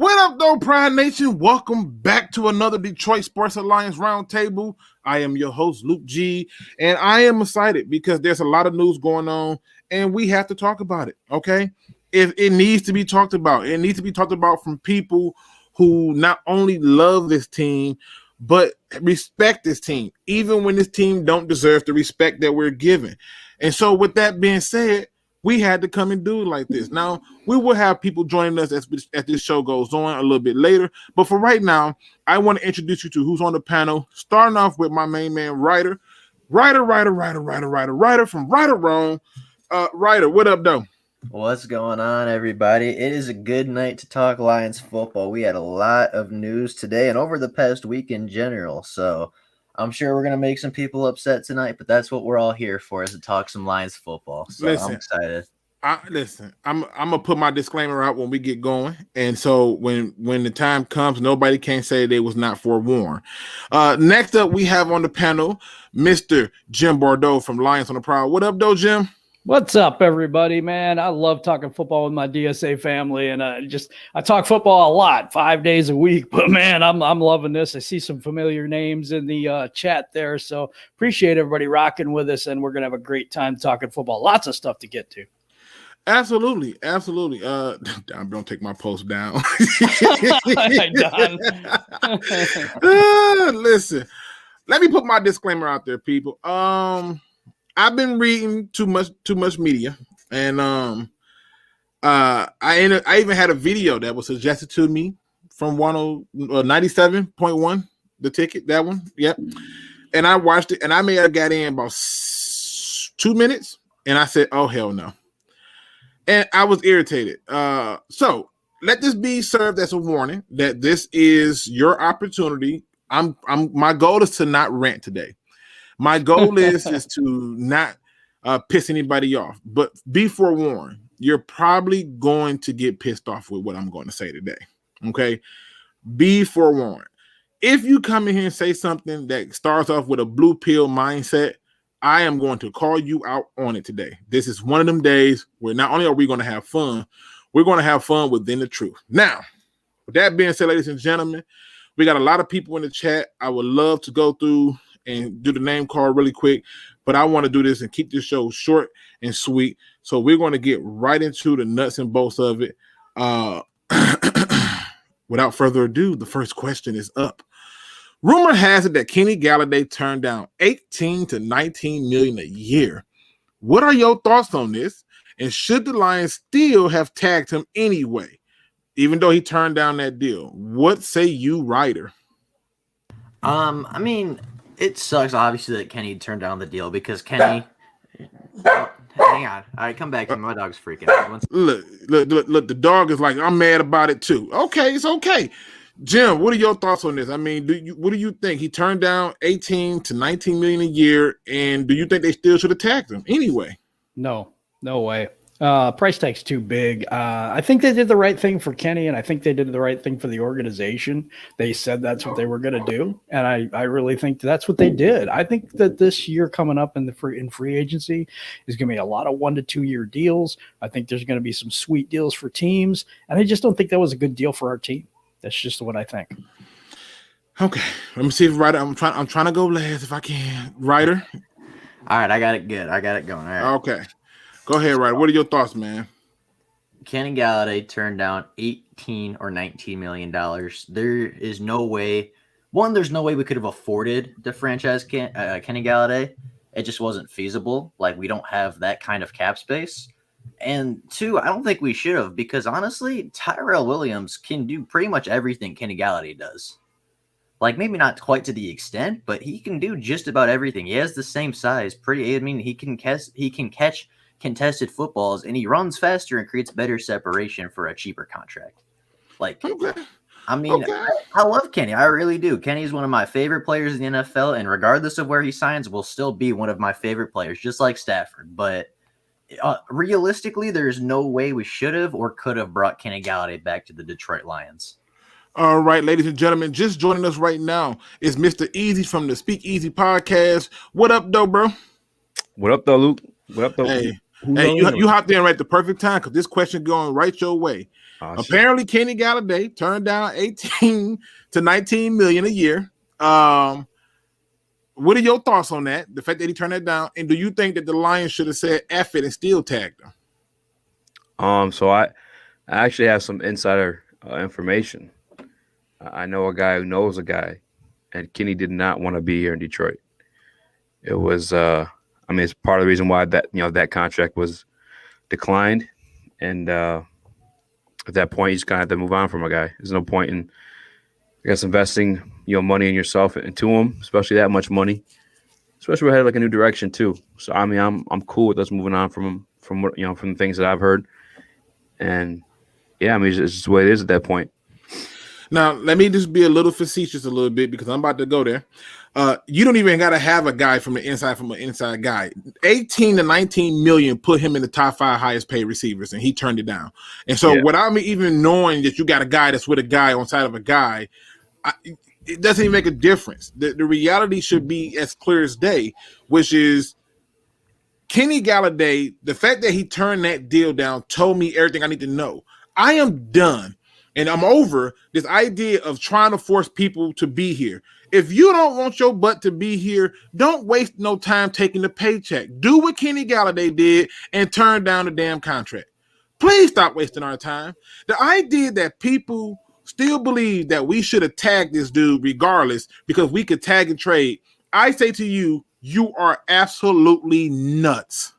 What up, though, Pride Nation? Welcome back to another Detroit.Sports.Alliance Roundtable. I am your host, Luke G, and I am excited because there's a lot of news going on, and we have to talk about it, okay? If it needs to be talked about. It needs to be talked about from people who not only love this team, but respect this team, even when this team don't deserve the respect that we're given. And so with that being said, we had to come and do it like this. Now, we will have people joining us as this show goes on a little bit later. But for right now, I want to introduce you to who's on the panel, starting off with my main man, Writer from RachelMarieSports. Writer, what up, though? What's going on, everybody? It is a good night to talk Lions football. We had a lot of news today and over the past week in general. So I'm sure we're going to make some people upset tonight, but that's what we're all here for, is to talk some Lions football. So I'm excited. I'm going to put my disclaimer out when we get going. And so when the time comes, nobody can say they was not forewarned. Next up, we have on the panel, Mr. Jim Bordeau from Lions on the Prowl. What up, though, Jim? What's up, everybody, man? I love talking football with my DSA family, and I talk football a lot, 5 days a week. But man, I'm loving this. I see some familiar names in the chat there, so appreciate everybody rocking with us, and we're gonna have a great time talking football. Lots of stuff to get to. Absolutely. Don't take my post down. Listen, let me put my disclaimer out there, people. I've been reading too much media, and I even had a video that was suggested to me from 97.1, the ticket, that one, yep. And I watched it, and I may have got in about 2 minutes, and I said, "Oh hell no!" And I was irritated. So let this be served as a warning that this is your opportunity. My goal is to not rant today. My goal is to not piss anybody off, but be forewarned. You're probably going to get pissed off with what I'm going to say today, okay? Be forewarned. If you come in here and say something that starts off with a blue pill mindset, I am going to call you out on it today. This is one of them days where not only are we going to have fun, we're going to have fun within the truth. Now, with that being said, ladies and gentlemen, we got a lot of people in the chat. I would love to go through and do the name call really quick, but I want to do this and keep this show short and sweet. So we're going to get right into the nuts and bolts of it. Without further ado, the first question is up. Rumor has it that Kenny Galladay turned down $18 to $19 million a year. What are your thoughts on this? And should the Lions still have tagged him anyway, even though he turned down that deal? What say you, Ryder? I mean, it sucks, obviously, that Kenny turned down the deal because Kenny. Hang on. All right, come back to me. My dog's freaking out. Look. The dog is like, I'm mad about it too. Okay, it's okay. Jim, what are your thoughts on this? I mean, what do you think? He turned down $18 to $19 million a year, and do you think they still should have tagged him anyway? No way. Price tag's too big. I think they did the right thing for Kenny, and I think they did the right thing for the organization. They said that's what they were going to do, and I really think that's what they did. I think that this year coming up in free agency is going to be a lot of 1 to 2 year deals. I think there's going to be some sweet deals for teams, and I just don't think that was a good deal for our team. That's just what I think. Okay, let me see if Ryder. I'm trying to go last if I can. Ryder. All right, I got it good. I got it going. All right. Okay. Go ahead, Ryder. What are your thoughts, man? Kenny Galladay turned down $18 or $19 million. There is no way. One, there's no way we could have afforded to franchise Kenny Galladay. It just wasn't feasible. Like, we don't have that kind of cap space. And two, I don't think we should have, because honestly, Tyrell Williams can do pretty much everything Kenny Galladay does. Like, maybe not quite to the extent, but he can do just about everything. He has the same size. He can catch contested footballs, and he runs faster and creates better separation for a cheaper contract. Like, okay. I mean, okay. I love Kenny. I really do. Kenny's one of my favorite players in the NFL, and regardless of where he signs, will still be one of my favorite players, just like Stafford. But realistically, there's no way we should have or could have brought Kenny Galladay back to the Detroit Lions. All right, ladies and gentlemen, just joining us right now is Mr. Easy from the SpeakEZ Podcast. What up, though, bro? What up, though, Luke? What up, though? Hey, you hopped in right at the perfect time because this question going right your way. Apparently, Kenny Galladay turned down 18 to 19 million a year. What are your thoughts on that? The fact that he turned that down, and do you think that the Lions should have said F it and still tagged him? So I actually have some insider information. I know a guy who knows a guy, and Kenny did not want to be here in Detroit. It was, it's part of the reason why that contract was declined, and at that point, you just kind of have to move on from a guy. There's no point in, I guess, investing money in yourself into him, especially that much money. Especially we're headed like a new direction too. So I'm cool with us moving on from what from the things that I've heard. And yeah, it's just the way it is at that point. Now, let me just be a little facetious a little bit because I'm about to go there. You don't even got to have a guy from an inside guy. 18 to 19 million put him in the top 5 highest paid receivers, and he turned it down. And so without me even knowing that you got a guy that's with a guy on side of a guy, it doesn't even make a difference. The reality should be as clear as day, which is Kenny Galladay, the fact that he turned that deal down told me everything I need to know. I am done. And I'm over this idea of trying to force people to be here. If you don't want your butt to be here, don't waste no time taking the paycheck. Do what Kenny Galladay did and turn down the damn contract. Please stop wasting our time. The idea that people still believe that we should have tagged this dude regardless because we could tag and trade, I say to you, you are absolutely nuts.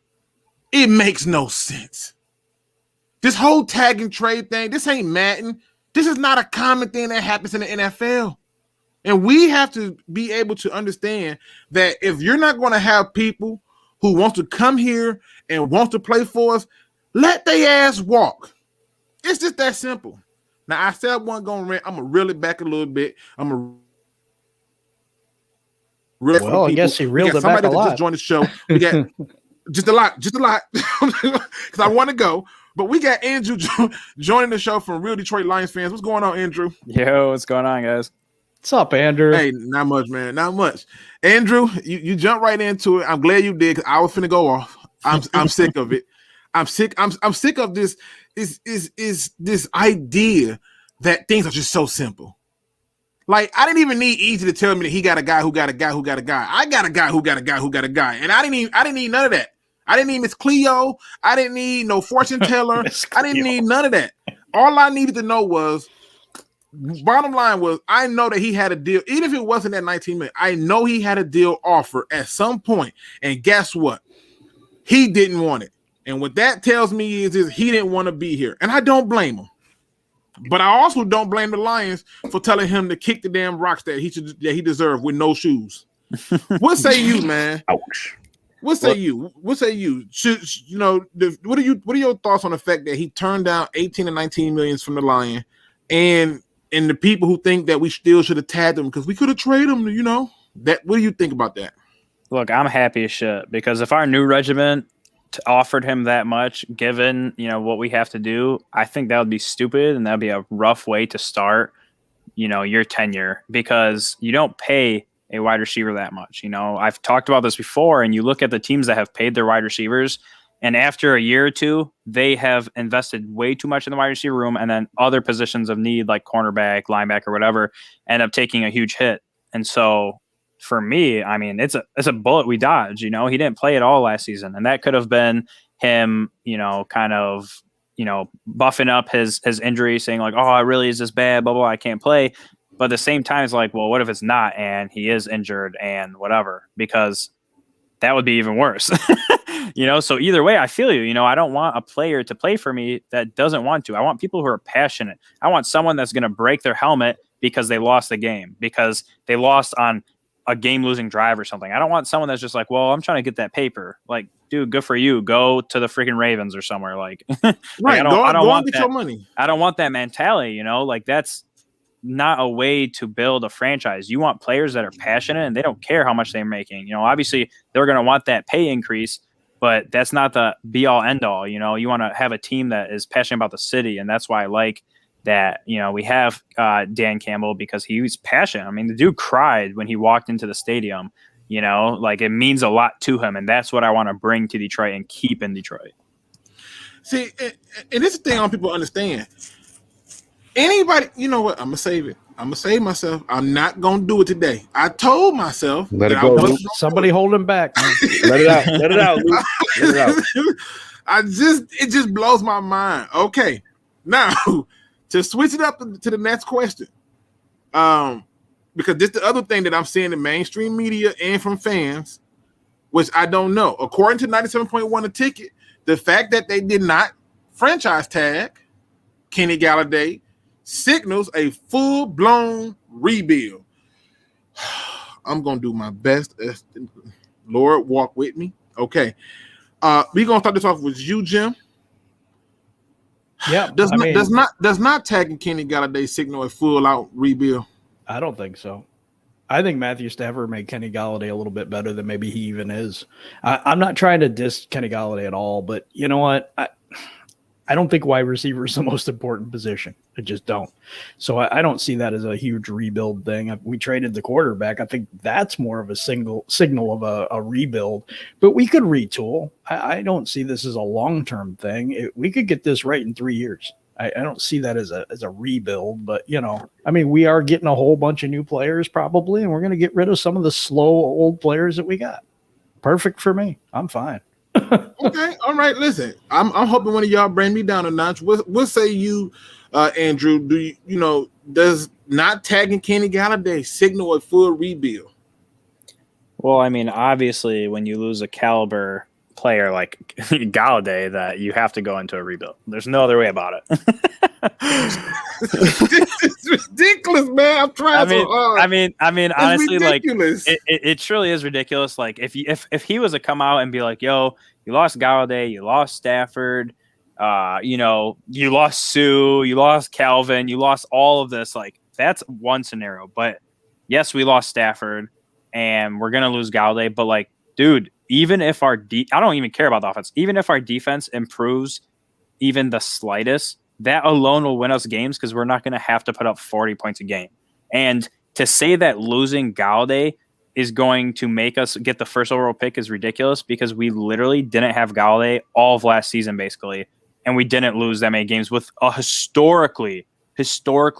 It makes no sense. This whole tag and trade thing, this ain't Madden. This is not a common thing that happens in the NFL. And we have to be able to understand that if you're not going to have people who want to come here and want to play for us, let their ass walk. It's just that simple. Now, I said I wasn't going to rant. I'm going to reel it back a little bit. I guess he reeled it back a lot. Just joined the show. We got just a lot, because I want to go. But we got Andrew joining the show from Real Detroit Lions fans. What's going on, Andrew? Yo, what's going on, guys? What's up, Andrew? Hey, not much, man. Not much. Andrew, you jumped right into it. I'm glad you did, because I was finna go off. I'm sick of it. I'm sick of this. Is this idea that things are just so simple. Like, I didn't even need Easy to tell me that he got a guy who got a guy who got a guy. I got a guy who got a guy who got a guy. And I didn't need none of that. I didn't need Miss Cleo. I didn't need no fortune teller. I didn't need none of that. All I needed to know was, bottom line was, I know that he had a deal. Even if it wasn't at 19 million, I know he had a deal offer at some point. And guess what? He didn't want it. And what that tells me is he didn't want to be here. And I don't blame him. But I also don't blame the Lions for telling him to kick the damn rocks that he deserved with no shoes. What say you, man? Ouch. What say you? What are your thoughts on the fact that he turned down 18 to 19 millions from the Lion, and the people who think that we still should have tagged him because we could have traded him? What do you think about that? Look, I'm happy as shit, because if our new regiment offered him that much, given what we have to do, I think that would be stupid, and that'd be a rough way to start your tenure, because you don't pay a wide receiver that much. I've talked about this before, and you look at the teams that have paid their wide receivers, and after a year or two, they have invested way too much in the wide receiver room, and then other positions of need like cornerback, linebacker, whatever, end up taking a huge hit. And so for me, it's a bullet we dodge. He didn't play at all last season, and that could have been him, kind of, buffing up his injury, saying like, oh, it really is this bad, blah, blah, I can't play. But at the same time, it's like, well, what if it's not and he is injured and whatever? Because that would be even worse. So either way, I feel you. I don't want a player to play for me that doesn't want to. I want people who are passionate. I want someone that's going to break their helmet because they lost the game, because they lost on a game-losing drive or something. I don't want someone that's just like, well, I'm trying to get that paper. Like, dude, good for you. Go to the freaking Ravens or somewhere. Like, right. I don't want get that. Your money. I don't want that mentality. Like, that's not a way to build a franchise. You want players that are passionate and they don't care how much they're making. Obviously they're going to want that pay increase, but that's not the be all end all. You want to have a team that is passionate about the city. And that's why I like that, we have Dan Campbell, because he was passionate. The dude cried when he walked into the stadium, like it means a lot to him. And that's what I want to bring to Detroit and keep in Detroit. See, and this is the thing I want people to understand. Anybody, you know what? I'm gonna save it. I'm gonna save myself. I'm not gonna do it today. I told myself Let that it go, I Luke. wasn't Somebody hold him back. Man. Let it out. Let it out, Luke. Let it out. it just blows my mind. Okay, now to switch it up to the next question, because this the other thing that I'm seeing in mainstream media and from fans, which I don't know. According to 97.1 a ticket, the fact that they did not franchise tag Kenny Galladay signals a full-blown rebuild. I'm gonna do my best. Lord, walk with me. Okay. We're gonna start this off with you, Jim. Yeah. Does not tagging Kenny Galladay signal a full-out rebuild? I don't think so. I think Matthew Stafford made Kenny Galladay a little bit better than maybe he even is. I'm not trying to diss Kenny Galladay at all, but you know what? I don't think wide receiver is the most important position. I just don't. So I don't see that as a huge rebuild thing. We traded the quarterback. I think that's more of a signal of a rebuild, but we could retool. I don't see this as a long-term thing. We could get this right in 3 years. I don't see that as a rebuild, but we are getting a whole bunch of new players probably, and we're going to get rid of some of the slow old players that we got. Perfect for me. I'm fine. Okay, all right. Listen, I'm hoping one of y'all bring me down a notch. What say you, Andrew? Do does not tagging Kenny Galladay signal a full rebuild? Well, I mean, obviously, when you lose a caliber player like Galladay, that you have to go into a rebuild. There's no other way about it. It's ridiculous, man. I'm trying so hard. I mean, honestly, ridiculous. Like it truly is ridiculous. Like if he was to come out and be like, "Yo, you lost Galladay, you lost Stafford, you lost Sue, you lost Calvin, you lost all of this," like that's one scenario. But yes, we lost Stafford, and we're gonna lose Galladay. But like, dude, even if I don't even care about the offense. Even if our defense improves even the slightest, that alone will win us games because we're not going to have to put up 40 points a game. And to say that losing Galladay is going to make us get the first overall pick is ridiculous because we literally didn't have Galladay all of last season, basically. And we didn't lose that many games with a historically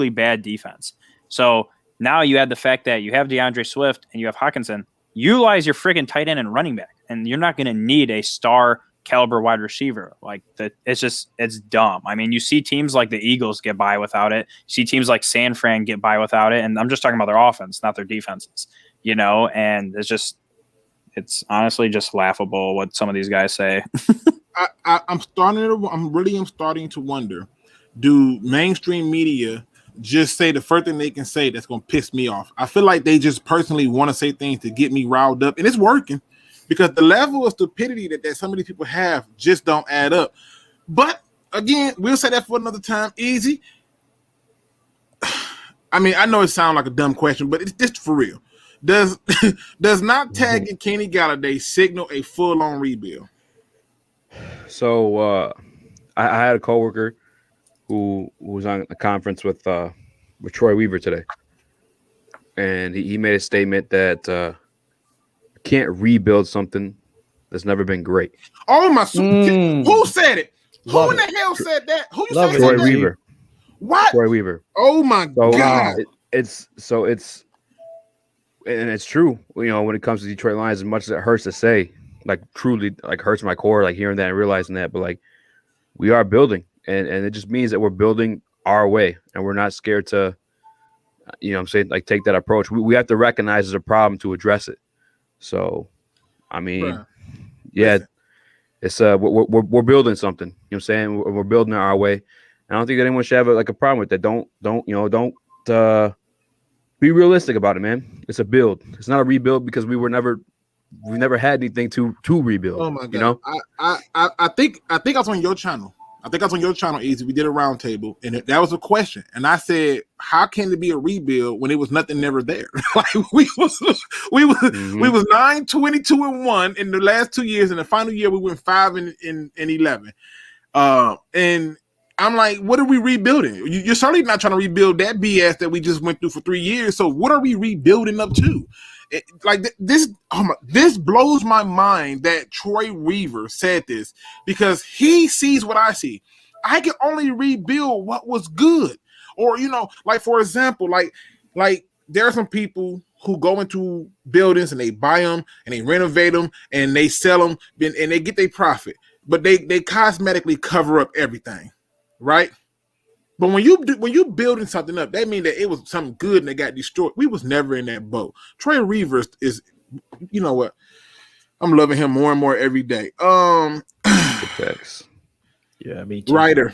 bad defense. So now you add the fact that you have DeAndre Swift and you have Hawkinson. Utilize your friggin' tight end and running back, and you're not going to need a star caliber wide receiver like that. It's dumb. I mean, you see teams like the Eagles get by without it. You see teams like San Fran get by without it, and I'm just talking about their offense, not their defenses. And it's honestly just laughable what some of these guys say. I'm starting to wonder: do mainstream media just say the first thing they can say that's going to piss me off? I feel like they just personally want to say things to get me riled up, and it's working because the level of stupidity that some of these people have just don't add up. But again, we'll say that for another time. Easy. I mean, I know it sounds like a dumb question, but it's just for real. Does not tagging Kenny Galladay signal a full-on rebuild? So I had a coworker who was on a conference with Troy Weaver today, and he made a statement that you can't rebuild something that's never been great. Oh my! Who said it? Who in the hell said that? Who you said Troy that? Weaver. What? Troy Weaver. Oh my God! It's true. When it comes to Detroit Lions, as much as it hurts to say, like truly, like hurts my core, like hearing that and realizing that, but like we are building. And it just means that we're building our way and we're not scared to, like take that approach. We have to recognize there's a problem to address it. So, I mean, it's we're building something. You know what I'm saying? We're building it our way. I don't think that anyone should have a problem with that. Don't be realistic about it, man. It's a build. It's not a rebuild because we never had anything to rebuild. Oh my God! I think I was on your channel. Easy. We did a roundtable, and that was a question. And I said, "How can it be a rebuild when it was nothing never there? Like we was 9-22-1 in the last 2 years. In the final year, we went 5-11. And I'm like, what are we rebuilding? You're certainly not trying to rebuild that BS that we just went through for 3 years. So what are we rebuilding up to? This blows my mind that Troy Weaver said this because he sees what I see. I can only rebuild what was good. Or, like, for example, like there are some people who go into buildings and they buy them and they renovate them and they sell them and they get their profit, but they cosmetically cover up everything, right? But when you building something up, that means that it was something good and it got destroyed. We was never in that boat. Troy Reavers is, you know what? I'm loving him more and more every day. Thanks. Yeah, me too. Ryder.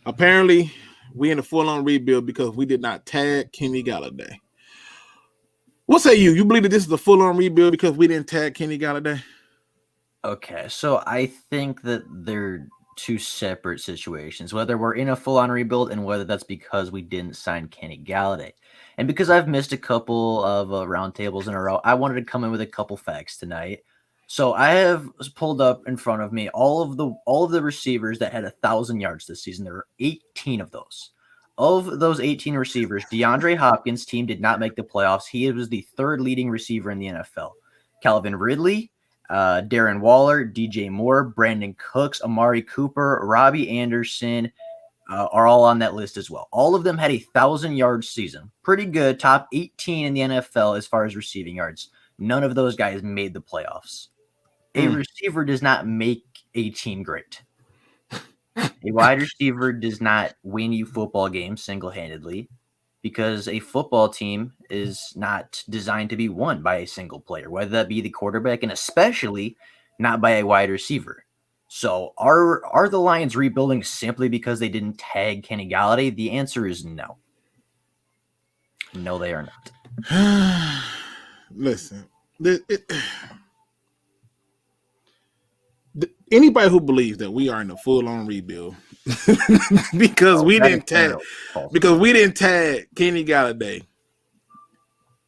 Apparently, we in a full-on rebuild because we did not tag Kenny Galladay. What say you? You believe that this is a full-on rebuild because we didn't tag Kenny Galladay? Okay, so I think that they're two separate situations, whether we're in a full-on rebuild and whether that's because we didn't sign Kenny Galladay. And because I've missed a couple of roundtables in a row, I wanted to come in with a couple facts tonight. So I have pulled up in front of me all of the receivers that had 1,000 yards this season. There were 18 of those. Of those 18 receivers, DeAndre Hopkins' team did not make the playoffs. He was the third leading receiver in the NFL. Calvin Ridley, Darren Waller, DJ Moore, Brandon Cooks, Amari Cooper, Robbie Anderson are all on that list as well. All of them had 1,000-yard season. Pretty good. Top 18 in the NFL as far as receiving yards. None of those guys made the playoffs. A receiver does not make a team great. A wide receiver does not win you football games single-handedly because a football team is not designed to be won by a single player, whether that be the quarterback and especially not by a wide receiver. So are the Lions rebuilding simply because they didn't tag Kenny Galladay? The answer is no. No, they are not. Listen, anybody who believes that we are in a full-on rebuild because we didn't tag Kenny Galladay,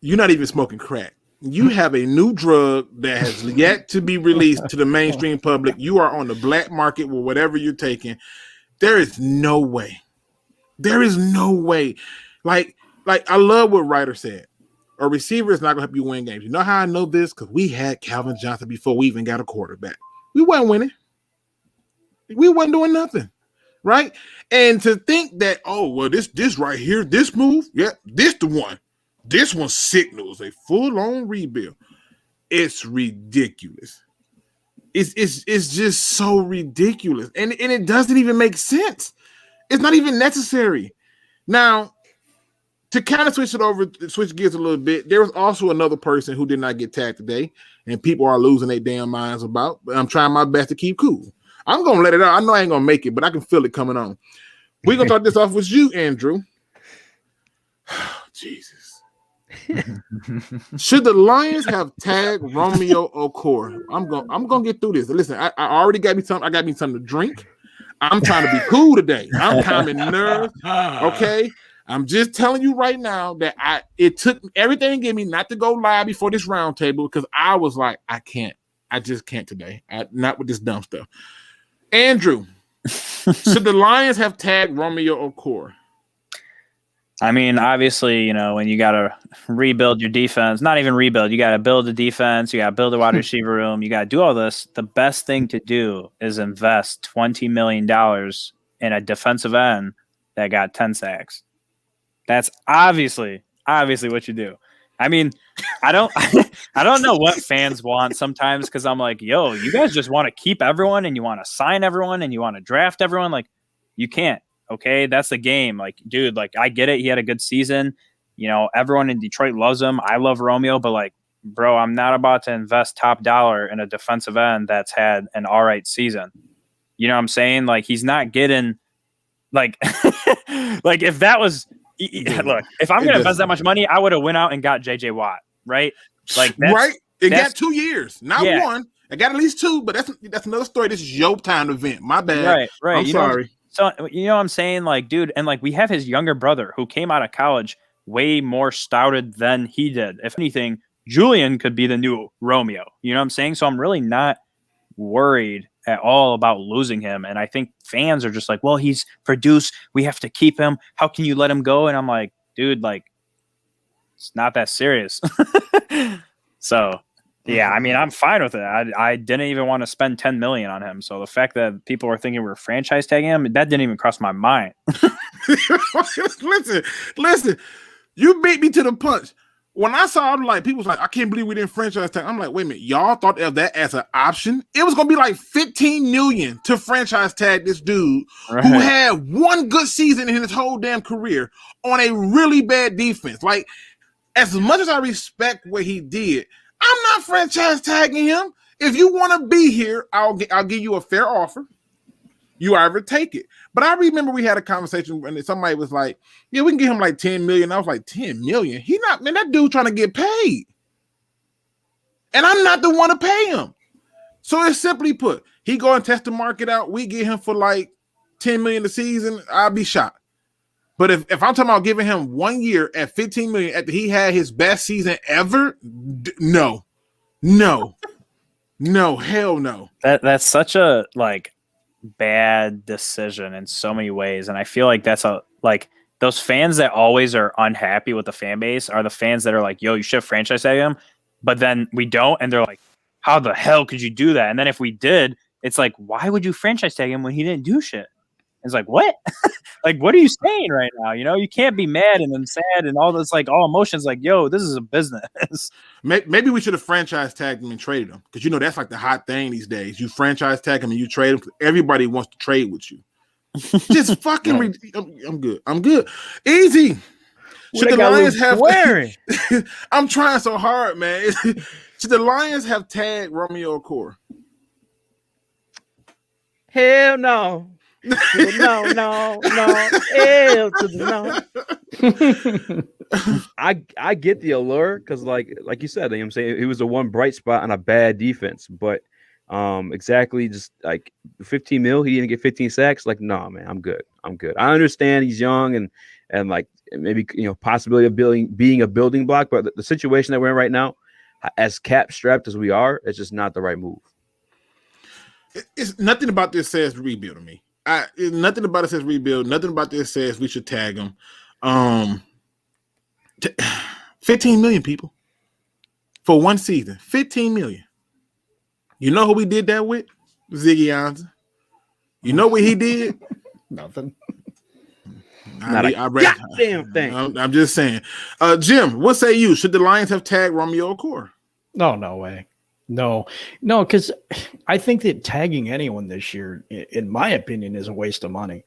you're not even smoking crack. You have a new drug that has yet to be released to the mainstream public. You are on the black market with whatever you're taking. There is no way. There is no way. Like I love what Ryder said. A receiver is not going to help you win games. You know how I know this? Because we had Calvin Johnson before we even got a quarterback. We wasn't winning. We wasn't doing nothing, right? And to think that, oh, well, this right here, this move, yeah, this the one. This one signals a full-on rebuild. It's ridiculous. It's just so ridiculous. And it doesn't even make sense. It's not even necessary. Now, to kind of switch gears a little bit, there was also another person who did not get tagged today, and people are losing their damn minds about, but I'm trying my best to keep cool. I'm going to let it out. I know I ain't going to make it, but I can feel it coming on. We're going to start this off with you, Andrew. Jesus. Should the Lions have tagged Romeo Okwara? I'm gonna get through this. Listen, I already got me something. I got me something to drink. I'm trying to be cool today. I'm calming nerves. Okay. I'm just telling you right now that it took everything in me not to go live before this round table because I was like, I just can't today. Not with this dumb stuff. Andrew, should the Lions have tagged Romeo Okwara? I mean, obviously, when you got to rebuild your defense, not even rebuild, you got to build the defense, you got to build a wide receiver room, you got to do all this. The best thing to do is invest $20 million in a defensive end that got 10 sacks. That's obviously what you do. I mean, I don't know what fans want sometimes because I'm like, yo, you guys just want to keep everyone and you want to sign everyone and you want to draft everyone. Like, you can't. Okay, that's the game. Like, dude, I get it. He had a good season. Everyone in Detroit loves him. I love Romeo, but bro, I'm not about to invest top dollar in a defensive end that's had an all right season. You know what I'm saying? He's not getting if that was look, if I'm gonna invest that much money, I would have went out and got JJ Watt, right? Right. It got 2 years, not one. I got at least 2, but that's another story. This is your time event. My bad. Right. I'm sorry. So, you know what I'm saying? Dude, and we have his younger brother who came out of college way more stouted than he did. If anything, Julian could be the new Romeo. You know what I'm saying? So I'm really not worried at all about losing him. And I think fans are just like, well, he's produced. We have to keep him. How can you let him go? And I'm like, dude, it's not that serious. So Yeah, I mean, I'm fine with it. I didn't even want to spend $10 million on him. So the fact that people were thinking we were franchise tagging him, that didn't even cross my mind. listen, you beat me to the punch. When I saw, I'm like, people was like, I can't believe we didn't franchise tag. I'm like, wait a minute, y'all thought of that as an option? It was gonna be like $15 million to franchise tag this dude who had one good season in his whole damn career on a really bad defense. Like, as much as I respect what he did, I'm not franchise tagging him. If you want to be here, I'll give you a fair offer. You either take it. But I remember we had a conversation when somebody was like, yeah, we can give him like $10 million. I was like, $10 million? He not, man, that dude trying to get paid. And I'm not the one to pay him. So it's simply put, he go and test the market out. We get him for like $10 million a season. I'll be shocked. But if I'm talking about giving him 1 year at $15 million after he had his best season ever, no, hell no. That's such a like bad decision in so many ways, and I feel like that's those fans that always are unhappy with the fan base are the fans that are like, "Yo, you should have franchise tag him," but then we don't, and they're like, "How the hell could you do that?" And then if we did, it's like, "Why would you franchise tag him when he didn't do shit?" It's like, what? Like, what are you saying right now? You know, you can't be mad and then sad and all this, like, all emotions. Like, yo, this is a business. Maybe we should have franchise tagged him and traded him, because you know that's like the hot thing these days. You franchise tag him and you trade him. Everybody wants to trade with you. Just fucking. I'm good. Easy. Should the Lions have? I'm trying so hard, man. Should the Lions have tagged Romeo Okwara? Hell no. No. Hell to the no. I get the allure because, like you said, I'm saying he was the one bright spot on a bad defense, but exactly just like 15 mil, he didn't get 15 sacks. Like, nah, man, I'm good. I understand he's young and like maybe possibility of being a building block, but the situation that we're in right now, as cap strapped as we are, it's just not the right move. It's nothing about this says rebuild to me. Nothing about it says rebuild. Nothing about this says we should tag him. 15 million people for one season. 15 million. You know who we did that with? Ziggy Ansah. You know what he did? Nothing. Not a goddamn thing. I'm just saying. Jim, what say you? Should the Lions have tagged Romeo Okwara? No way. No, because I think that tagging anyone this year, in my opinion, is a waste of money,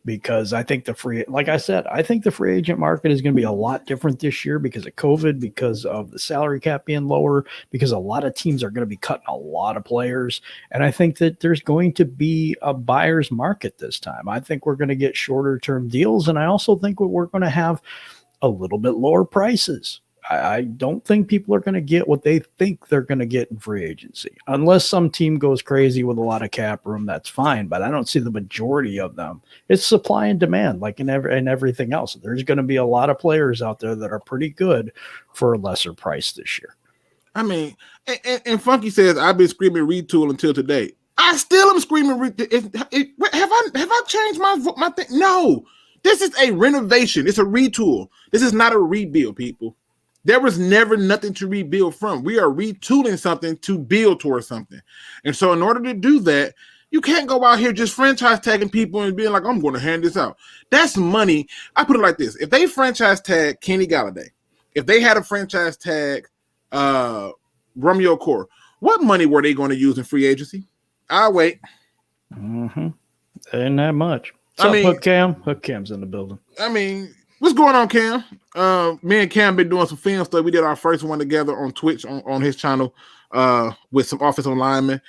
because I think I think the free agent market is going to be a lot different this year because of COVID, because of the salary cap being lower, because a lot of teams are going to be cutting a lot of players. And I think that there's going to be a buyer's market this time. I think we're going to get shorter term deals. And I also think we're going to have a little bit lower prices. I don't think people are going to get what they think they're going to get in free agency. Unless some team goes crazy with a lot of cap room, that's fine. But I don't see the majority of them. It's supply and demand, like in everything else. There's going to be a lot of players out there that are pretty good for a lesser price this year. I mean, and Funky says, I've been screaming retool until today. I still am screaming. Have I changed my thing? No. This is a renovation. It's a retool. This is not a rebuild, people. There was never nothing to rebuild from. We are retooling something to build towards something. And so in order to do that, you can't go out here just franchise tagging people and being like, I'm going to hand this out. That's money. I put it like this. If they franchise tag Kenny Galladay, if they had a franchise tag Romeo Okwara, what money were they going to use in free agency? I'll wait. Mm-hmm. Ain't that much. Hook Cam? Hook Cam's in the building. I mean, what's going on, Cam? Me and Cam been doing some film stuff. We did our first one together on Twitch on his channel with some offensive linemen.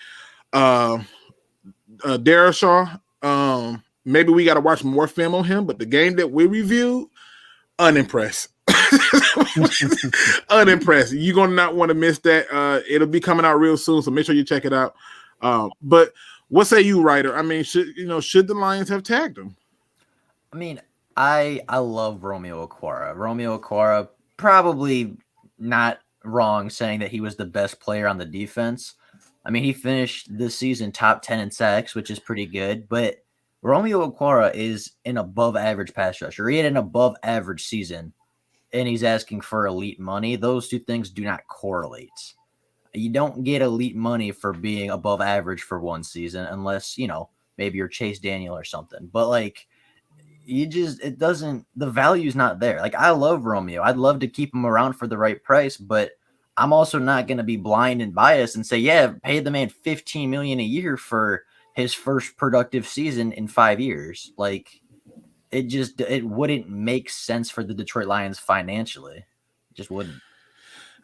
Darashaw, maybe we got to watch more film on him, but the game that we reviewed, unimpressed. Unimpressed. You're going to not want to miss that. It'll be coming out real soon, so make sure you check it out. But what say you, Writer? I mean, should the Lions have tagged him? I mean, I love Romeo Okwara. Romeo Okwara, probably not wrong saying that he was the best player on the defense. I mean, he finished this season top 10 in sacks, which is pretty good. But Romeo Okwara is an above-average pass rusher. He had an above-average season, and he's asking for elite money. Those two things do not correlate. You don't get elite money for being above average for one season unless, maybe you're Chase Daniel or something. But like, the value's not there. Like, I love Romeo. I'd love to keep him around for the right price, but I'm also not going to be blind and biased and say, yeah, pay the man $15 million a year for his first productive season in 5 years. Like, it wouldn't make sense for the Detroit Lions financially. It just wouldn't.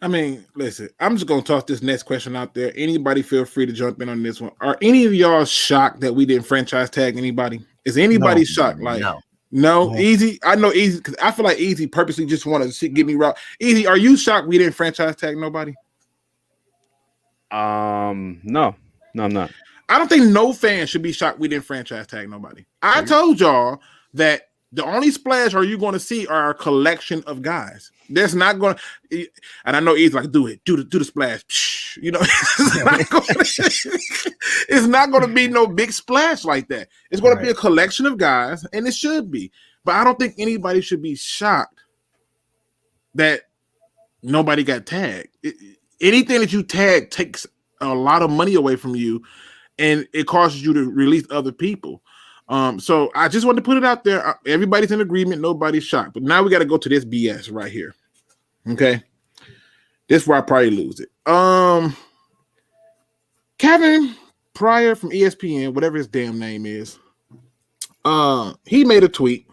I mean, listen, I'm just going to toss this next question out there. Anybody feel free to jump in on this one. Are any of y'all shocked that we didn't franchise tag anybody? Is anybody shocked? Like, no, Easy. I know Easy because I feel like Easy purposely just wanted to get me right. Easy, are you shocked we didn't franchise tag nobody? No, I'm not. I don't think no fan should be shocked we didn't franchise tag nobody. I told y'all that the only splash are you going to see are a collection of guys. There's not going to, and I know Easy like do the splash. Psh, it's not going to be no big splash like that. It's going to be a collection of guys, and it should be. But I don't think anybody should be shocked that nobody got tagged. Anything that you tag takes a lot of money away from you, and it causes you to release other people. So I just wanted to put it out there. Everybody's in agreement. Nobody's shocked. But now we got to go to this BS right here. Okay. This is where I probably lose it. Kevin Pryor from ESPN, whatever his damn name is, he made a tweet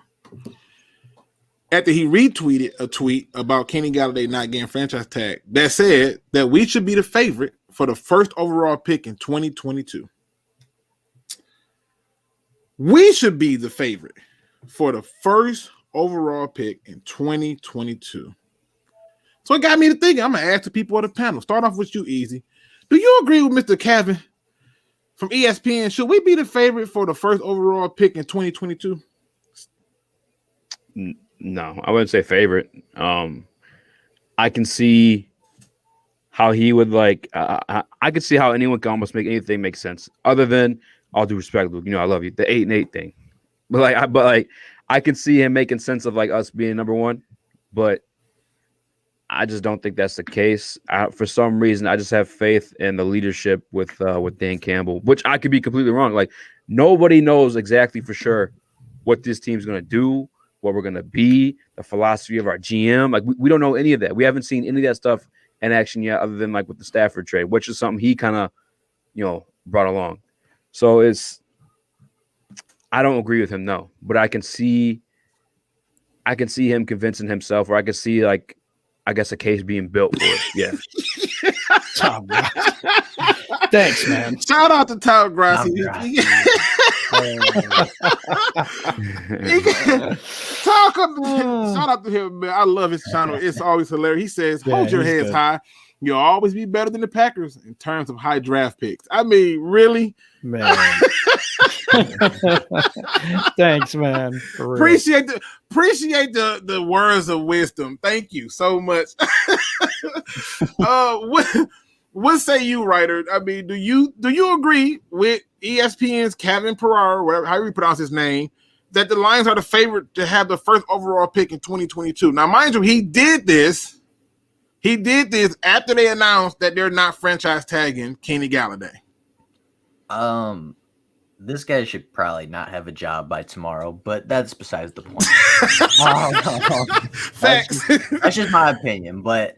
after he retweeted a tweet about Kenny Galladay not getting franchise tag that said that we should be the favorite for the first overall pick in 2022. We should be the favorite for the first overall pick in 2022. So it got me to thinking. I'm going to ask the people on the panel. Start off with you, Easy. Do you agree with Mr. Kevin from ESPN? Should we be the favorite for the first overall pick in 2022? No, I wouldn't say favorite. I can see how he would like. I could see how anyone can almost make anything make sense, other than all due respect, Luke. I love you. The 8-8 thing, but I can see him making sense of like us being number one, but I just don't think that's the case. For some reason, I just have faith in the leadership with Dan Campbell, which I could be completely wrong. Like, nobody knows exactly for sure what this team's going to do, what we're going to be, the philosophy of our GM. Like, we don't know any of that. We haven't seen any of that stuff in action yet, other than like with the Stafford trade, which is something he kind of, brought along. So I don't agree with him, no, but I can see him convincing himself, or I can see like, I guess, a case being built for it. Yeah. Thanks, man. Shout out to Tom Grassi. Shout out to him, man. I love his channel. It's always hilarious. He says, hold your heads high. You'll always be better than the Packers in terms of high draft picks. I mean, really? Man. Thanks, man. Appreciate the words of wisdom. Thank you so much. What say you, writer? I mean, do you agree with ESPN's Kevin Pryor, whatever how you pronounce his name, that the Lions are the favorite to have the first overall pick in 2022? Now, mind you, he did this after they announced that they're not franchise tagging Kenny Galladay. This guy should probably not have a job by tomorrow, but that's besides the point. Facts. That's just my opinion. But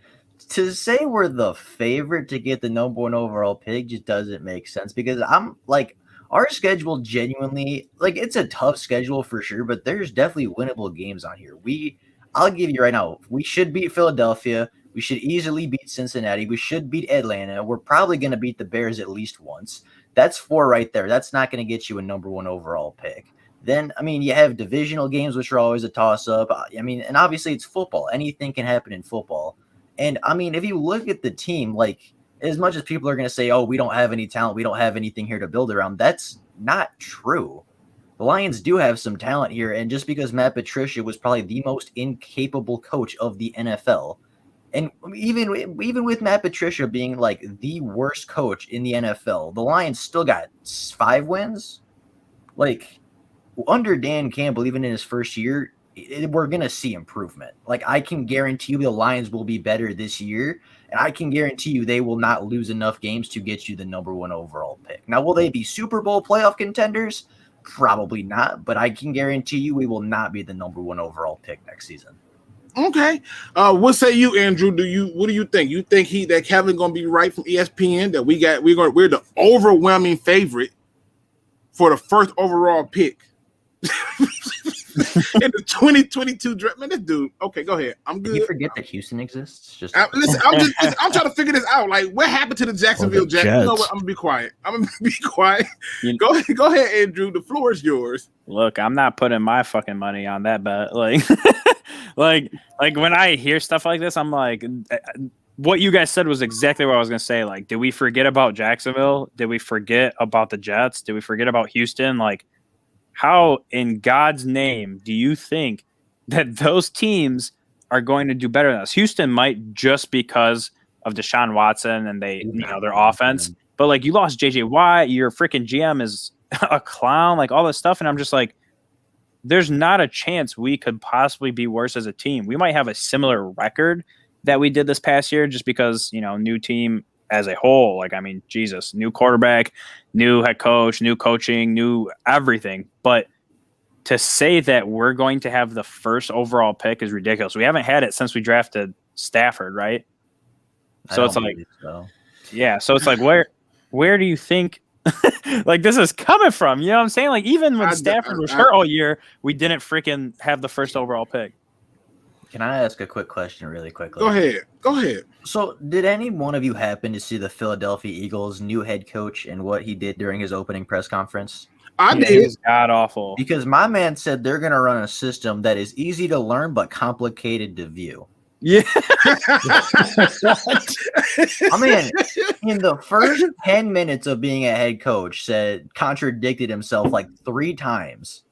to say we're the favorite to get the number one overall pick just doesn't make sense, because I'm like, our schedule genuinely, like, it's a tough schedule for sure, but there's definitely winnable games on here. I'll give you right now, we should beat Philadelphia. We should easily beat Cincinnati. We should beat Atlanta. We're probably going to beat the Bears at least once. That's 4 right there. That's not going to get you a number one overall pick. Then, I mean, you have divisional games, which are always a toss-up. I mean, and obviously it's football. Anything can happen in football. And, I mean, if you look at the team, like, as much as people are going to say, oh, we don't have any talent, we don't have anything here to build around, that's not true. The Lions do have some talent here, and just because Matt Patricia was probably the most incapable coach of the NFL, and even with Matt Patricia being like the worst coach in the NFL, the Lions still got 5 wins. Like, under Dan Campbell, even in his first year, we're going to see improvement. Like, I can guarantee you the Lions will be better this year, and I can guarantee you they will not lose enough games to get you the number 1 overall pick. Now, will they be Super Bowl playoff contenders? Probably not, but I can guarantee you we will not be the number 1 overall pick next season. Okay. What say you, Andrew? What do you think? You think that Kevin gonna be right from ESPN that we're the overwhelming favorite for the first overall pick in the 2022 draft? Man, this dude. Okay, go ahead. I'm good. Did you forget that Houston exists? Listen, I'm trying to figure this out. Like, what happened to the Jacksonville Jets? You know what? I'm gonna be quiet. Go ahead, Andrew. The floor is yours. Look, I'm not putting my fucking money on that bet. Like, like when I hear stuff like this, I'm like, what you guys said was exactly what I was gonna say. Like, did we forget about Jacksonville? Did we forget about the Jets? Did we forget about Houston? Like, how in God's name do you think that those teams are going to do better than us? Houston might just because of Deshaun Watson and their offense, but like, you lost JJ Watt, your freaking GM is a clown, like all this stuff, and I'm just like, there's not a chance we could possibly be worse as a team. We might have a similar record that we did this past year just because, new team as a whole. Like, I mean, Jesus, new quarterback, new head coach, new coaching, new everything. But to say that we're going to have the first overall pick is ridiculous. We haven't had it since we drafted Stafford, right? So it's like, yeah. So it's like, where do you think like this is coming from? You know what I'm saying? Like, even when Stafford was hurt all year, we didn't freaking have the first overall pick. Can I ask a quick question really quickly? Go ahead. So did any one of you happen to see the Philadelphia Eagles' new head coach and what he did during his opening press conference? I did. It was god awful. Because my man said they're going to run a system that is easy to learn but complicated to view. Yeah. I mean, in the first 10 minutes of being a head coach, contradicted himself like 3 times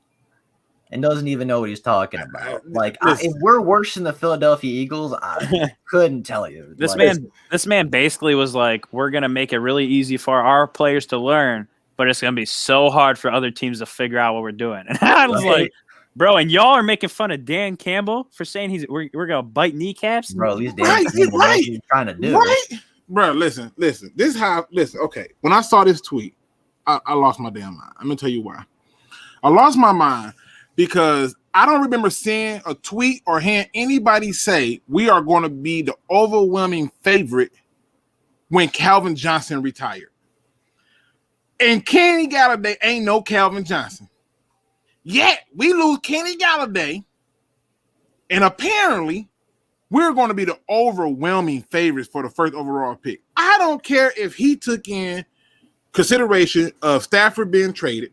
and doesn't even know what he's talking about. Like, if we're worse than the Philadelphia Eagles, I couldn't tell you. This man basically was like, we're going to make it really easy for our players to learn, but it's going to be so hard for other teams to figure out what we're doing. And I was like, bro, and y'all are making fun of Dan Campbell for saying we're gonna bite kneecaps. Bro, at least Dan Campbell knows what he's trying to do. Right, bro. Listen. This is how. Listen, okay. When I saw this tweet, I lost my damn mind. I'm gonna tell you why. I lost my mind because I don't remember seeing a tweet or hearing anybody say we are going to be the overwhelming favorite when Calvin Johnson retired. And Kenny Galladay ain't no Calvin Johnson. Yet we lose Kenny Galladay, and apparently we're going to be the overwhelming favorites for the first overall pick. I don't care if he took in consideration of Stafford being traded.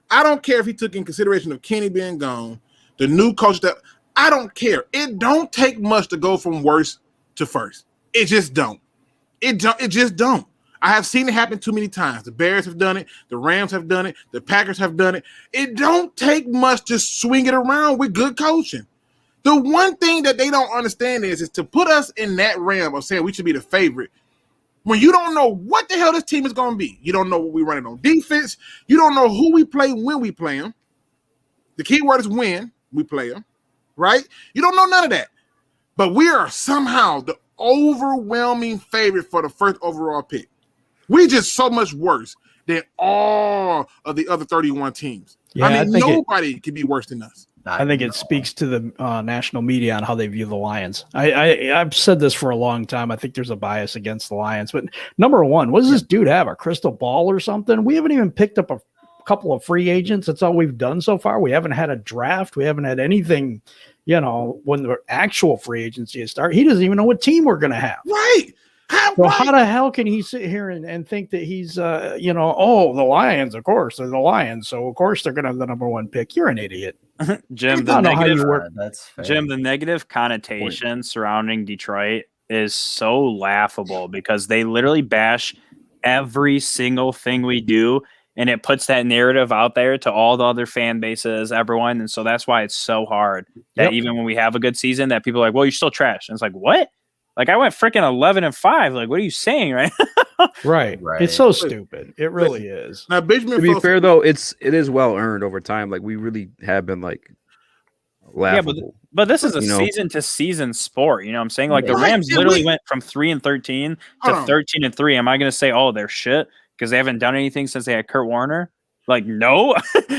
I don't care if he took in consideration of Kenny being gone, the new coach. I don't care. It don't take much to go from worst to first. It just don't. It just don't. I have seen it happen too many times. The Bears have done it. The Rams have done it. The Packers have done it. It don't take much to swing it around with good coaching. The one thing that they don't understand is to put us in that realm of saying we should be the favorite when you don't know what the hell this team is going to be. You don't know what we're running on defense. You don't know who we play when we play them. The key word is when we play them, right? You don't know none of that. But we are somehow the overwhelming favorite for the first overall pick. We just so much worse than all of the other 31 teams. Yeah, I mean, nobody can be worse than us. I think it speaks to the national media on how they view the Lions. I've said this for a long time. I think there's a bias against the Lions. But number one, what does this dude have? A crystal ball or something? We haven't even picked up a couple of free agents. That's all we've done so far. We haven't had a draft. We haven't had anything, when the actual free agency is started. He doesn't even know what team we're going to have. Right. How the hell can he sit here and think that he's, the Lions, of course, they're the Lions. So, of course, they're going to have the number 1 pick. You're an idiot. Jim, the negative connotation surrounding Detroit is so laughable because they literally bash every single thing we do. And it puts that narrative out there to all the other fan bases, everyone. And so that's why it's so hard that even when we have a good season that people are like, well, you're still trash. And it's like, what? Like, I went freaking 11-5. Like, what are you saying, right? Right. It's so stupid. It really is. Now, to be fair, though, it is well earned over time. Like, we really have been like laughable. But this is a You know? season to season sport. You know what I'm saying? Like the Right, Rams and literally we- went from 3-13 Hold to on. 13-3. Am I going to say, oh, they're shit because they haven't done anything since they had Kurt Warner? Like, no,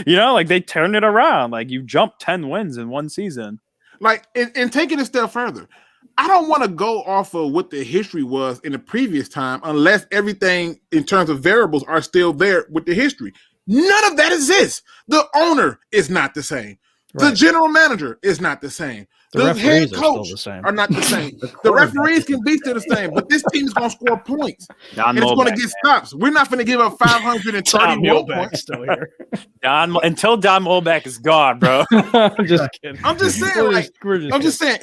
like they turned it around. Like you jumped 10 wins in one season. Like, and taking it a step further, I don't want to go off of what the history was in the previous time unless everything in terms of variables are still there with the history. None of that exists. The owner is not the same. The general manager is not the same. The head referees are coach still the same. are not the same. The referees can be still the same, but this team is going to score points. Don And it's going to Mulbeck, get stops. We're not going to give up 531 points. Still here. until Don Mulbeck is gone, bro. I'm just kidding. I'm just saying, like, I'm just saying,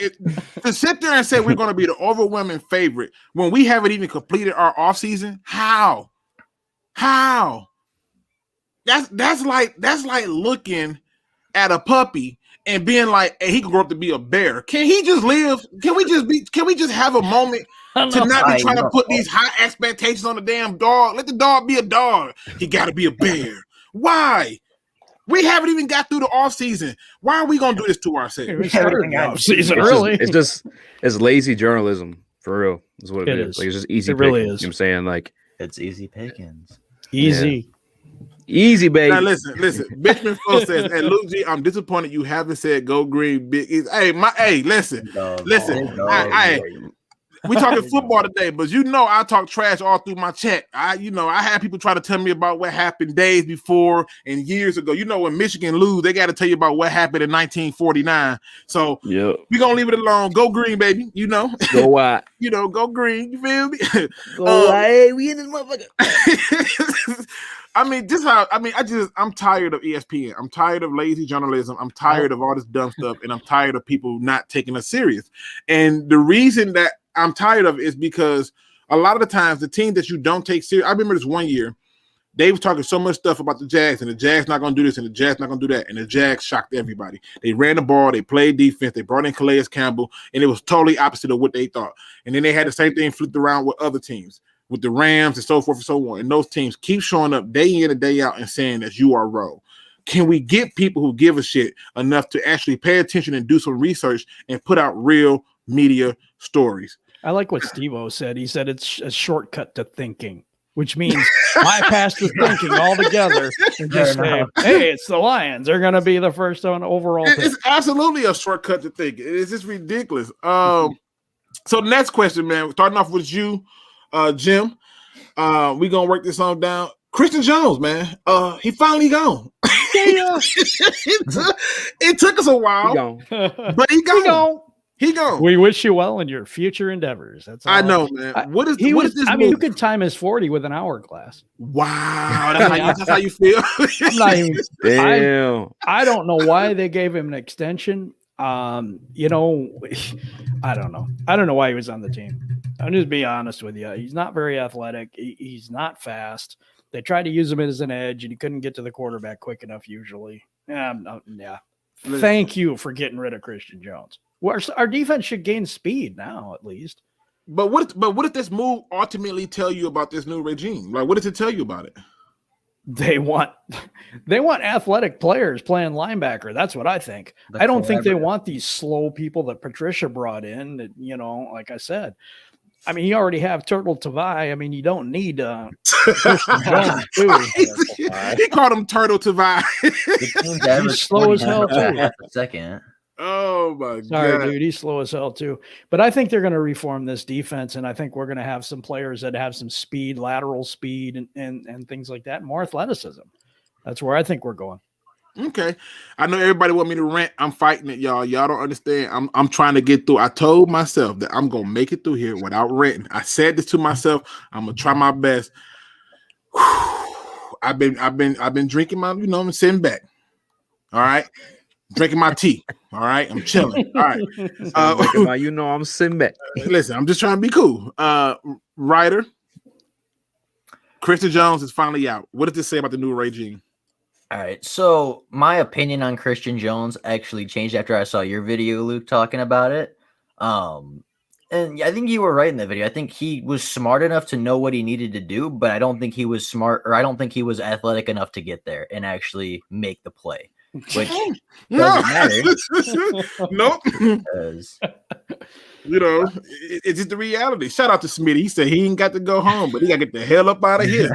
to sit there and say we're going to be the overwhelming favorite when we haven't even completed our offseason, how? That's like looking at a puppy and being like, hey, he can grow up to be a bear. Can he just live? Can we just have a moment to not be trying to put these high expectations on the damn dog? Let the dog be a dog. He got to be a bear. Why? We haven't even got through the offseason. Why are we going to do this to ourselves? We started the offseason It's early. it's lazy journalism for real. Is what it is. Like it's just easy. It really pickings, is. You know what I'm saying? Like It's easy pickings. Easy. easy, baby. Now listen. Benjamin Flo says, "Hey, Luke G, I'm disappointed you haven't said go green big." Listen. We talking football today, but I talk trash all through my chat. I had people try to tell me about what happened days before and years ago. When Michigan lose, they got to tell you about what happened in 1949. So Yep. we're gonna leave it alone. Go green, baby. Go white. Go green. You feel me? Go white. We in this motherfucker. I'm tired of ESPN. I'm tired of lazy journalism. I'm tired of all this dumb stuff, and I'm tired of people not taking us serious. And the reason that I'm tired of it is because a lot of the times the team that you don't take serious. I remember this one year, they were talking so much stuff about the Jags, and the Jags not going to do this, and the Jags not going to do that, and the Jags shocked everybody. They ran the ball, they played defense, they brought in Calais Campbell, and it was totally opposite of what they thought. And then they had the same thing flipped around with other teams, with the Rams and so forth and so on. And those teams keep showing up day in and day out and saying that you are wrong. Can we get people who give a shit enough to actually pay attention and do some research and put out real media stories? I like what Steve-O said. He said it's a shortcut to thinking, which means bypass the thinking altogether and just say, hey, it's the Lions. They're going to be the first on overall. It's absolutely a shortcut to thinking. It's just ridiculous. So the next question, man, starting off with you, Jim. We're going to work this on down. Christian Jones, man. He finally gone. It took us a while, but he gone. He gone. We wish you well in your future endeavors. That's all I know, man. What is this? I mean, you could time his 40 with an hourglass. Wow, that's how you feel. I'm not even. Damn. I don't know why they gave him an extension. I don't know. I don't know why he was on the team. I'm just being honest with you. He's not very athletic. He's not fast. They tried to use him as an edge, and he couldn't get to the quarterback quick enough. Usually, yeah. Thank you for getting rid of Christian Jones. Our defense should gain speed now, at least. But what did this move ultimately tell you about this new regime? Like, what does it tell you about it? They want athletic players playing linebacker. That's what I think. I don't think they want these slow people that Patricia brought in. That, like I said, I mean, you already have Turtle Tavai. I mean, you don't need Christian Jones too. He called him Turtle Tavai. He's slow as hell too. Second. Oh my God. Sorry, dude. He's slow as hell too. But I think they're going to reform this defense, and I think we're going to have some players that have some speed, lateral speed, and things like that, more athleticism. That's where I think we're going. Okay. I know everybody want me to rant. I'm fighting it, y'all. Y'all don't understand. I'm trying to get through. I told myself that I'm gonna make it through here without ranting. I said this to myself. I'm gonna try my best. I've been drinking my, I'm sitting back. All right. Drinking my tea. All right. I'm chilling. All right. I'm sitting back. Listen, I'm just trying to be cool. Writer, Christian Jones is finally out. What does this say about the new regime? All right. So my opinion on Christian Jones actually changed after I saw your video, Luke, talking about it. And I think you were right in the video. I think he was smart enough to know what he needed to do, but I don't think he was smart, or I don't think he was athletic enough to get there and actually make the play. which No, doesn't matter. nope. Because You know, it's just the reality. Shout out to Smitty. He said he ain't got to go home, but he got to get the hell up out of here.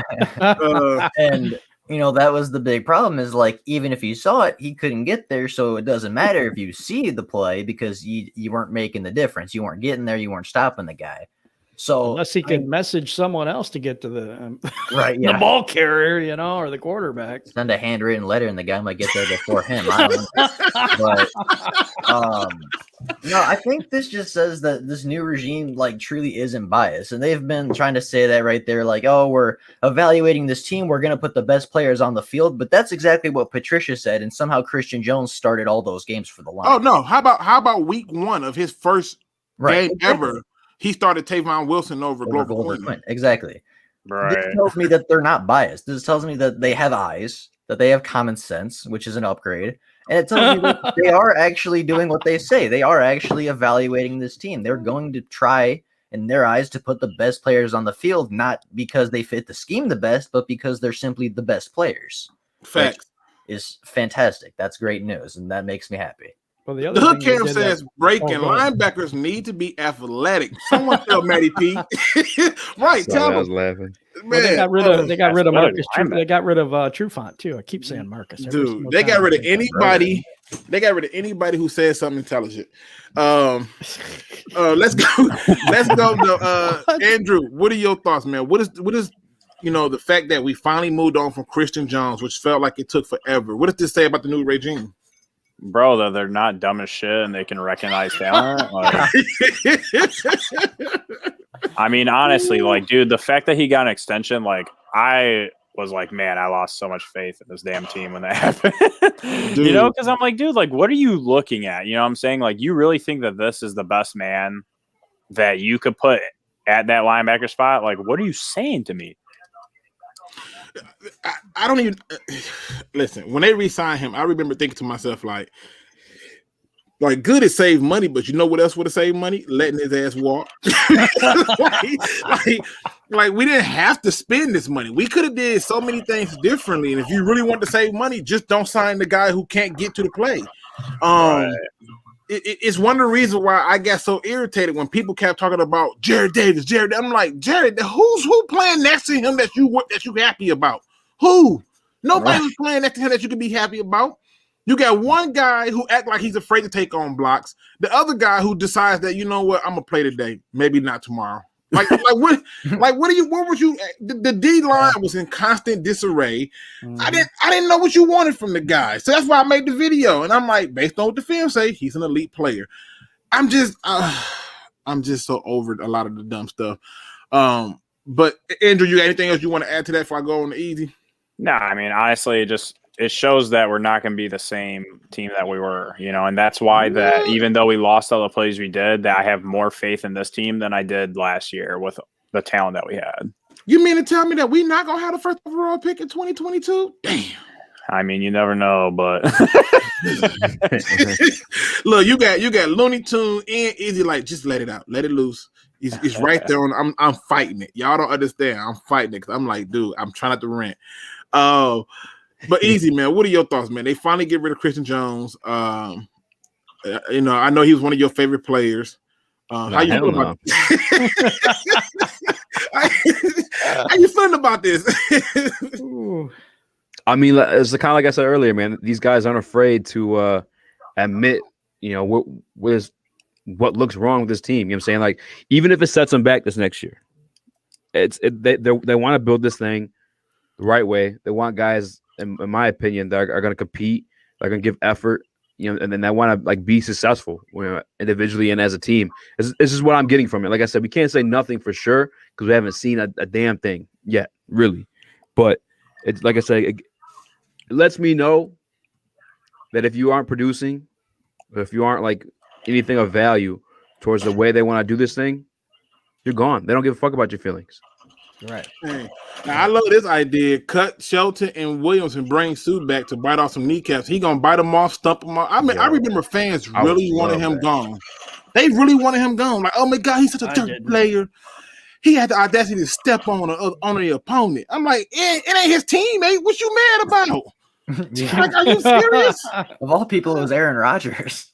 and that was the big problem is like, even if you saw it, he couldn't get there. So it doesn't matter if you see the play because you weren't making the difference. You weren't getting there. You weren't stopping the guy. So unless he could message someone else to get to the the ball carrier, or the quarterback. Send a handwritten letter and the guy might get there before him. I don't know. But no, I think this just says that this new regime like truly isn't biased. And they've been trying to say that right there, like, oh, we're evaluating this team. We're going to put the best players on the field. But that's exactly what Patricia said. And somehow Christian Jones started all those games for the Lions. Oh, no. How about week 1 of his first game ever? He started Tavon Wilson over Glover Quin. Exactly. Right. This tells me that they're not biased. This tells me that they have eyes, that they have common sense, which is an upgrade. And it tells me that they are actually doing what they say. They are actually evaluating this team. They're going to try, in their eyes, to put the best players on the field, not because they fit the scheme the best, but because they're simply the best players. Facts. Is fantastic. That's great news, and that makes me happy. Well, the Hood Cam says breaking linebackers need to be athletic. Someone tell Matty P. Right, tell I was him. laughing. Well, they got rid of Marcus. They got rid of Trufant too. I keep saying Marcus. Dude, they got rid of anybody. They got rid of anybody who says something intelligent. Let's go. Let's go to Andrew. What are your thoughts, man? What is the fact that we finally moved on from Christian Jones, which felt like it took forever? What does this say about the new regime? Bro, that they're not dumb as shit and they can recognize talent. Like, I mean, honestly, like, dude, the fact that he got an extension, like, I was like, man, I lost so much faith in this damn team when that happened. Because I'm like, dude, like, what are you looking at? You know what I'm saying? Like, you really think that this is the best man that you could put at that linebacker spot? Like, what are you saying to me? I don't even listen. When they re-signed him, I remember thinking to myself, like good to save money, but you know what else would have saved money? Letting his ass walk. like we didn't have to spend this money. We could have did so many things differently. And if you really want to save money, just don't sign the guy who can't get to the play. It's one of the reasons why I got so irritated when people kept talking about Jared Davis. I'm like, Jared, who playing next to him that you happy about? Who? Nobody was playing next to him that you can be happy about. You got one guy who act like he's afraid to take on blocks. The other guy who decides that, you know what, I'm gonna play today, maybe not tomorrow. What was you? The D line was in constant disarray. I didn't know what you wanted from the guy, so that's why I made the video. And I'm like, based on what the film say, he's an elite player. I'm just so over a lot of the dumb stuff. But Andrew, you got anything else you want to add to that before I go on the easy? No, I mean, honestly, it shows that we're not going to be the same team that we were, and that's why that even though we lost all the plays we did, that I have more faith in this team than I did last year with the talent that we had. You mean to tell me that we're not going to have the first overall pick in 2022? Damn. I mean, you never know, but look, you got Looney Tune and Izzy, like, just let it out, let it loose. It's right there. I'm fighting it. Y'all don't understand. I'm fighting it because I'm like, dude, I'm trying not to rant. But easy, man. What are your thoughts, man? They finally get rid of Christian Jones. I know he was one of your favorite players. How you feeling about How you feeling about this? I mean, it's kind of like I said earlier, man. These guys aren't afraid to admit, what looks wrong with this team. You know what I'm saying? Like, even if it sets them back this next year, they want to build this thing the right way. They want guys, in my opinion, that are going to compete, they're going to give effort, and then they want to be successful, individually and as a team. This is what I'm getting from it. Like I said, we can't say nothing for sure because we haven't seen a damn thing yet, really. But it's like I said, it lets me know that if you aren't producing, or if you aren't anything of value towards the way they want to do this thing, you're gone. They don't give a fuck about your feelings. Right. Hey, now I love this idea. Cut Shelton and Williams and bring Sue back to bite off some kneecaps. He gonna bite them off, stump them off. I mean, I remember fans really wanted him gone. They really wanted him gone. Like, oh my God, he's such a dirty player. He had the audacity to step on the opponent. I'm like, it ain't his teammate. What you mad about? Like, are you serious? Of all people, it was Aaron Rodgers.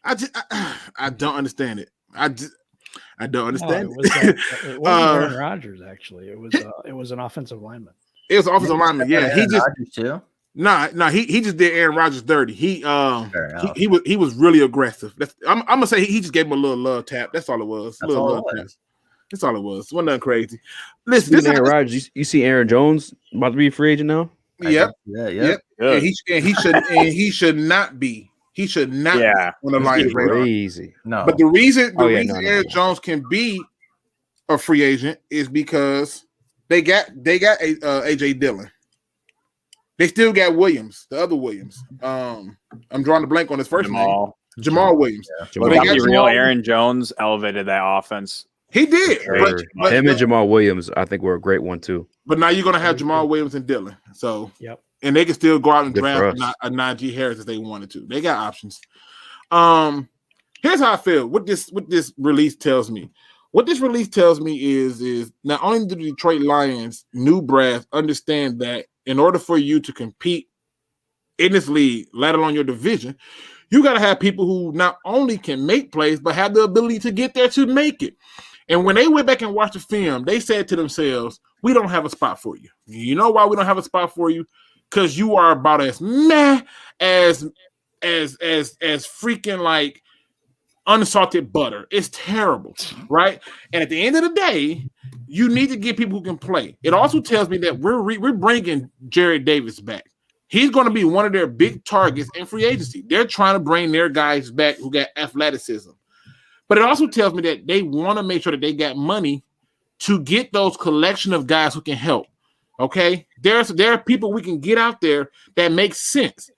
I don't understand it. I don't understand it wasn't Aaron Rodgers, actually. It was an offensive lineman. It was offensive lineman. Yeah, he just Rodgers too. No, he just did Aaron Rodgers dirty. He was really aggressive. I'm gonna say he just gave him a little love tap. That's all it was. That's all it was. That's all it was. Wasn't nothing crazy. Listen, this Aaron Rodgers. You see Aaron Jones about to be a free agent now? Yep. Yeah. And he should not be. He should not be on the Lions radar. Crazy. No. But the reason Aaron Jones can be a free agent is because they got AJ Dillon. They still got Williams, the other Williams. I'm drawing the blank on his first name. Jamal Williams. But they got real. Aaron Jones elevated that offense. He did. But him and Jamal Williams, I think, were a great one too. But now you're gonna have Jamal Williams and Dillon. So and they can still go out and draft a Najee Harris if they wanted to. They got options. Here's how I feel. What this release tells me. What this release tells me is not only do the Detroit Lions new brass understand that in order for you to compete in this league, let alone your division, you got to have people who not only can make plays, but have the ability to get there to make it. And when they went back and watched the film, they said to themselves, we don't have a spot for you. You know why we don't have a spot for you? Because you are about as meh as freaking like unsalted butter. It's terrible, right? And at the end of the day, you need to get people who can play. It also tells me that we're bringing Jared Davis back. He's going to be one of their big targets in free agency. They're trying to bring their guys back who got athleticism. But it also tells me that they want to make sure that they got money to get those collection of guys who can help. Okay? There are people we can get out there that make sense.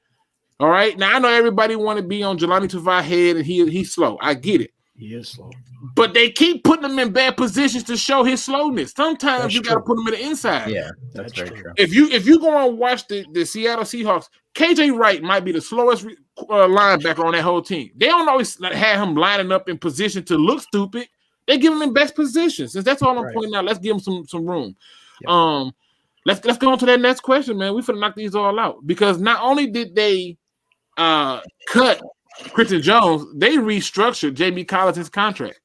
All right. Now I know everybody want to be on Jelani Tavai head and he's slow. I get it. He is slow. But they keep putting him in bad positions to show his slowness. Sometimes you got to put him in the inside. Yeah, that's very true. If you go and watch the Seattle Seahawks, KJ Wright might be the slowest linebacker on that whole team. They don't always have him lining up in position to look stupid. They give him in best position. Since that's all I'm pointing out, let's give him some room. Yep. Let's go on to that next question, man. We finna knock these all out because not only did they cut Christian Jones, they restructured Jamie Collins's contract.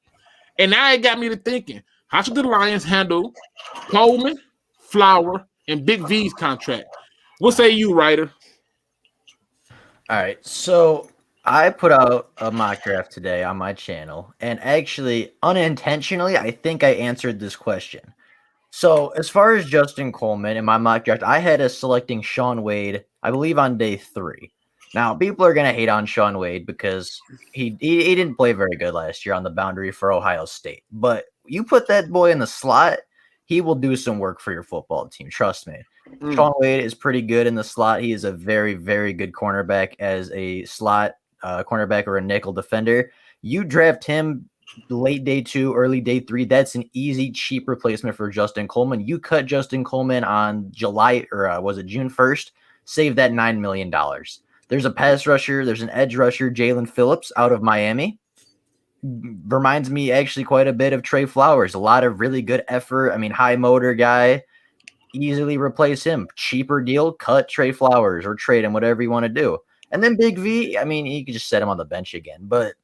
And now it got me to thinking, how should the Lions handle Coleman, Flower, and Big V's contract? What say you, Writer? All right, so I put out a mock draft today on my channel, and actually, unintentionally, I think I answered this question. So as far as Justin Coleman in my mock draft, I had us selecting Shaun Wade, I believe, on day 3. Now, people are going to hate on Shaun Wade because he didn't play very good last year on the boundary for Ohio State. But you put that boy in the slot, he will do some work for your football team. Trust me. Shaun Wade is pretty good in the slot. He is a very, very good cornerback as a slot cornerback or a nickel defender. You draft him late day 2, early day 3. That's an easy, cheap replacement for Justin Coleman. You cut Justin Coleman on June 1st, save that $9 million. There's a pass rusher. There's an edge rusher, Jalen Phillips out of Miami. Reminds me actually quite a bit of Trey Flowers. A lot of really good effort. I mean, high motor guy. Easily replace him. Cheaper deal, cut Trey Flowers or trade him, whatever you want to do. And then Big V, I mean, you could just set him on the bench again. But,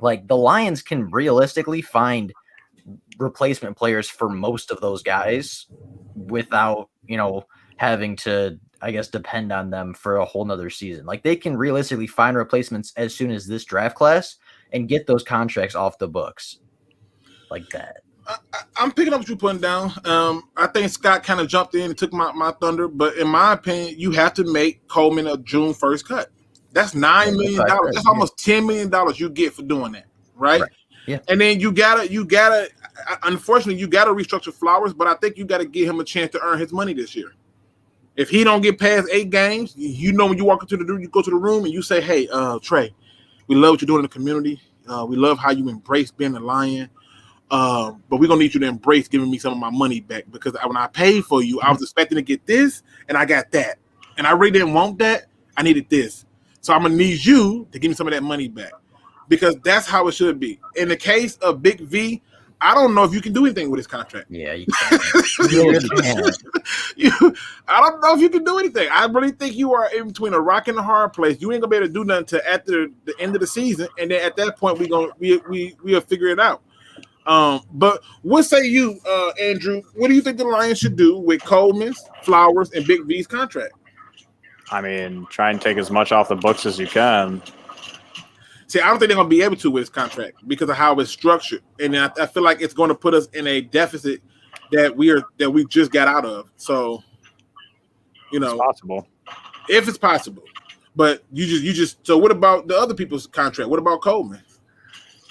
like, the Lions can realistically find replacement players for most of those guys without, having to, I guess, depend on them for a whole nother season. Like, they can realistically find replacements as soon as this draft class and get those contracts off the books like that. I'm picking up what you're putting down. I think Scott kind of jumped in and took my thunder, but in my opinion, you have to make Coleman a June 1st cut. That's $9 million. That's almost $10 million you get for doing that, right? Yeah. And then you gotta. Unfortunately, you gotta restructure Flowers, but I think you gotta give him a chance to earn his money this year. If he don't get past 8 games, when you walk into you go to the room and you say, "Hey, Trey, we love what you're doing in the community. We love how you embrace being a Lion. But we're gonna need you to embrace giving me some of my money back because when I paid for you, I was expecting to get this and I got that, and I really didn't want that. I needed this, so I'm gonna need you to give me some of that money back because that's how it should be. In the case of Big V, I don't know if you can do anything with his contract. Yeah, you can. I I don't know if you can do anything. I really think you are in between a rock and a hard place. You ain't gonna be able to do nothing until after the end of the season, and then at that point we'll figure it out. But what say you, Andrew? What do you think the Lions should do with Coleman's, Flowers, and Big V's contract? I mean, try and take as much off the books as you can. See, I don't think they're going to be able to with his contract because of how it's structured, and I feel like it's going to put us in a deficit that we just got out of. So, It's possible. If it's possible, but you just. So, what about the other people's contract? What about Coleman?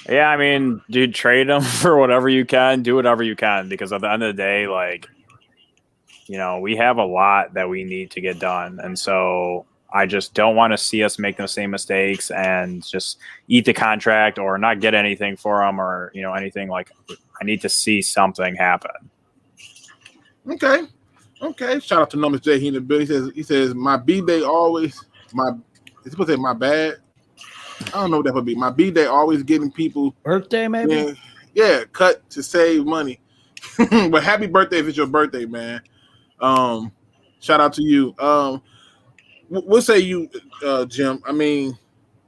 Yeah, I mean, dude, trade them for whatever you can, do whatever you can, because at the end of the day, like, we have a lot that we need to get done, and so I just don't want to see us make the same mistakes and just eat the contract or not get anything for them or, anything. Like, I need to see something happen. Okay. Shout out to Numbers J. He in the building. He says my B-Day always it's supposed to say my bad. I don't know what that would be. My B-Day always getting people birthday, maybe? Yeah, cut to save money. But happy birthday if it's your birthday, man. Shout out to you. What say you, Jim? I mean,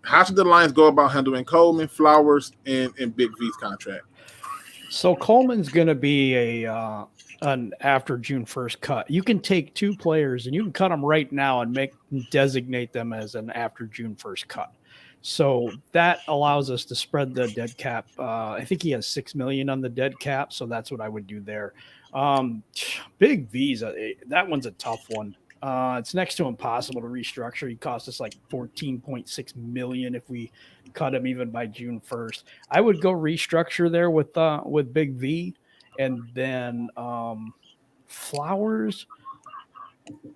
how should the Lions go about handling Coleman, Flowers, and Big V's contract? So Coleman's going to be an after June 1st cut. You can take two players and you can cut them right now and designate them as an after June 1st cut. So that allows us to spread the dead cap. I think he has $6 million on the dead cap, so that's what I would do there. Big V's, that one's a tough one. It's next to impossible to restructure. He cost us like $14.6 million if we cut him even by June 1st. I would go restructure there with Big V, and then Flowers.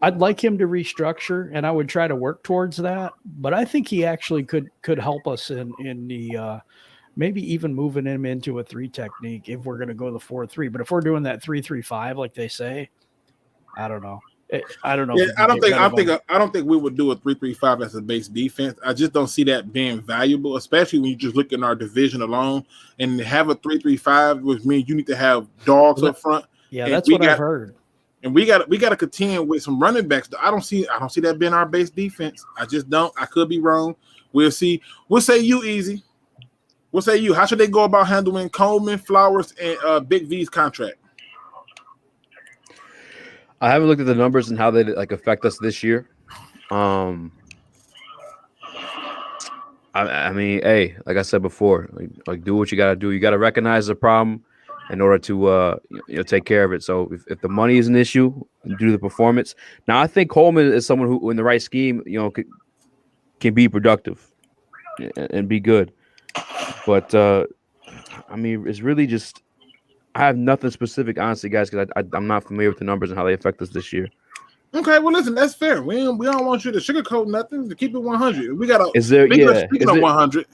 I'd like him to restructure, and I would try to work towards that. But I think he actually could help us in the maybe even moving him into a 3 technique if we're going to go the 4-3. But if we're doing that 3-3-5 like they say, I don't know. I don't know. Yeah, I don't think we would do a 3-3-5 as a base defense. I just don't see that being valuable, especially when you just look in our division alone and have a 3-3-5, which means you need to have dogs up front. Yeah, that's what I've heard. And we got to contend with some running backs. I don't see that being our base defense. I just don't. I could be wrong. We'll see. We'll say you, Easy. We'll say you. How should they go about handling Coleman, Flowers, and Big V's contract? I haven't looked at the numbers and how they affect us this year. I mean, hey, like I said before, like do what you got to do. You got to recognize the problem in order to take care of it. So if the money is an issue, due to the performance. Now I think Coleman is someone who, in the right scheme, can be productive and be good. But I mean, it's really just. I have nothing specific, honestly, guys, because I'm not familiar with the numbers and how they affect us this year. Okay, well, listen, that's fair. We don't want you to sugarcoat nothing. To keep it 100, we got a. Speaking of 100,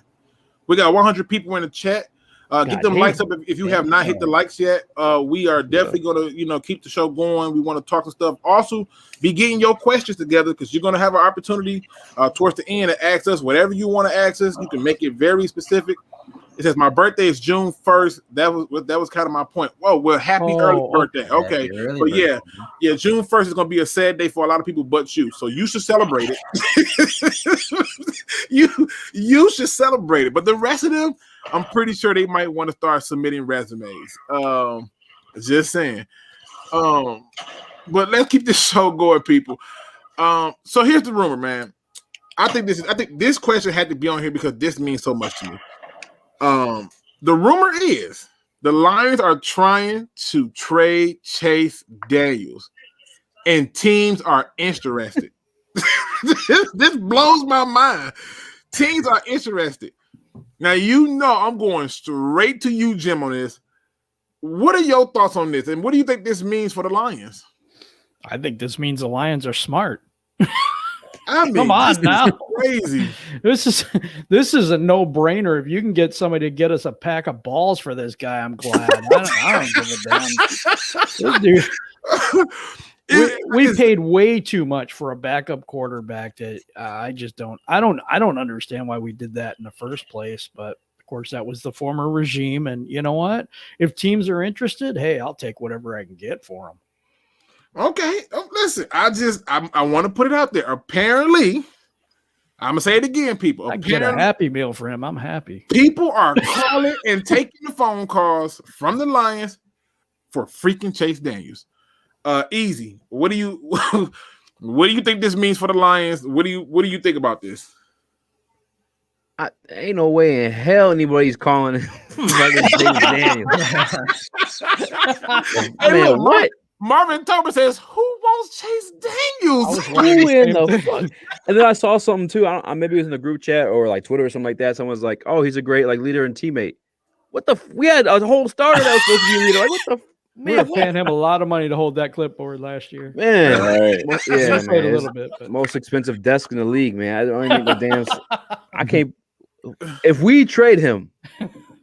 we got 100 people in the chat. Get them likes up if you have not hit the likes yet. We are definitely going to keep the show going. We want to talk and stuff. Also, be getting your questions together because you're going to have an opportunity towards the end to ask us whatever you want to ask us. You can make it very specific. It says my birthday is June 1st. That was kind of my point. Whoa, well, happy early birthday. Okay, but yeah, June 1st is going to be a sad day for a lot of people, but you. So you should celebrate it. you should celebrate it. But the rest of them, I'm pretty sure they might want to start submitting resumes. Just saying. But let's keep this show going, people. So here's the rumor, man. I think this question had to be on here because this means so much to me. The rumor is the Lions are trying to trade Chase Daniels, and teams are interested. This blows my mind. Teams are interested. Now, I'm going straight to you, Jim, on this. What are your thoughts on this, and what do you think this means for the Lions? I think this means the Lions are smart. I mean, come on now, crazy. This is a no-brainer. If you can get somebody to get us a pack of balls for this guy, I'm glad. I don't give a damn. This dude, we paid way too much for a backup quarterback. That I don't understand why we did that in the first place. But of course, that was the former regime. And you know what? If teams are interested, hey, I'll take whatever I can get for them. Okay. Oh, listen, I want to put it out there. Apparently, I'm gonna say it again, people. I get a Happy Meal for him. I'm happy. People are calling and taking the phone calls from the Lions for freaking Chase Daniels. Easy. What do you think this means for the Lions? What do you think about this? Ain't no way in hell anybody's calling fucking Chase Daniels. Hey, look, what? Marvin Tober says, "Who wants Chase Daniels?" Who in the fuck? And then I saw something too. Maybe it was in the group chat or like Twitter or something like that. Someone's like, "Oh, he's a great like leader and teammate." What the? We had a whole starter that was supposed to be a leader. Like, what the? We were paying him a lot of money to hold that clipboard last year. Man, right. Yeah, man, a little bit. But. Most expensive desk in the league, man. I don't even think the damn. I can't. If we trade him,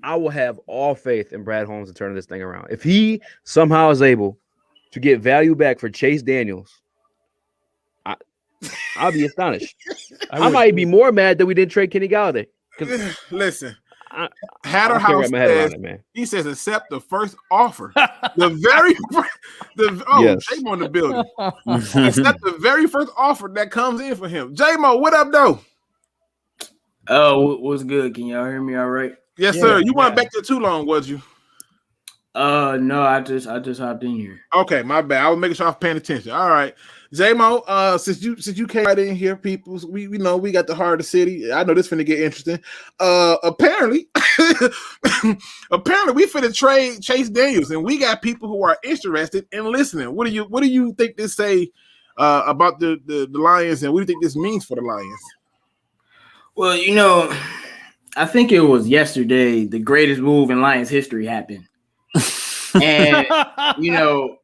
I will have all faith in Brad Holmes to turn this thing around. If he somehow is able to get value back for Chase Daniels, I'll be astonished. I might be more mad that we didn't trade Kenny Galladay. Listen, Hatterhouse says, he says accept the first offer. J-Mo in the building. Accept the very first offer that comes in for him. J-Mo, what up, though? Oh, what's good? Can y'all hear me all right? Yes, sir. You weren't back there too long, was you? No, I just hopped in here. Okay, my bad. I was making sure I was paying attention. All right. J-Mo, since you came right in here, people, we know we got the heart of the city. I know this finna get interesting. Apparently we finna trade Chase Daniels, and we got people who are interested in listening. What do you think this say about the Lions, and what do you think this means for the Lions? Well, I think it was yesterday the greatest move in Lions history happened. And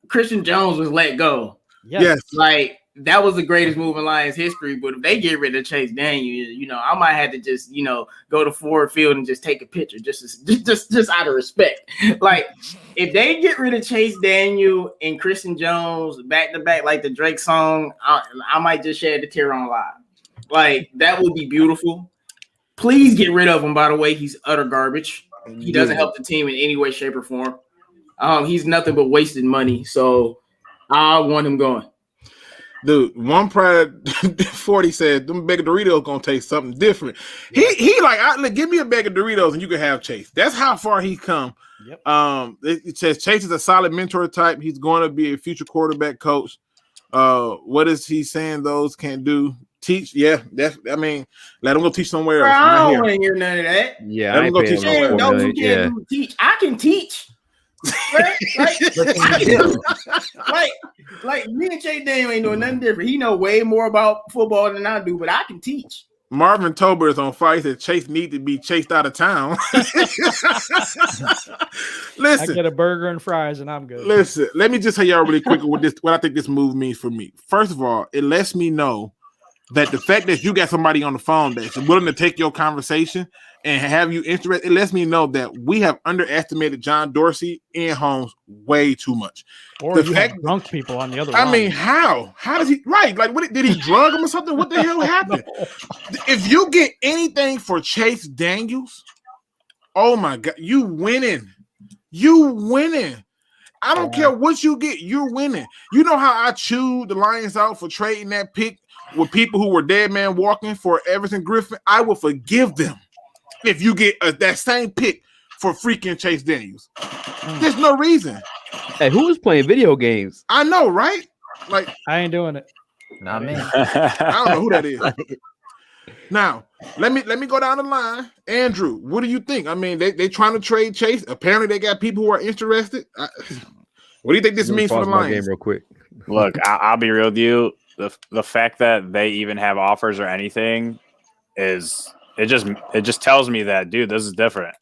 Christian Jones was let go. Yes. Like that was the greatest move in Lions history. But if they get rid of Chase Daniels, I might have to just, go to Ford Field and just take a picture just out of respect. Like if they get rid of Chase Daniel and Christian Jones back to back, like the Drake song, I might just shed the tear on live. Like that would be beautiful. Please get rid of him. By the way, he's utter garbage. He doesn't help the team in any way, shape, or form. He's nothing but wasted money. So I want him going. Dude, One Pride 40 said them bag of Doritos gonna taste something different. He like, give me a bag of Doritos and you can have Chase. That's how far he's come. Yep. It says Chase is a solid mentor type. He's going to be a future quarterback coach. What is he saying those can't do? Teach, yeah. Let him go teach somewhere else. I don't want to hear none of that. Yeah, let him go teach somewhere else. Do teach. I can teach. like me and Chase Daniel ain't doing nothing different. He know way more about football than I do, but I can teach. Marvin Tober is on fire. He said Chase need to be chased out of town. Listen, I get a burger and fries and I'm good. Listen, let me just tell y'all really quick what I think this move means for me. First of all, it lets me know that the fact that you got somebody on the phone that's willing to take your conversation and have you interested, it lets me know that we have underestimated John Dorsey and Holmes way too much. Or the you fact, have drunk people on the other I line. mean, how does he, right? Like, what did he drug him or something? What the hell happened? If you get anything for Chase Daniels, oh my God, you winning. I don't care what you get, you're winning. You know how I chewed the Lions out for trading that pick with people who were dead man walking for Everson Griffin? I will forgive them if you get that same pick for freaking Chase Daniels. There's no reason. Hey, who is playing video games? I know, right? Like, I ain't doing it. Not me. I don't know who that is. Now, let me go down the line. Andrew, what do you think? I mean, they trying to trade Chase. Apparently, they got people who are interested. What do you think this means for the Lions? Game real quick. Look, I'll be real with you. The fact that they even have offers or anything is it just tells me that, dude, this is different.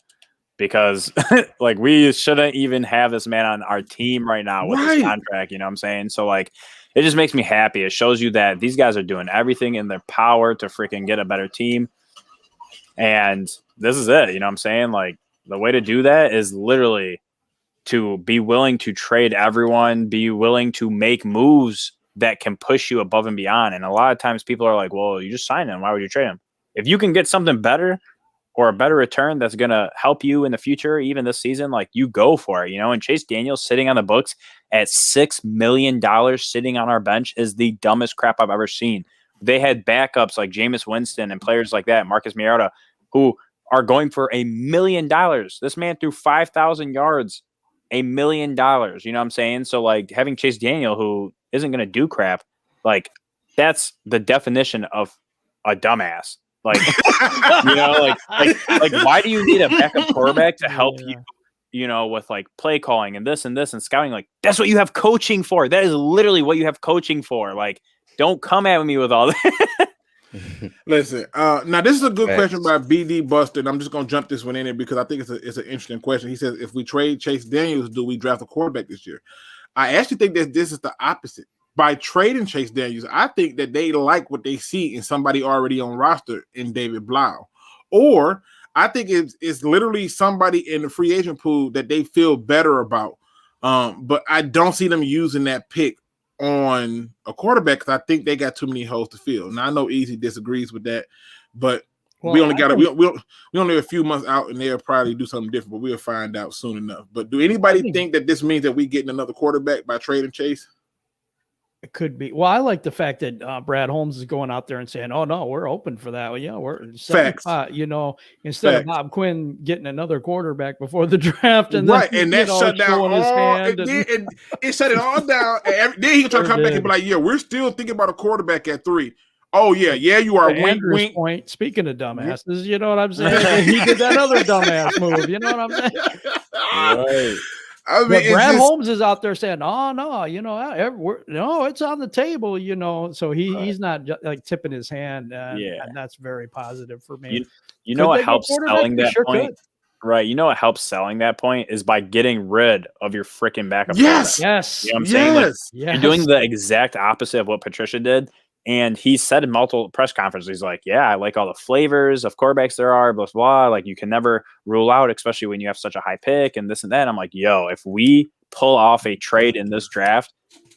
Because like we shouldn't even have this man on our team right now with his contract, you know what I'm saying? So like it just makes me happy. It shows you that these guys are doing everything in their power to freaking get a better team. And this is it, you know what I'm saying? Like the way to do that is literally to be willing to trade everyone, be willing to make moves that can push you above and beyond. And a lot of times people are like, well, you just signed him. Why would you trade him? If you can get something better or a better return that's going to help you in the future, even this season, like you go for it, and Chase Daniels sitting on the books at $6 million sitting on our bench is the dumbest crap I've ever seen. They had backups like Jameis Winston and players like that, Marcus Mariota, who are going for $1 million. This man threw 5,000 yards, $1 million. You know what I'm saying? So like having Chase Daniel, who isn't going to do crap, like that's the definition of a dumbass. Like, like why do you need a backup quarterback to help you, with like play calling and this and scouting? Like that's what you have coaching for. That is literally what you have coaching for. Like, don't come at me with all that. Listen, now this is a good question by BD Buster, and I'm just gonna jump this one in there because I think it's an interesting question. He says, if we trade Chase Daniels, do we draft a quarterback this year? I actually think that this is the opposite. By trading Chase Daniels, I think that they like what they see in somebody already on roster in David Blau. Or I think it's literally somebody in the free agent pool that they feel better about. But I don't see them using that pick on a quarterback because I think they got too many holes to fill. Now I know Easy disagrees with that, but we only a few months out, and they'll probably do something different. But we'll find out soon enough. But do anybody think that this means that we getting another quarterback by trading Chase? It could be. Well, I like the fact that Brad Holmes is going out there and saying, "Oh no, we're open for that." Well, yeah, we're facts. Instead of Bob Quinn getting another quarterback before the draft, and right, then, and that shut down all. It shut it all down. And then he can try to come back and be like, "Yeah, we're still thinking about a quarterback at 3." Oh yeah, you are. Wink, wink. Point. Speaking of dumbasses, you know what I'm saying? He did that other dumbass move. You know what I'm saying? Right. I mean, Brad Holmes is out there saying, "Oh no, it's on the table." So he's not like tipping his hand, and that's very positive for me. You know what helps selling that point, right? You know what helps selling that point is by getting rid of your freaking backup. Yes, yes. You know what I'm saying? Like, you're doing the exact opposite of what Patricia did. And he said in multiple press conferences, he's like, yeah, I like all the flavors of quarterbacks there are, blah, blah. Like, you can never rule out, especially when you have such a high pick and this and that. I'm like, yo, if we pull off a trade in this draft,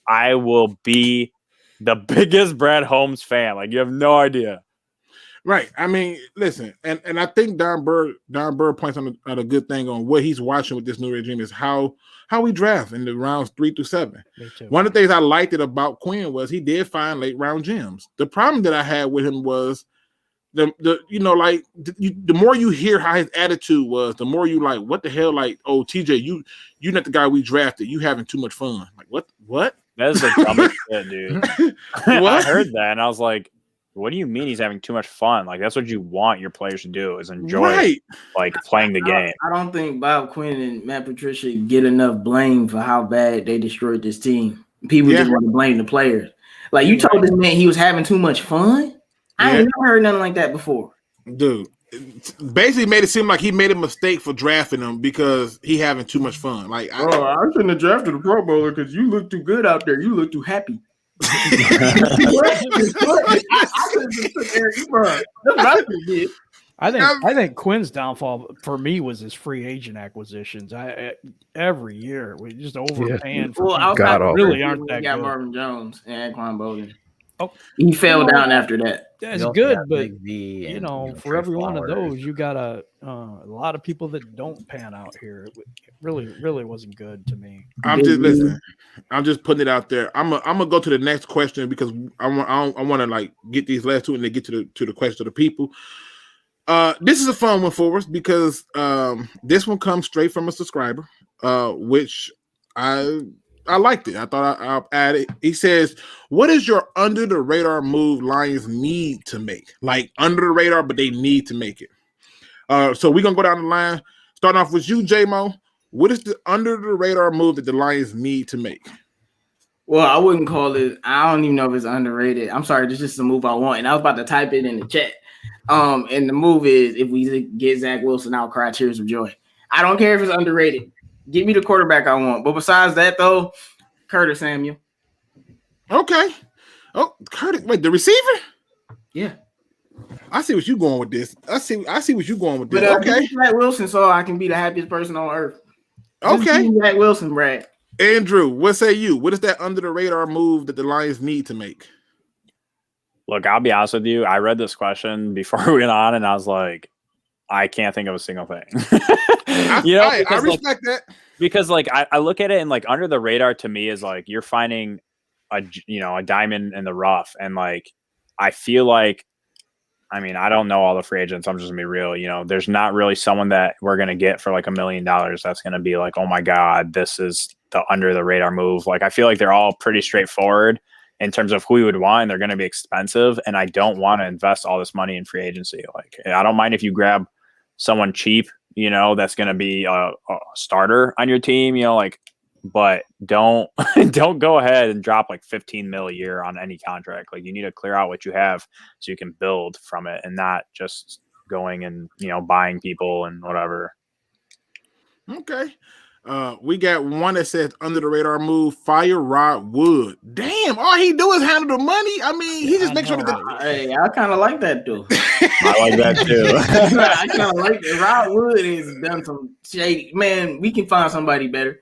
I will be the biggest Brad Holmes fan. Like, you have no idea. Right. I mean, listen, and I think Don Burr points on a good thing on what he's watching with this new regime is how we draft in the rounds 3 through 7. One of the things I liked about Quin was he did find late round gems. The problem that I had with him was the more you hear how his attitude was, the more you like, what the hell? Like, oh, TJ, you're not the guy we drafted. You having too much fun. Like, what? That is the dumbest shit, dude. I heard that and I was like, what do you mean he's having too much fun? Like, that's what you want your players to do is enjoy like playing the game. I don't think Bob Quinn and Matt Patricia get enough blame for how bad they destroyed this team. People just want to blame the players. Like, you told this man he was having too much fun? I ain't never heard nothing like that before. Dude, basically made it seem like he made a mistake for drafting him because he having too much fun. Like, I shouldn't have drafted a Pro Bowler because you look too good out there. You look too happy. I think Quinn's downfall for me was his free agent acquisitions. Every year we just overpaying for people really aren't that good. Good. Marvin Jones and Quan Bowden. Oh, he fell down after that. That's good, but for every one of those, you got a lot of people that don't pan out here. It really wasn't good to me. I'm just listening. I'm just putting it out there. I'm gonna go to the next question because I want to like get these last two and then get to the question of the people. This is a fun one for us because this one comes straight from a subscriber, which I liked it. I thought I'll add it. He says, what is your under the radar move Lions need to make? Like under the radar, but they need to make it. So we're going to go down the line. Starting off with you, J-Mo. What is the under the radar move that the Lions need to make? Well, I wouldn't call it. I don't even know if it's underrated. I'm sorry. This is just the move I want. And I was about to type it in the chat. And the move is if we get Zach Wilson, I'll cry tears of joy. I don't care if it's underrated. Give me the quarterback I want. But besides that, though, Curtis Samuel. Okay. Oh, Curtis. Wait, the receiver? Yeah. I see what you're going with this. I see what you're going with this. But okay. Zach Wilson, so I can be the happiest person on earth. Okay. Zach Wilson, Brad. Andrew, what say you? What is that under the radar move that the Lions need to make? Look, I'll be honest with you. I read this question before we went on, and I was like, I can't think of a single thing. I respect that. Because like I look at it and like under the radar to me is like you're finding a diamond in the rough, and like I feel like, I mean, I don't know all the free agents. I'm just gonna be real. There's not really someone that we're gonna get for like $1 million. That's gonna be like, oh my god, this is the under the radar move. Like I feel like they're all pretty straightforward in terms of who we would want, and they're gonna be expensive. And I don't want to invest all this money in free agency. Like I don't mind if you grab someone cheap, that's gonna be a starter on your team. But don't go ahead and drop like 15 mil a year on any contract. Like you need to clear out what you have so you can build from it, and not just going and buying people and whatever. Okay. We got one that says under the radar move, fire Rod Wood. Damn, all he do is handle the money. I mean, he just makes sure that. Hey, I kind of like that though. I like that too. I kind of like it. Rod Wood has done some shady. Man, we can find somebody better.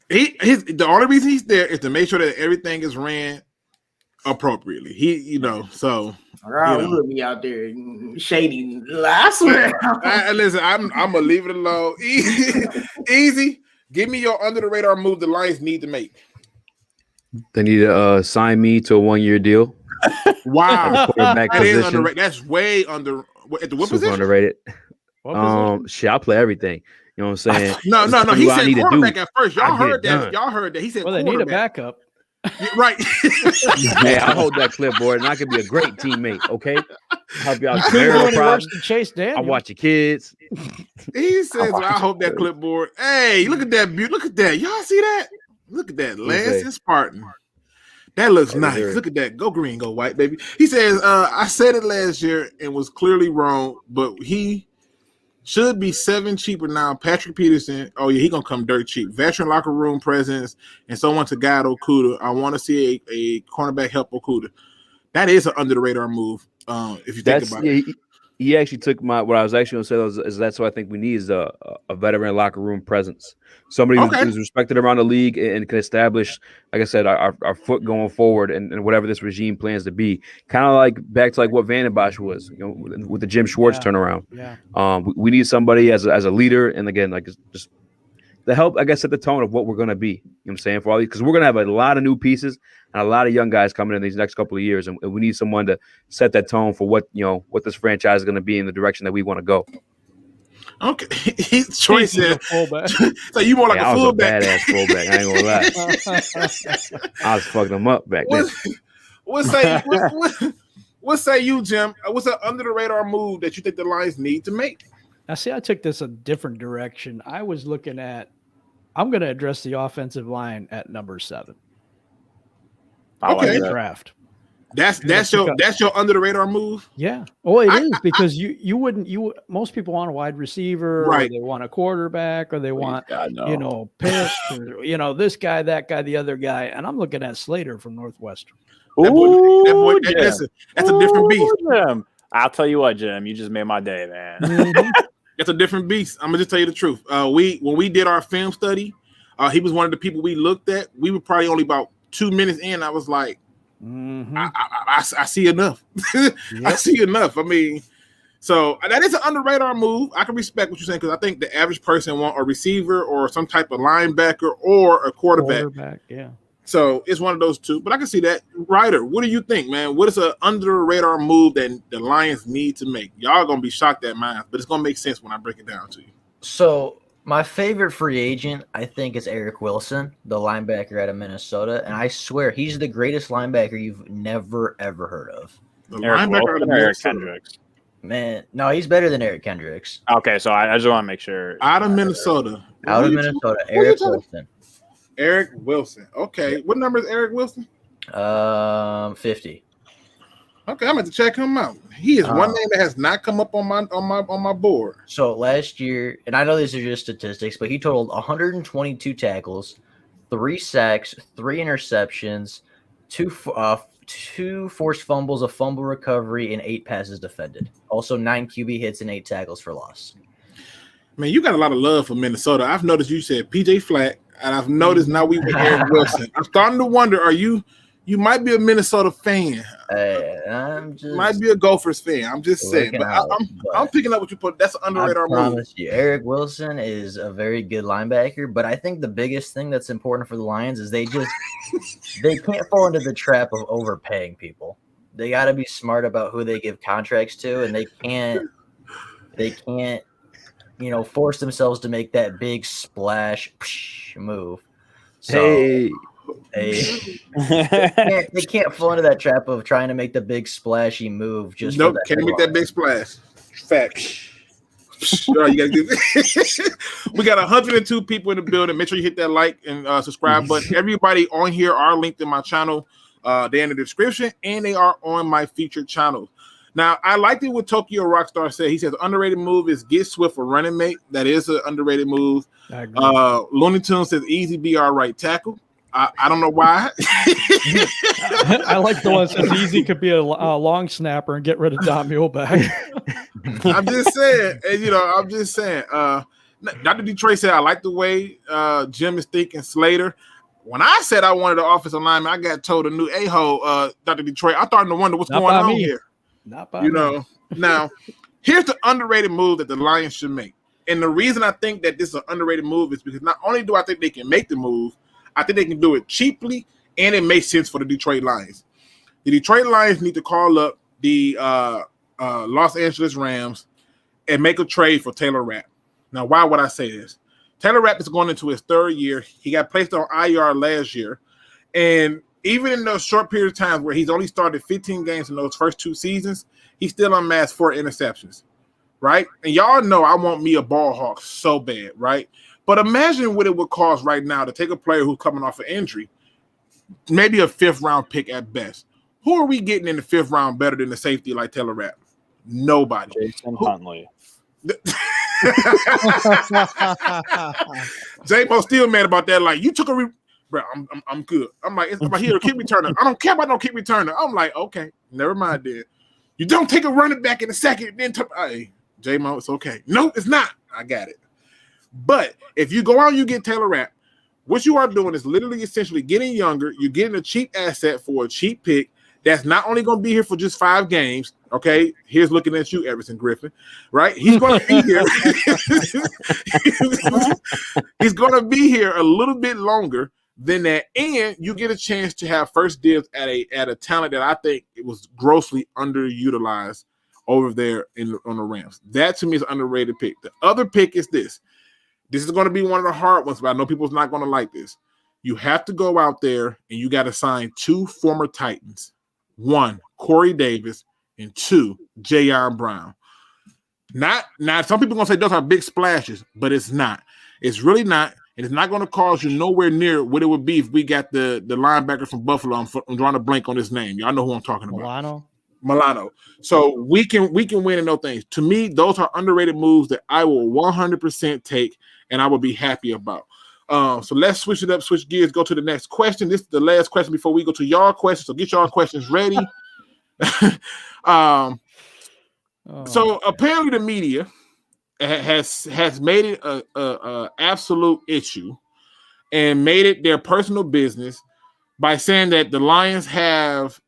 The only reason he's there is to make sure that everything is ran appropriately. So Rod Wood be out there shady. I swear. Listen, I'm gonna leave it alone. Easy. Give me your under the radar move the Lions need to make. They need to sign me to a 1-year deal. Wow, quarterback position. That's way under. At the what Super position? Underrated. Shit, I play everything. You know what I'm saying? No. He said quarterback at first. Y'all heard that. He said, well, they need a backup. Right. Hey, I hold that clipboard, and I can be a great teammate. Okay, help y'all clear the problem. Chase Daniel. I watch your kids. He says, "I hope that clipboard." Hey, look at that beauty. Look at that. Y'all see that? Look at that, Lance and Spartan. That looks nice. Look at that. Go green, go white, baby. He says, "I said it last year and was clearly wrong, but he should be 7 cheaper now." Patrick Peterson. Oh yeah, he gonna come dirt cheap. Veteran locker room presence and someone to guide Okuda. I want to see a cornerback help Okuda. That is an under the radar move. If you think about it. He actually took what I was actually going to say is that's what I think we need is a veteran locker room presence. Somebody who's respected around the league and can establish, like I said, our foot going forward and whatever this regime plans to be. Kind of like back to like what Van den Bosch was, with the Jim Schwartz turnaround. Yeah. We need somebody as a leader, and again, like just to help, I guess, set the tone of what we're going to be. You know what I'm saying? For all these, because we're going to have a lot of new pieces and a lot of young guys coming in these next couple of years, and we need someone to set that tone for what this franchise is going to be in the direction that we want to go. Okay, Troy said, "So you more like a fullback." I was a badass fullback. I ain't gonna lie. I was fucking them up back then. What say you, Jim? What's an under the radar move that you think the Lions need to make? Now, see, I took this a different direction. I was looking at, I'm going to address the offensive line at number 7. Okay, draft. That's your under the radar move. Yeah. Oh, it is because most people want a wide receiver, right? Or they want a quarterback, or they want Pitts, or this guy, that guy, the other guy. And I'm looking at Slater from Northwestern. That's a different beast. Jim. I'll tell you what, Jim, you just made my day, man. Mm-hmm. That's a different beast. I'm gonna just tell you the truth. When we did our film study, he was one of the people we looked at. We were probably only about 2 minutes in. I was like, I see enough. Yep. I see enough. I mean, so that is an under radar move. I can respect what you're saying because I think the average person want a receiver or some type of linebacker or a quarterback. Yeah. So it's one of those two. But I can see that. Ryder, what do you think, man? What is an under the radar move that the Lions need to make? Y'all gonna be shocked at mine, but it's gonna make sense when I break it down to you. So my favorite free agent, I think, is Eric Wilson, the linebacker out of Minnesota. And I swear he's the greatest linebacker you've never, ever heard of. Eric Wilson or Eric Kendricks? Man, no, he's better than Eric Kendricks. Okay, so I just want to make sure. Out of Minnesota. Eric Wilson. Eric Wilson. Okay. What number is Eric Wilson? 50. Okay, I'm going to check him out. He is one name that has not come up on my board. So last year, and I know these are just statistics, but he totaled 122 tackles, 3 sacks, 3 interceptions, 2 forced fumbles, a fumble recovery, and 8 passes defended. Also 9 QB hits and 8 tackles for loss. Man, you got a lot of love for Minnesota. I've noticed you said PJ Flack, and I've noticed now we with Eric Wilson. I'm starting to wonder, are you You might be a Minnesota fan. I'm just might be a Gophers fan. I'm just saying. But I'm picking up what you put. That's an underrated move. I promise you, Eric Wilson is a very good linebacker. But I think the biggest thing that's important for the Lions is they can't fall into the trap of overpaying people. They got to be smart about who they give contracts to, and they can't force themselves to make that big splash move. So, they can't fall into that trap of trying to make the big splashy move. Just nope, can't make that big splash. Fact. We got 102 people in the building. Make sure you hit that like and subscribe button. Everybody on here are linked in my channel. They're in the description, and they are on my featured channels. Now, I liked it what Tokyo Rockstar said. He says underrated move is get Swift a running mate. That is an underrated move. Looney Tunes says easy be our right tackle. I don't know why. I like the one that says easy could be a long snapper and get rid of Don Muleback. I'm just saying, and I'm just saying. Dr. Detroit said I like the way Jim is thinking Slater. When I said I wanted an offensive lineman, I got told a new a-hole, Dr. Detroit. I started to wonder what's going on here. Not by me. Now, here's the underrated move that the Lions should make. And the reason I think that this is an underrated move is because not only do I think they can make the move, I think they can do it cheaply, and it makes sense for the Detroit Lions. The Detroit Lions need to call up the Los Angeles Rams and make a trade for Taylor Rapp. Now, why would I say this? Taylor Rapp is going into his third year. He got placed on IR last year. And even in those short period of time where he's only started 15 games in those first 2 seasons, he still unmasked 4 interceptions, right? And y'all know I want me a ball hawk so bad, right? But imagine what it would cost right now to take a player who's coming off an injury, maybe a 5th-round pick at best. Who are we getting in the 5th round better than the safety like Taylor Rapp? Nobody. Jason Huntley. J-Mo still mad about that. Like, you took a bro, I'm good. I'm like, it's about here a kick returner. I don't care about no kick returner. I'm like, okay, never mind then. You don't take a running back in the second, then hey, J-Mo, it's okay. No, it's not. I got it. But if you go out and you get Taylor Rapp, what you are doing is literally essentially getting younger. You're getting a cheap asset for a cheap pick that's not only going to be here for just 5 games. Okay, here's looking at you, Everson Griffin, right? He's going to be here. He's going to be here a little bit longer than that, and you get a chance to have first dibs at a talent that I think it was grossly underutilized over there on the Rams. That to me is an underrated pick. The other pick is this. This is going to be one of the hard ones, but I know people's not going to like this. You have to go out there and you got to sign 2 former Titans. 1, Corey Davis, and 2, Jayon Brown. Not some people are going to say those are big splashes, but it's not. It's really not. And it's not going to cost you nowhere near what it would be if we got the linebacker from Buffalo. I'm drawing a blank on his name. Y'all know who I'm talking about. Milano. So we can win in those things. To me, those are underrated moves that I will 100% take and I will be happy about. So let's switch it up, switch gears, go to the next question. This is the last question before we go to y'all questions. So get y'all questions ready. So apparently the media has made it a absolute issue and made it their personal business by saying that the Lions have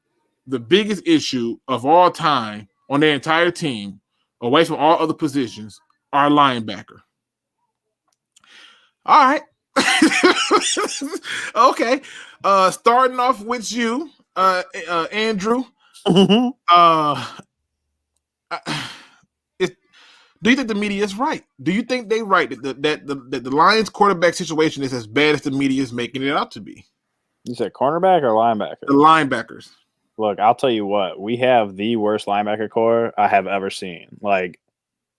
the biggest issue of all time on their entire team, away from all other positions, our linebacker. All right. Okay. Starting off with you, Andrew. Mm-hmm. Do you think the media is right? Do you think they're right that the Lions quarterback situation is as bad as the media is making it out to be? You said cornerback or linebacker? The linebackers. Look, I'll tell you what. We have the worst linebacker core I have ever seen. Like,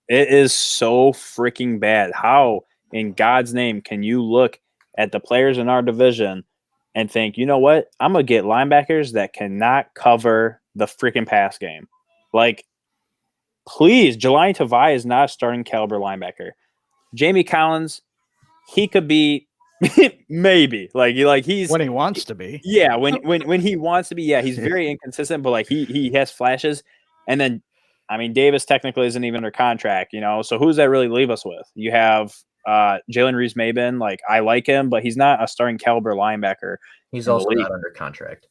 it is so freaking bad. How, in God's name, can you look at the players in our division and think, you know what? I'm going to get linebackers that cannot cover the freaking pass game. Like, please, Jelani Tavai is not a starting caliber linebacker. Jamie Collins, he could be maybe like he's when he wants to be. Yeah, when he wants to be. Yeah, he's very inconsistent, but like he has flashes. And then, I mean, Davis technically isn't even under contract, So who does that really leave us with? You have Jalen Reeves-Maybin. Like, I like him, but he's not a starting caliber linebacker. He's also not under contract.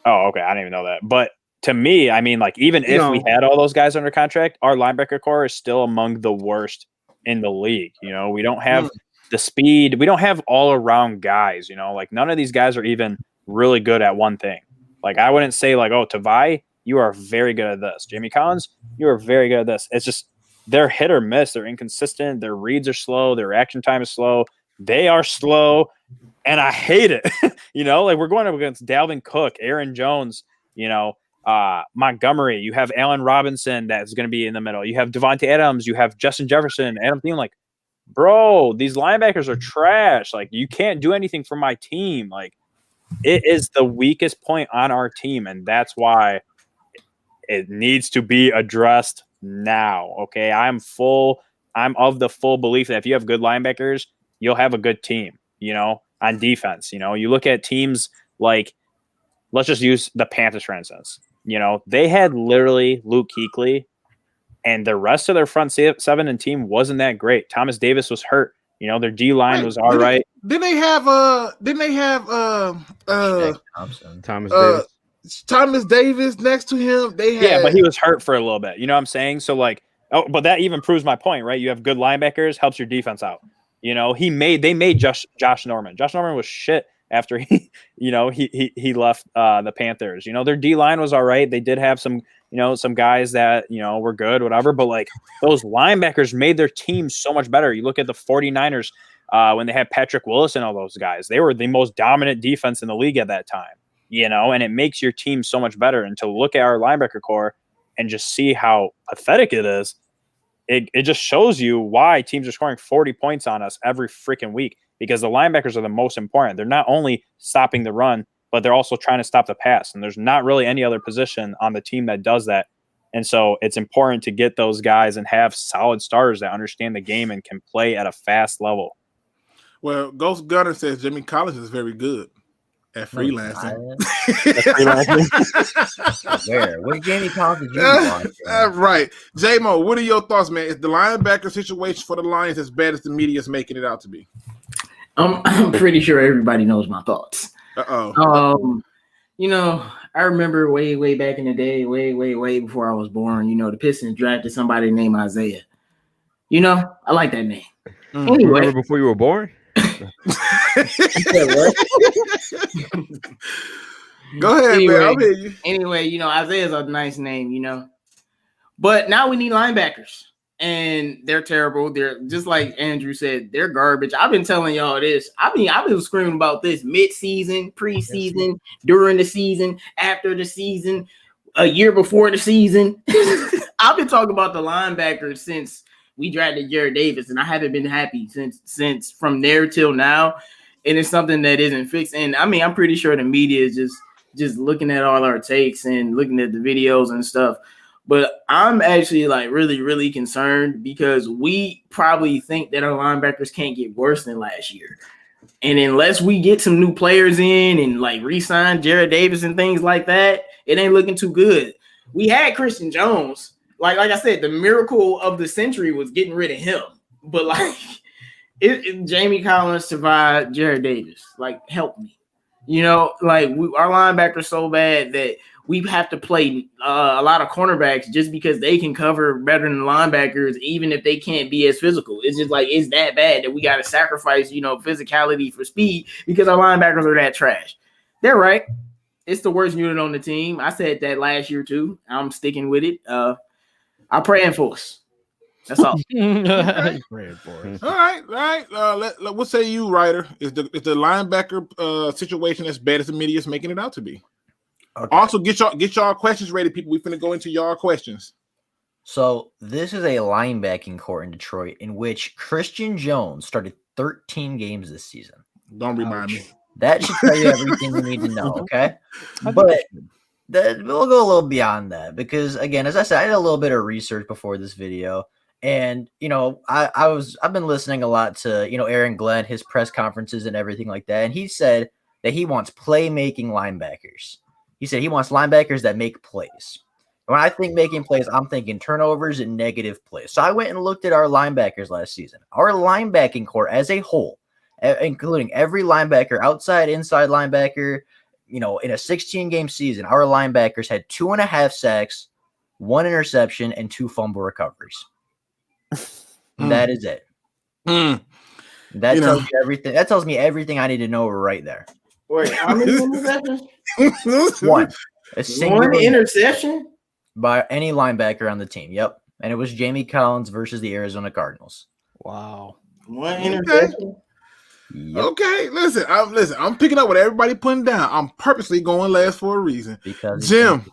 Oh, okay. I didn't even know that. But to me, I mean, like, even if we had all those guys under contract, our linebacker core is still among the worst in the league. You know, we don't have the speed. We don't have all around guys, you know, like none of these guys are even really good at one thing. Like, I wouldn't say like, oh, Tavai, you are very good at this. Jamie Collins, you are very good at this. It's just they're hit or miss. They're inconsistent. Their reads are slow. Their reaction time is slow. They are slow. And I hate it. You know, like we're going up against Dalvin Cook, Aaron Jones, you know, Montgomery. You have Allen Robinson that's going to be in the middle. You have Devontae Adams. You have Justin Jefferson, Adam Thielen. Like, bro, these linebackers are trash. Like, you can't do anything for my team. Like, it is the weakest point on our team, and that's why it needs to be addressed now. Okay, I'm of the full belief that if you have good linebackers, you'll have a good team. You know, on defense, you know, you look at teams like, let's just use the Panthers for instance. You know, they had literally Luke Kuechly, and the rest of their front seven and team wasn't that great. Thomas Davis was hurt. You know, their D line was all right. Didn't they have Thomas Davis next to him? Yeah, but he was hurt for a little bit. You know what I'm saying? So like, but that even proves my point, right? You have good linebackers, helps your defense out. You know, they made Josh Norman. Josh Norman was shit after he left the Panthers. You know, their D line was all right. They did have some guys that, you know, were good, whatever. But like those linebackers made their team so much better. You look at the 49ers when they had Patrick Willis and all those guys. They were the most dominant defense in the league at that time. You know, and it makes your team so much better. And to look at our linebacker core and just see how pathetic it is. It just shows you why teams are scoring 40 points on us every freaking week, because the linebackers are the most important. They're not only stopping the run, but they're also trying to stop the pass. And there's not really any other position on the team that does that. And so it's important to get those guys and have solid starters that understand the game and can play at a fast level. Well, Ghost Gunner says Jimmy Collins is very good at freelancing. Where? What Jamie Collins did you watch? Right. J-Mo, what are your thoughts, man? Is the linebacker situation for the Lions as bad as the media is making it out to be? I'm pretty sure everybody knows my thoughts. You know, I remember way back in the day, way before I was born, you know, the Pistons drafted somebody named Isaiah. You know, I like that name. Anyway. Remember before you were born? Go ahead, man. I'll hear you. Anyway, you know, Isaiah's a nice name, you know. But now we need linebackers. And they're terrible. They're just like Andrew said, they're garbage. I've been telling y'all this. I've been screaming about this mid-season, preseason, during the season, after the season, a year before the season. I've been talking about the linebackers since we drafted Jared Davis, and I haven't been happy since from there till now. And it's something that isn't fixed. And I mean, I'm pretty sure the media is just looking at all our takes and looking at the videos and stuff. But I'm actually like really, really concerned because we probably think that our linebackers can't get worse than last year. And unless we get some new players in and like re-sign Jared Davis and things like that, it ain't looking too good. We had Christian Jones. Like I said, the miracle of the century was getting rid of him. But like Jamie Collins survived Jared Davis. Like, help me. You know, like our linebackers so bad that we have to play a lot of cornerbacks just because they can cover better than linebackers, even if they can't be as physical. It's just like, it's that bad that we got to sacrifice, you know, physicality for speed because our linebackers are that trash. They're right. It's the worst unit on the team. I said that last year too. I'm sticking with it. I'm praying for us. That's all. Praying for us. All right. What say you, Ryder? Is the linebacker situation as bad as the media is making it out to be? Okay. Also, get y'all questions ready, people. We're finna go into y'all questions. So this is a linebacking core in Detroit in which Christian Jones started 13 games this season. Don't remind me. That should tell you everything you need to know, okay? But we'll go a little beyond that because, again, as I said, I did a little bit of research before this video. And, you know, I've been listening a lot to, you know, Aaron Glenn, his press conferences and everything like that. And he said that he wants playmaking linebackers. He said he wants linebackers that make plays. When I think making plays, I'm thinking turnovers and negative plays. So I went and looked at our linebackers last season. Our linebacking core as a whole, including every linebacker, outside, inside linebacker, in a 16-game season, our linebackers had 2.5 sacks, 1 interception, and 2 fumble recoveries. That is it. That tells you everything. That tells me everything I need to know right there. Wait, how many interceptions? 1. A single interception by any linebacker on the team. Yep. And it was Jamie Collins versus the Arizona Cardinals. Wow. 1 interception. Yep. Okay, listen. I'm picking up what everybody putting down. I'm purposely going last for a reason. Because Jim,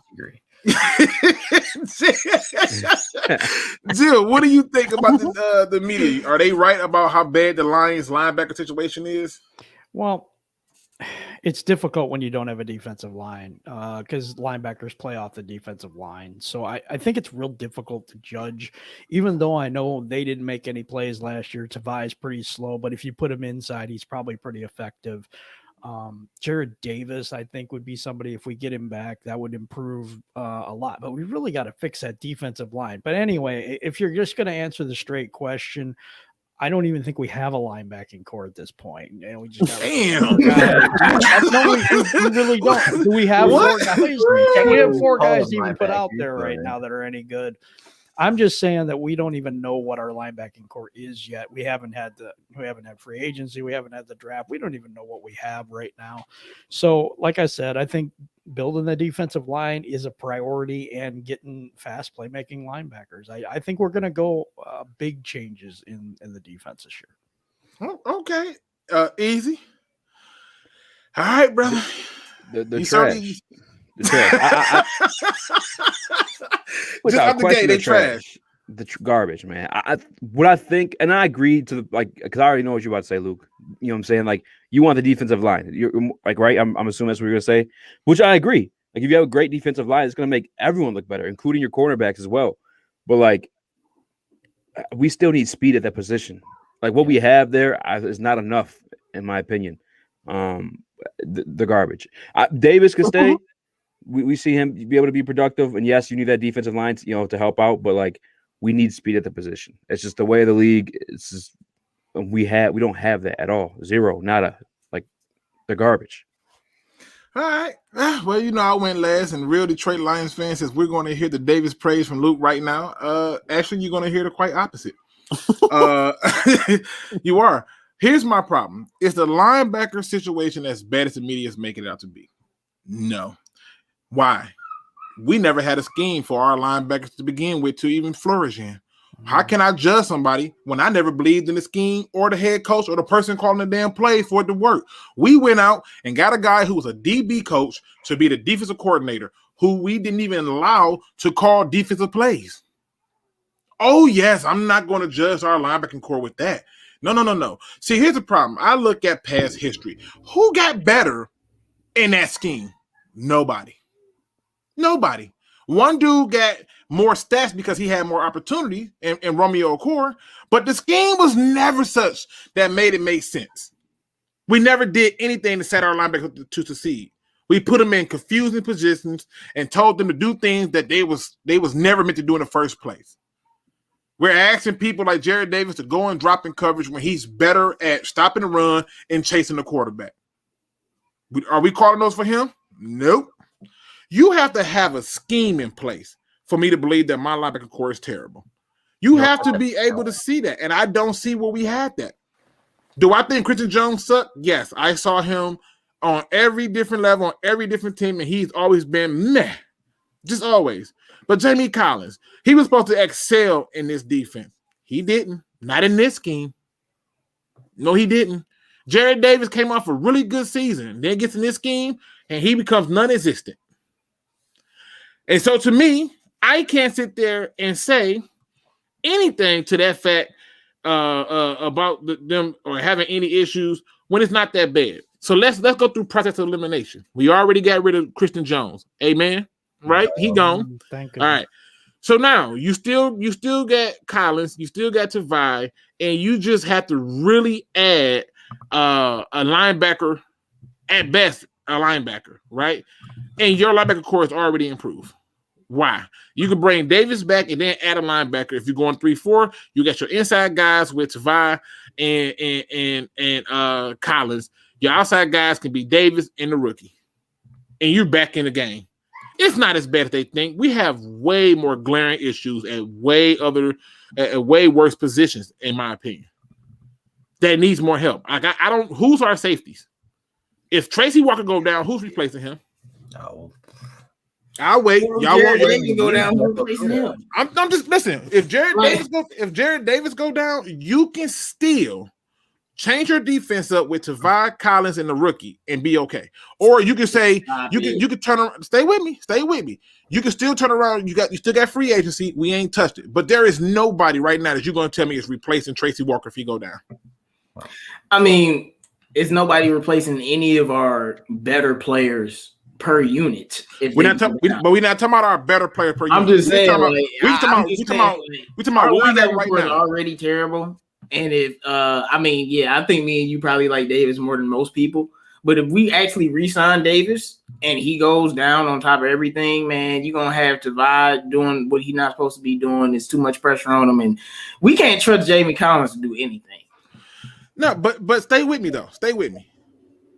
Jim, what do you think about the media? Are they right about how bad the Lions linebacker situation is? Well, it's difficult when you don't have a defensive line because linebackers play off the defensive line. So I think it's real difficult to judge, even though I know they didn't make any plays last year. Tavai's pretty slow, but if you put him inside, he's probably pretty effective. Jared Davis, I think, would be somebody, if we get him back, that would improve a lot. But we really got to fix that defensive line. But anyway, if you're just going to answer the straight question, I don't even think we have a linebacking core at this point. And we just got damn. No, we really don't. Do we have 4 guys? We have 4 guys to even put out there right now that are any good. I'm just saying that we don't even know what our linebacking core is yet. We haven't had free agency. We haven't had the draft. We don't even know what we have right now. So, like I said, I think building the defensive line is a priority and getting fast playmaking linebackers. I think we're going to go big changes in the defense this year. Oh, okay. Easy. All right, brother. The trash. The trash. Just out the gate, they trash. Garbage, man. What I think, and I agree to because I already know what you're about to say, Luke. You know what I'm saying? Like, you want the defensive line. You're like, right? I'm assuming that's what you're gonna say, which I agree. Like, if you have a great defensive line, it's gonna make everyone look better, including your cornerbacks as well. But like, we still need speed at that position. Like, what we have there is not enough, in my opinion. The garbage. Davis could stay. We see him be able to be productive, and yes, you need that defensive line, to help out. But like, we need speed at the position. It's just the way of the league. It's just we don't have that at all. Zero, nada. Like, the garbage. All right. Well, I went last, and real Detroit Lions fans says we're going to hear the Davis praise from Luke right now. Actually, you're going to hear the quite opposite. You are. Here's my problem: is the linebacker situation as bad as the media is making it out to be? No. Why? We never had a scheme for our linebackers to begin with to even flourish in. How can I judge somebody when I never believed in the scheme or the head coach or the person calling the damn play for it to work? We went out and got a guy who was a DB coach to be the defensive coordinator, who we didn't even allow to call defensive plays. Oh, yes, I'm not going to judge our linebacking core with that. No. See, here's the problem. I look at past history. Who got better in that scheme? Nobody. One dude got more stats because he had more opportunity in Romeo Okwara, but the scheme was never such that made it make sense. We never did anything to set our linebackers to succeed. We put them in confusing positions and told them to do things that they was never meant to do in the first place. We're asking people like Jared Davis to go and drop in coverage when he's better at stopping the run and chasing the quarterback. Are we calling those for him? Nope. You have to have a scheme in place for me to believe that my linebacker core is terrible. You have to be able to see that, and I don't see where we had that. Do I think Christian Jones sucked? Yes, I saw him on every different level, on every different team, and he's always been meh, just always. But Jamie Collins, he was supposed to excel in this defense. He didn't, not in this scheme. No, he didn't. Jared Davis came off a really good season, then gets in this scheme, and he becomes non-existent. And so to me, I can't sit there and say anything to that fact about them or having any issues when it's not that bad. So let's go through process of elimination. We already got rid of Christian Jones. Amen. Right? He gone. Thank you. All right. So now you still got Collins, you still got Tavai, and you just have to really add a linebacker, at best, a linebacker, right? And your linebacker core is already improved. Why? You can bring Davis back and then add a linebacker. If you're going 3-4, you got your inside guys with Tavai and Collins. Your outside guys can be Davis and the rookie. and you're back in the game. It's not as bad as they think. We have way more glaring issues at way worse positions, in my opinion. That needs more help. I don't. Who's our safeties? If Tracy Walker go down, who's replacing him? Oh. I'll wait. Y'all want to go down? Who's replacing him? I'm just listen. If Jared Davis go down, you can still change your defense up with Tavai Collins and the rookie and be okay. Or you can say you can turn around. Stay with me. You can still turn around. You still got free agency. We ain't touched it. But there is nobody right now that you're going to tell me is replacing Tracy Walker if he go down. I mean, it's nobody replacing any of our better players per unit. We're not talking about our better player per unit. I'm just saying. We talking about what we got right now. Already terrible. And if I think me and you probably like Davis more than most people. But if we actually re-sign Davis and he goes down on top of everything, man, you're gonna have Tavai doing what he's not supposed to be doing. There's too much pressure on him, and we can't trust Jamie Collins to do anything. No, but stay with me though. Stay with me.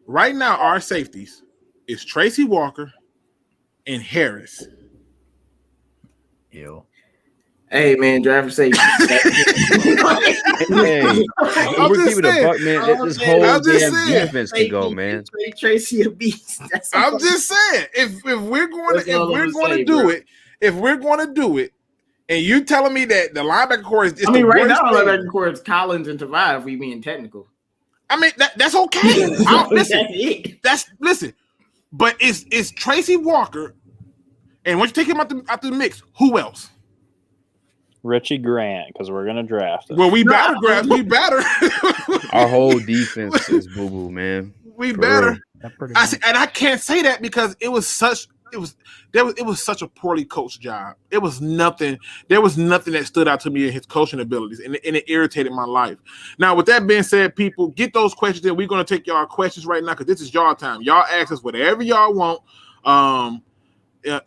Right now, our safeties is Tracy Walker and Harris. Ew. Hey man, driver safety. Hey, we're keeping a buck, man. This whole damn defense can go, man. Tracy a beast. I'm just saying, if we're going to do it, and you telling me that the linebacker core is just right now the linebacker core is Collins and Tavai, if we being technical. I mean that's okay. Listen, but it's Tracy Walker, and once you take him out the mix, who else? Richie Grant, because we're gonna draft him. Well, we better. Our whole defense is boo boo, man. We better. And I can't say that because it was such a poorly coached job. There was nothing that stood out to me in his coaching abilities, and it irritated my life. Now, with that being said, people, get those questions in. We're gonna take y'all questions right now because this is y'all time. Y'all ask us whatever y'all want.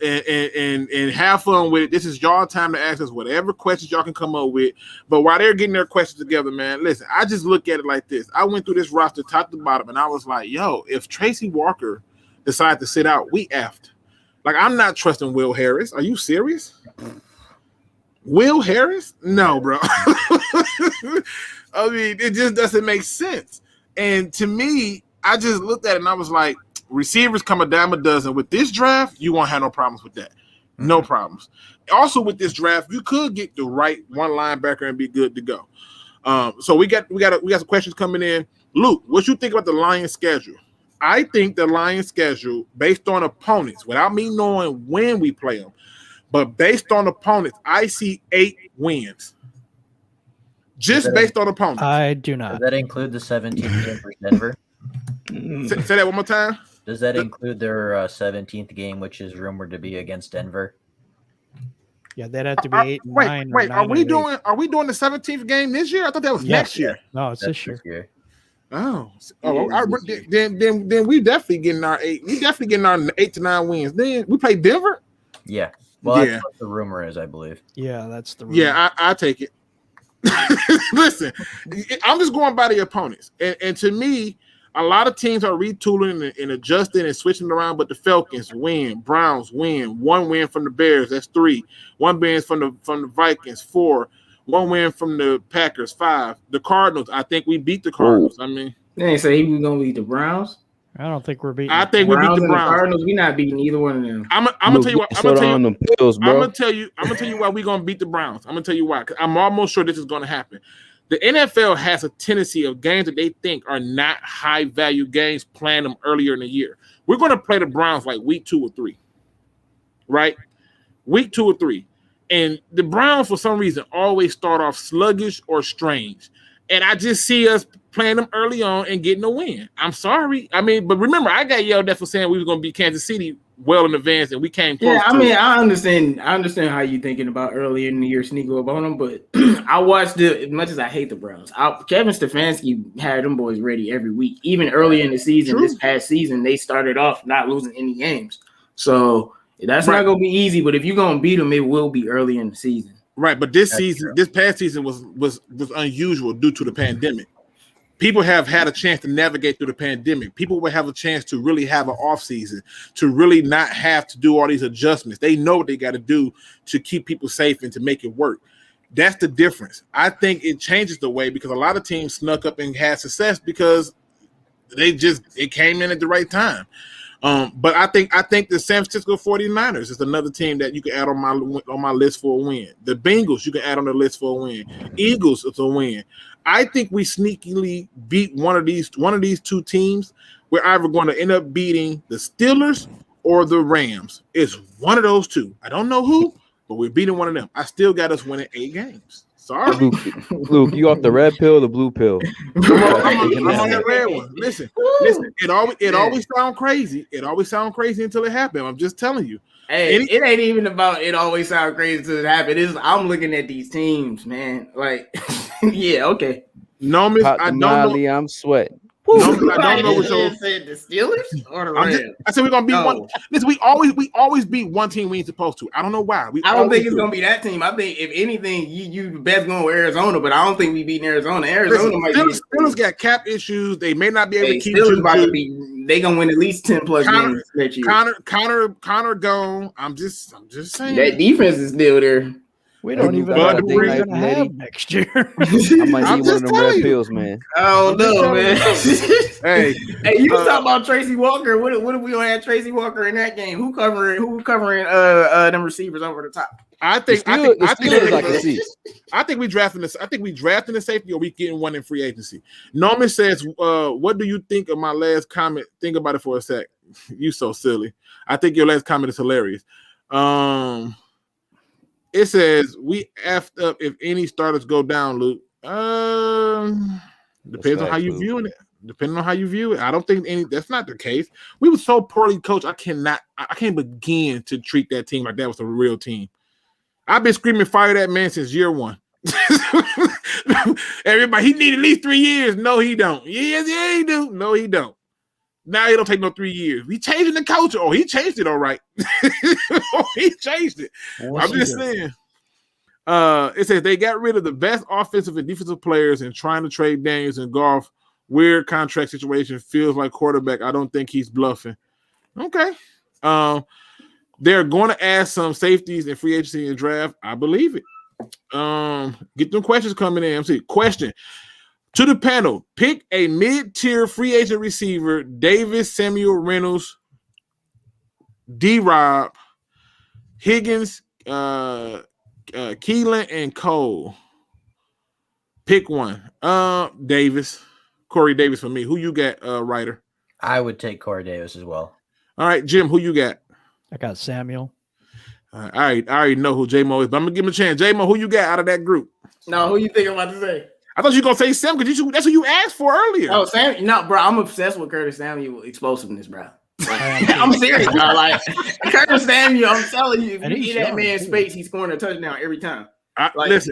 And have fun with it. This is y'all time to ask us whatever questions y'all can come up with. But while they're getting their questions together, man, listen, I just look at it like this. I went through this roster top to bottom, and I was like, yo, if Tracy Walker decided to sit out, we effed. Like, I'm not trusting Will Harris. Are you serious? Will Harris? No, bro. I mean, it just doesn't make sense. And to me, I just looked at it, and I was like, receivers come a dime a dozen. With this draft, you won't have no problems with that. No problems. Also, with this draft, you could get the right one linebacker and be good to go. So we got some questions coming in. Luke, what you think about the Lions schedule? I think the Lions schedule, based on opponents, without me knowing when we play them, but based on opponents, I see 8 wins. Just based on opponents. I do not. Does that include the 17th game for Denver? Say that one more time. Does that include their 17th game, which is rumored to be against Denver? Yeah, that'd have to be 8 and 9. Wait, are we doing the 17th game this year? I thought that was next year. No, it's this year. Oh, then we definitely getting our 8. We definitely getting our 8 to 9 wins. Then we play Denver. Yeah, well, that's what the rumor is, I believe. Yeah, that's the rumor. Yeah, I take it. Listen, I'm just going by the opponents, and to me, a lot of teams are retooling and adjusting and switching around, but the Falcons win, Browns win, 1 win from the Bears, that's 3, 1 win from the Vikings, 4, 1 win from the Packers, 5. The Cardinals, I think we beat the Cardinals. I mean, they ain't say he was gonna beat the Browns. I don't think we're beating. I think we beat the Browns. Cardinals, we not beating either one of them. I'm gonna tell you what. I'm gonna tell you why we gonna beat the Browns. I'm gonna tell you why. 'Cause I'm almost sure this is gonna happen. The NFL has a tendency of games that they think are not high-value games, playing them earlier in the year. We're going to play the Browns like week 2 or 3, right? Week 2 or 3. And the Browns, for some reason, always start off sluggish or strange. And I just see us playing them early on and getting a win. I'm sorry. I mean, but remember, I got yelled at for saying we were going to beat Kansas City well in advance, and we came close. Yeah, I mean, I understand how you thinking about earlier in the year sneaking up on them, but I watched it as much as I hate the Browns. Kevin Stefanski had them boys ready every week. Even early in the season, this past season, they started off not losing any games. So that's not going to be easy, but if you're going to beat them, it will be early in the season. Right, but this past season was unusual due to the pandemic. people have had a chance to navigate through the pandemic. People will have a chance to really have an off season, to really not have to do all these adjustments. They know what they got to do to keep people safe and to make it work. That's the difference. I think it changes the way because a lot of teams snuck up and had success because it came in at the right time. But I think the San Francisco 49ers is another team that you can add on my list for a win. The Bengals you can add on the list for a win. Eagles is a win. I think we sneakily beat one of these two teams. We're either going to end up beating the Steelers or the Rams. It's one of those two. I don't know who, but we're beating one of them. I still got us winning 8 games. Sorry. Luke, you off the red pill or the blue pill? I'm on that red one. Listen. It always sounds crazy. It always sounds crazy until it happens. I'm just telling you. Hey, it ain't even about it always sounds crazy until it happens. I'm looking at these teams, man. Like, yeah, okay. No, miss. I don't know. I'm sweating. No, I don't know what you said. The Steelers or the Rams? I said we're gonna beat one. Listen, we always beat one team we ain't supposed to. I don't know why. I don't think it's gonna be that team. I think if anything, you best going with Arizona, but I don't think we beating Arizona. Steelers got cap issues. They may not be able to keep. Steelers about to be. They gonna win at least 10+ games next year. Connor gone. I'm just saying that defense is still there. We don't even know what we're going to have next year. I might need one of them red pills, man. Oh, no, man. hey, you talking about Tracy Walker. What if we don't have Tracy Walker in that game? Who covering them receivers over the top? I think we drafting this. I think we drafting the safety or we getting one in free agency. Norman says, what do you think of my last comment? Think about it for a sec. You so silly. I think your last comment is hilarious. It says we effed up if any starters go down, Luke. Depends on how you viewing it. Depending on how you view it. I don't think that's not the case. We were so poorly coached. I can't begin to treat that team like that was a real team. I've been screaming fire that man since year one. Everybody, he need at least 3 years. No, he don't. Yeah, he do. No, he don't. Now he don't take no 3 years. We changing the culture. Oh, he changed it all right. He changed it. I'm just saying. It says they got rid of the best offensive and defensive players and trying to trade Daniels and Goff. Weird contract situation. Feels like quarterback. I don't think he's bluffing. Okay. They're going to add some safeties in free agency and draft. I believe it. Get them questions coming in. MC. Question. To the panel, pick a mid-tier free agent receiver: Davis, Samuel, Reynolds, D-Rob, Higgins, Keelan, and Cole. Pick one. Davis, Corey Davis for me. Who you got, Writer? I would take Corey Davis as well. All right, Jim. Who you got? I got Samuel. All right, I already know who J-Mo is, but I'm gonna give him a chance. J-Mo, who you got out of that group? No, who you think I'm about to say? I thought you were going to say Sam because that's what you asked for earlier. Oh, Sam? No, bro, I'm obsessed with Curtis Samuel explosiveness, bro. Like, I'm serious, bro. Like, Curtis Samuel, I'm telling you, if you get that man space, he's scoring a touchdown every time. Listen,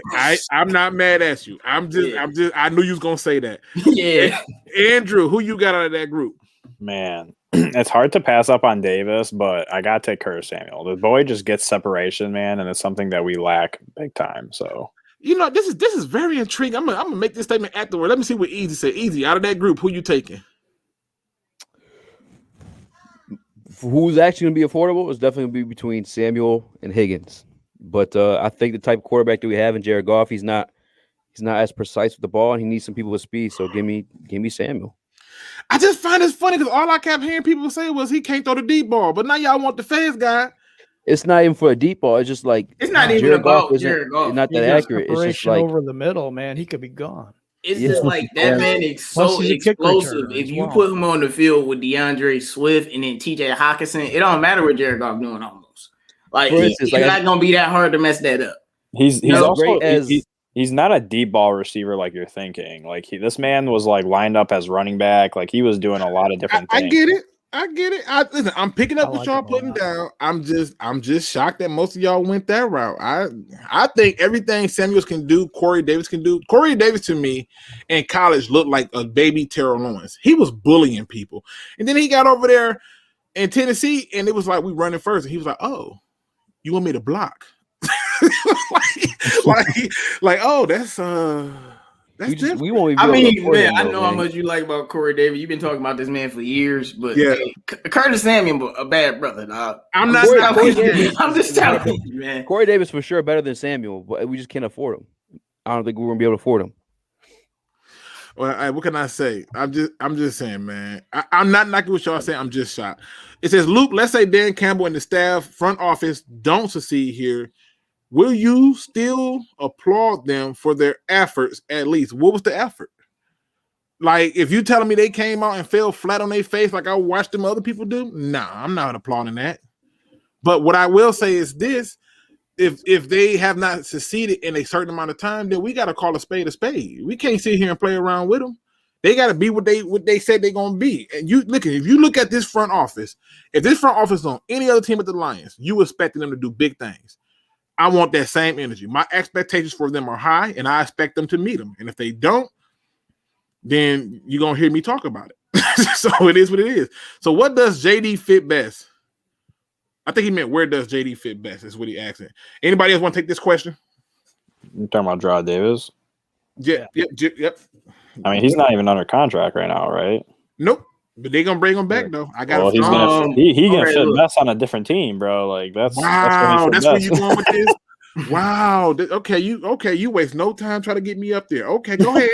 I'm not mad at you. I knew you was going to say that. Yeah. Andrew, who you got out of that group? Man, it's hard to pass up on Davis, but I got to take Curtis Samuel. The boy just gets separation, man, and it's something that we lack big time, so. You know, this is very intriguing. I'm gonna make this statement afterward. Let me see what Easy said. Easy, out of that group, who you taking? Who's actually gonna be affordable is definitely gonna be between Samuel and Higgins. But I think the type of quarterback that we have in Jared Goff, he's not as precise with the ball, and he needs some people with speed. So give me Samuel. I just find it funny because all I kept hearing people say was he can't throw the deep ball, but now y'all want the fast guy. It's not even for a deep ball. It's just like it's not even about Jared Goff. Not that accurate. It's just like over the middle, man. He could be gone. It's just like that man is so explosive. If you put him on the field with DeAndre Swift and then TJ Hawkinson, it don't matter what Jared Goff doing almost. Like he's not gonna be that hard to mess that up. He's also he's not a deep ball receiver like you're thinking. Like this man was like lined up as running back. Like he was doing a lot of different things. I get it. Listen, I'm picking up what y'all putting down. I'm just shocked that most of y'all went that route. I think everything Samuels can do, Corey Davis can do. Corey Davis to me in college looked like a baby Terrell Owens. He was bullying people. And then he got over there in Tennessee and it was like we running first. And he was like, oh, you want me to block? like, oh, that's That's different. We won't even. I be able to mean, afford man, him, I though, know how much you like about Corey Davis. You've been talking about this man for years, but Yeah. hey, Curtis Samuel, a bad brother, dog. I'm not Corey knocking Davis- I'm just telling you, man. Corey Davis for sure better than Samuel, but we just can't afford him. I don't think we're gonna be able to afford him. Well, what can I say? I'm just saying, man. I'm not knocking what y'all saying. I'm just shocked. It says, Luke, let's say Dan Campbell and the staff front office don't succeed here. Will you still applaud them for their efforts at least? What was the effort? Like, if you telling me they came out and fell flat on their face like I watched them other people do, nah, I'm not applauding that. But what I will say is this. If they have not succeeded in a certain amount of time, then we got to call a spade a spade. We can't sit here and play around with them. They got to be what they said they're going to be. And if you look at this front office, if this front office is on any other team at the Lions, you expecting them to do big things. I want that same energy. My expectations for them are high, and I expect them to meet them. And if they don't, then you're going to hear me talk about it. So it is what it is. So what does JD fit best? I think he meant where does JD fit best is what he asked. Anybody else want to take this question? You're talking about Gerard Davis? Yep. I mean, he's not even under contract right now, right? Nope. But they're gonna bring him back though. I got. Well, he's gonna fit best on a different team, bro. Like that's wow. That's where you best. going with this. Wow. Okay. You waste no time trying to get me up there. Okay, go ahead.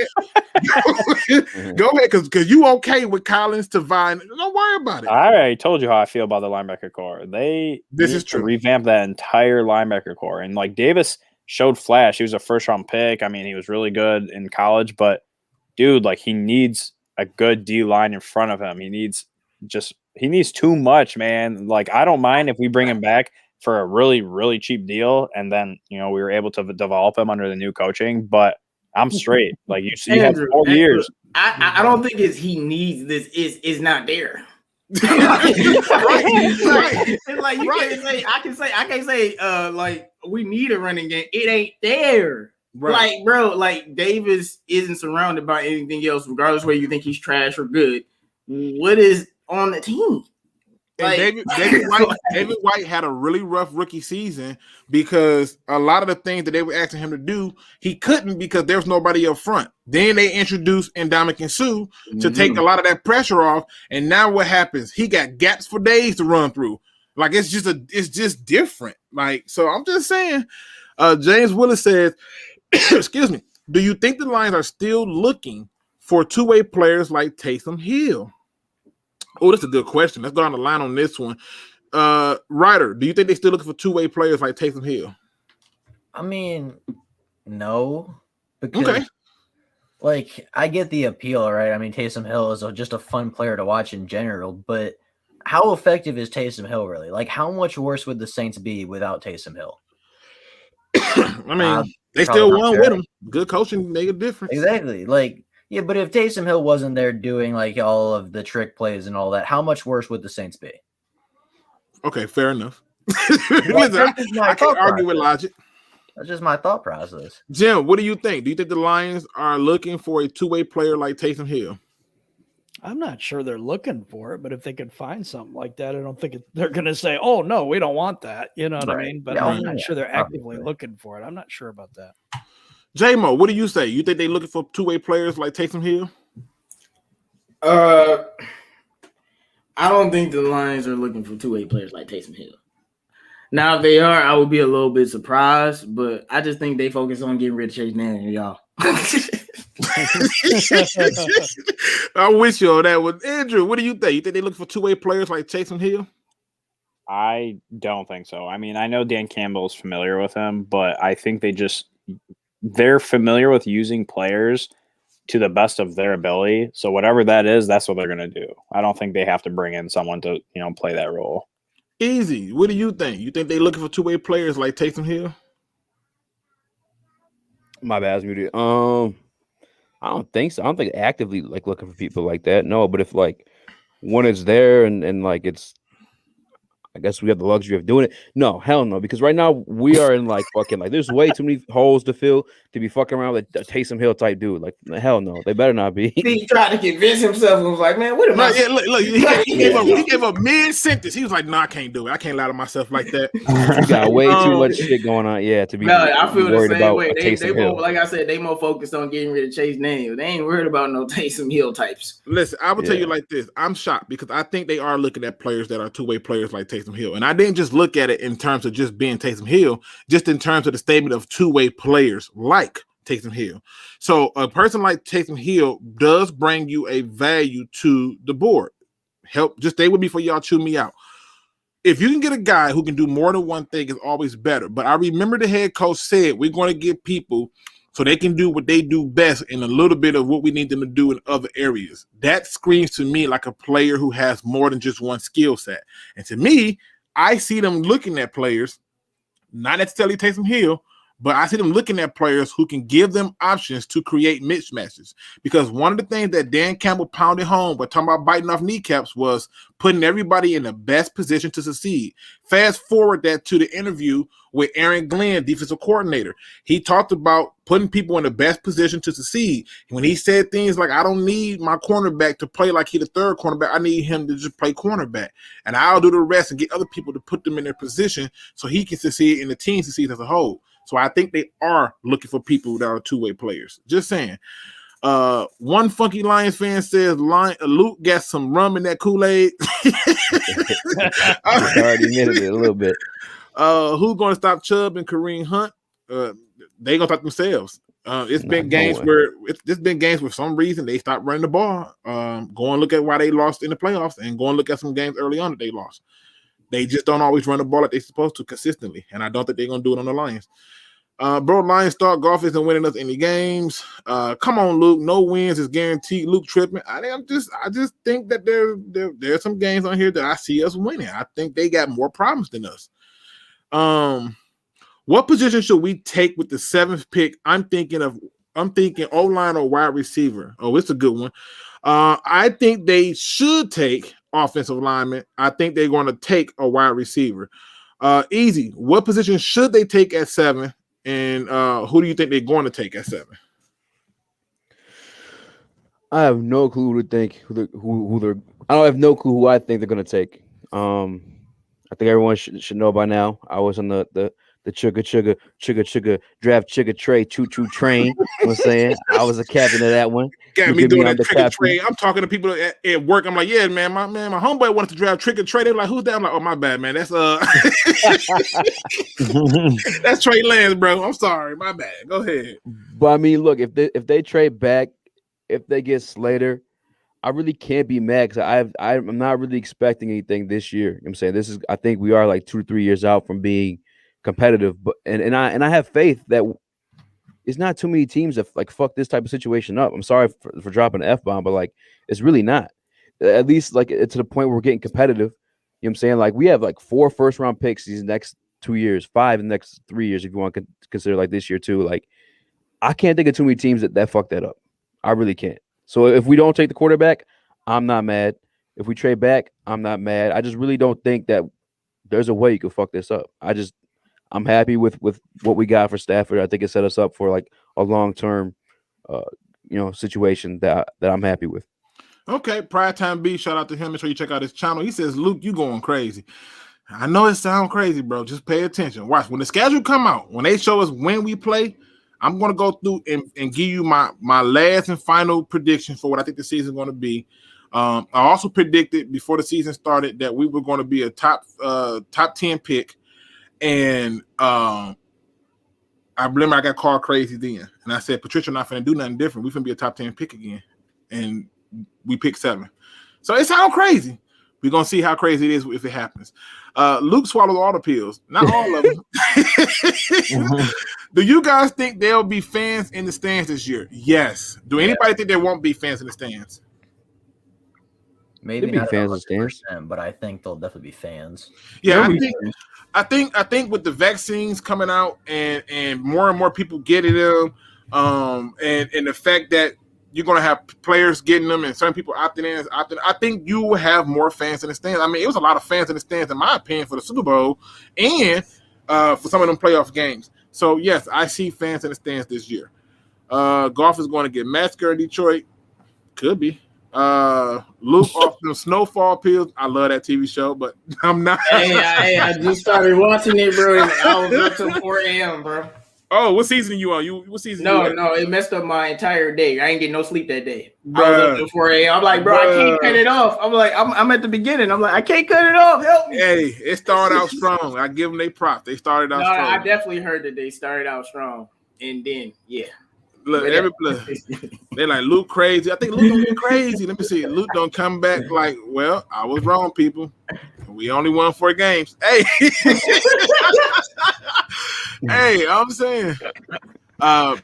Go ahead, because you okay with Collins to Vine. Don't worry about it. I already told you how I feel about the linebacker core. This is true. Revamp that entire linebacker core, and like Davis showed flash. He was a first-round pick. I mean, he was really good in college, but dude, like he needs a good D line in front of him. He needs too much, man. Like I don't mind if we bring him back for a really, really cheap deal, and then we were able to develop him under the new coaching. But I'm straight. Like you see, Andrew, 4 years. I don't think it's he needs this. Is not there. Right. It's like you can't say. I can't say. Like we need a running game. It ain't there. Right. Like, bro, like Davis isn't surrounded by anything else, regardless whether you think he's trash or good. What is on the team? And like, David White had a really rough rookie season because a lot of the things that they were asking him to do, he couldn't because there was nobody up front. Then they introduced Ndamukong Suh to take a lot of that pressure off. And now what happens? He got gaps for days to run through. Like it's just different. Like, so I'm just saying, James Willis says, excuse me, do you think the Lions are still looking for two-way players like Taysom Hill? Oh, that's a good question. Let's go on the line on this one. Ryder, do you think they're still looking for two-way players like Taysom Hill? I mean, no. Because, like, I get the appeal, right? I mean, Taysom Hill is just a fun player to watch in general, but how effective is Taysom Hill really? Like, how much worse would the Saints be without Taysom Hill? I mean, they still won with him. Good coaching make a difference. Exactly. Like, yeah, but if Taysom Hill wasn't there doing like all of the trick plays and all that, how much worse would the Saints be? Okay, fair enough. Listen, I can't argue with logic. That's just my thought process. Jim, what do you think? Do you think the Lions are looking for a two-way player like Taysom Hill? I'm not sure they're looking for it, but if they could find something like that, I don't think they're going to say, oh, no, we don't want that. You know what I mean? But I'm not sure they're actively looking for it. I'm not sure about that. J-Mo, what do you say? You think they're looking for two-way players like Taysom Hill? I don't think the Lions are looking for two-way players like Taysom Hill. Now, if they are, I would be a little bit surprised, but I just think they focus on getting rid of Chase Daniel, y'all. I'm with you on that one. Andrew, what do you think? You think they're looking for two-way players like Taysom Hill? I don't think so. I mean, I know Dan Campbell is familiar with him, but I think they're familiar with using players to the best of their ability. So whatever that is, that's what they're going to do. I don't think they have to bring in someone to, play that role. Easy. What do you think? You think they're looking for two-way players like Taysom Hill? My bad, I was muted. I don't think so. I don't think actively looking for people like that. No, but if like one is there and like it's, I guess we have the luxury of doing it. No, hell no, because right now we are in like fucking like there's way too many holes to fill to be fucking around with a Taysom Hill type dude. Like hell no, they better not be. He tried to convince himself and was like, man, what am I? Yeah, look, he gave up mid-sentence. He was like, no, I can't do it. I can't lie to myself like that. You got way too much shit going on. Yeah, to be I feel the same about way. They Hill. more, like I said, they more focused on getting rid of Chase Daniel. They ain't worried about no Taysom Hill types. Listen, I will tell you like this. I'm shocked because I think they are looking at players that are two-way players like Taysom Hill. And I didn't just look at it in terms of just being Taysom Hill, just in terms of the statement of two-way players like Taysom Hill. So a person like Taysom Hill does bring you a value to the board. Help, just stay with me for y'all chew me out. If you can get a guy who can do more than one thing, it's always better. But I remember the head coach said we're going to give people so they can do what they do best and a little bit of what we need them to do in other areas. That screams to me like a player who has more than just one skill set. And to me, I see them looking at players, not necessarily Taysom Hill, but I see them looking at players who can give them options to create mismatches. Because one of the things that Dan Campbell pounded home by talking about biting off kneecaps was putting everybody in the best position to succeed. Fast forward that to the interview with Aaron Glenn, defensive coordinator. He talked about putting people in the best position to succeed. When he said things like, I don't need my cornerback to play like he's the third cornerback. I need him to just play cornerback. And I'll do the rest and get other people to put them in their position so he can succeed and the team succeeds as a whole. So I think they are looking for people that are two-way players. Just saying. One funky Lions fan says Luke got some rum in that Kool-Aid. I already admitted it a little bit. Who's going to stop Chubb and Kareem Hunt? They gonna stop themselves. It's been games where for some reason they stopped running the ball. Go and look at why they lost in the playoffs, and go and look at some games early on that they lost. They just don't always run the ball like they're supposed to consistently, and I don't think they're gonna do it on the Lions. Bro, Lions start golf isn't winning us any games. Come on, Luke. No wins is guaranteed. Luke tripping. I just think that there's some games on here that I see us winning. I think they got more problems than us. What position should we take with the 7th pick? I'm thinking O-line or wide receiver. Oh, it's a good one. I think they should take offensive lineman. I think they're going to take a wide receiver. Easy. What position should they take at 7? And who do you think they're going to take at 7? I have no clue who to think. I don't have no clue who I think they're going to take. I think everyone should know by now. I was on the chugga draft chugga tray choo train. You know what I'm saying? I was a captain of that one. Got me doing that trick or trade. I'm talking to people at work. I'm like, yeah, man, my homeboy wanted to draft trick or trade. They're like, who's that? I'm like, oh, my bad, man. That's that's Trey Lance, bro. I'm sorry, my bad. Go ahead. But I mean, look, if they trade back, if they get Slater, I really can't be mad because I'm not really expecting anything this year. You know what I'm saying I think we are like 2 to 3 years out from being competitive, but and I have faith that it's not too many teams that like fuck this type of situation up. I'm sorry for dropping an F-bomb, but like it's really not. At least like to the point where we're getting competitive. You know what I'm saying? Like we have like 4 first-round picks these next 2 years, 5 in the next 3 years if you want to consider like this year too. Like I can't think of too many teams that fuck that up. I really can't. So if we don't take the quarterback, I'm not mad. If we trade back, I'm not mad. I just really don't think that there's a way you could fuck this up. I'm happy with what we got for Stafford. I think it set us up for like a long-term, situation that I'm happy with. Okay, Pride Time B, shout out to him. Make sure you check out his channel. He says, Luke, you going crazy. I know it sounds crazy, bro. Just pay attention. Watch. When the schedule come out, when they show us when we play, I'm going to go through and give you my last and final prediction for what I think the season is going to be. I also predicted before the season started that we were going to be a top 10 pick. And I remember I got called crazy then. And I said, Patricia, not finna do nothing different. We finna be a top 10 pick again. And we picked 7. So it sounds crazy. We're going to see how crazy it is if it happens. Luke swallowed all the pills. Not all of them. Do you guys think there'll be fans in the stands this year? Yes. Do anybody think there won't be fans in the stands? Maybe not fans in the stands, but I think there'll definitely be fans. Yeah, I think with the vaccines coming out and more people getting them, and the fact that you're going to have players getting them and certain people opting in. I think you will have more fans in the stands. I mean, it was a lot of fans in the stands, in my opinion, for the Super Bowl and for some of them playoff games. So, yes, I see fans in the stands this year. Golf is going to get massacred in Detroit. Could be. Luke off the snowfall pills. I love that TV show, but I'm not. I just started watching it, bro. And I was up till 4 a.m., bro. Oh, what season are you on? What season? No, it messed up my entire day. I ain't getting no sleep that day. I was up till 4 a.m. I'm like, bro, I can't cut it off. I'm like, I'm at the beginning. I'm like, I can't cut it off. Help me. Hey, it started out strong. I give them their props. They started out strong. I definitely heard that they started out strong, and then Look, they're like, Luke crazy. I think Luke don't get crazy. Let me see. Luke don't come back like, well, I was wrong, people. We only won 4 games. Hey. Hey, I'm saying.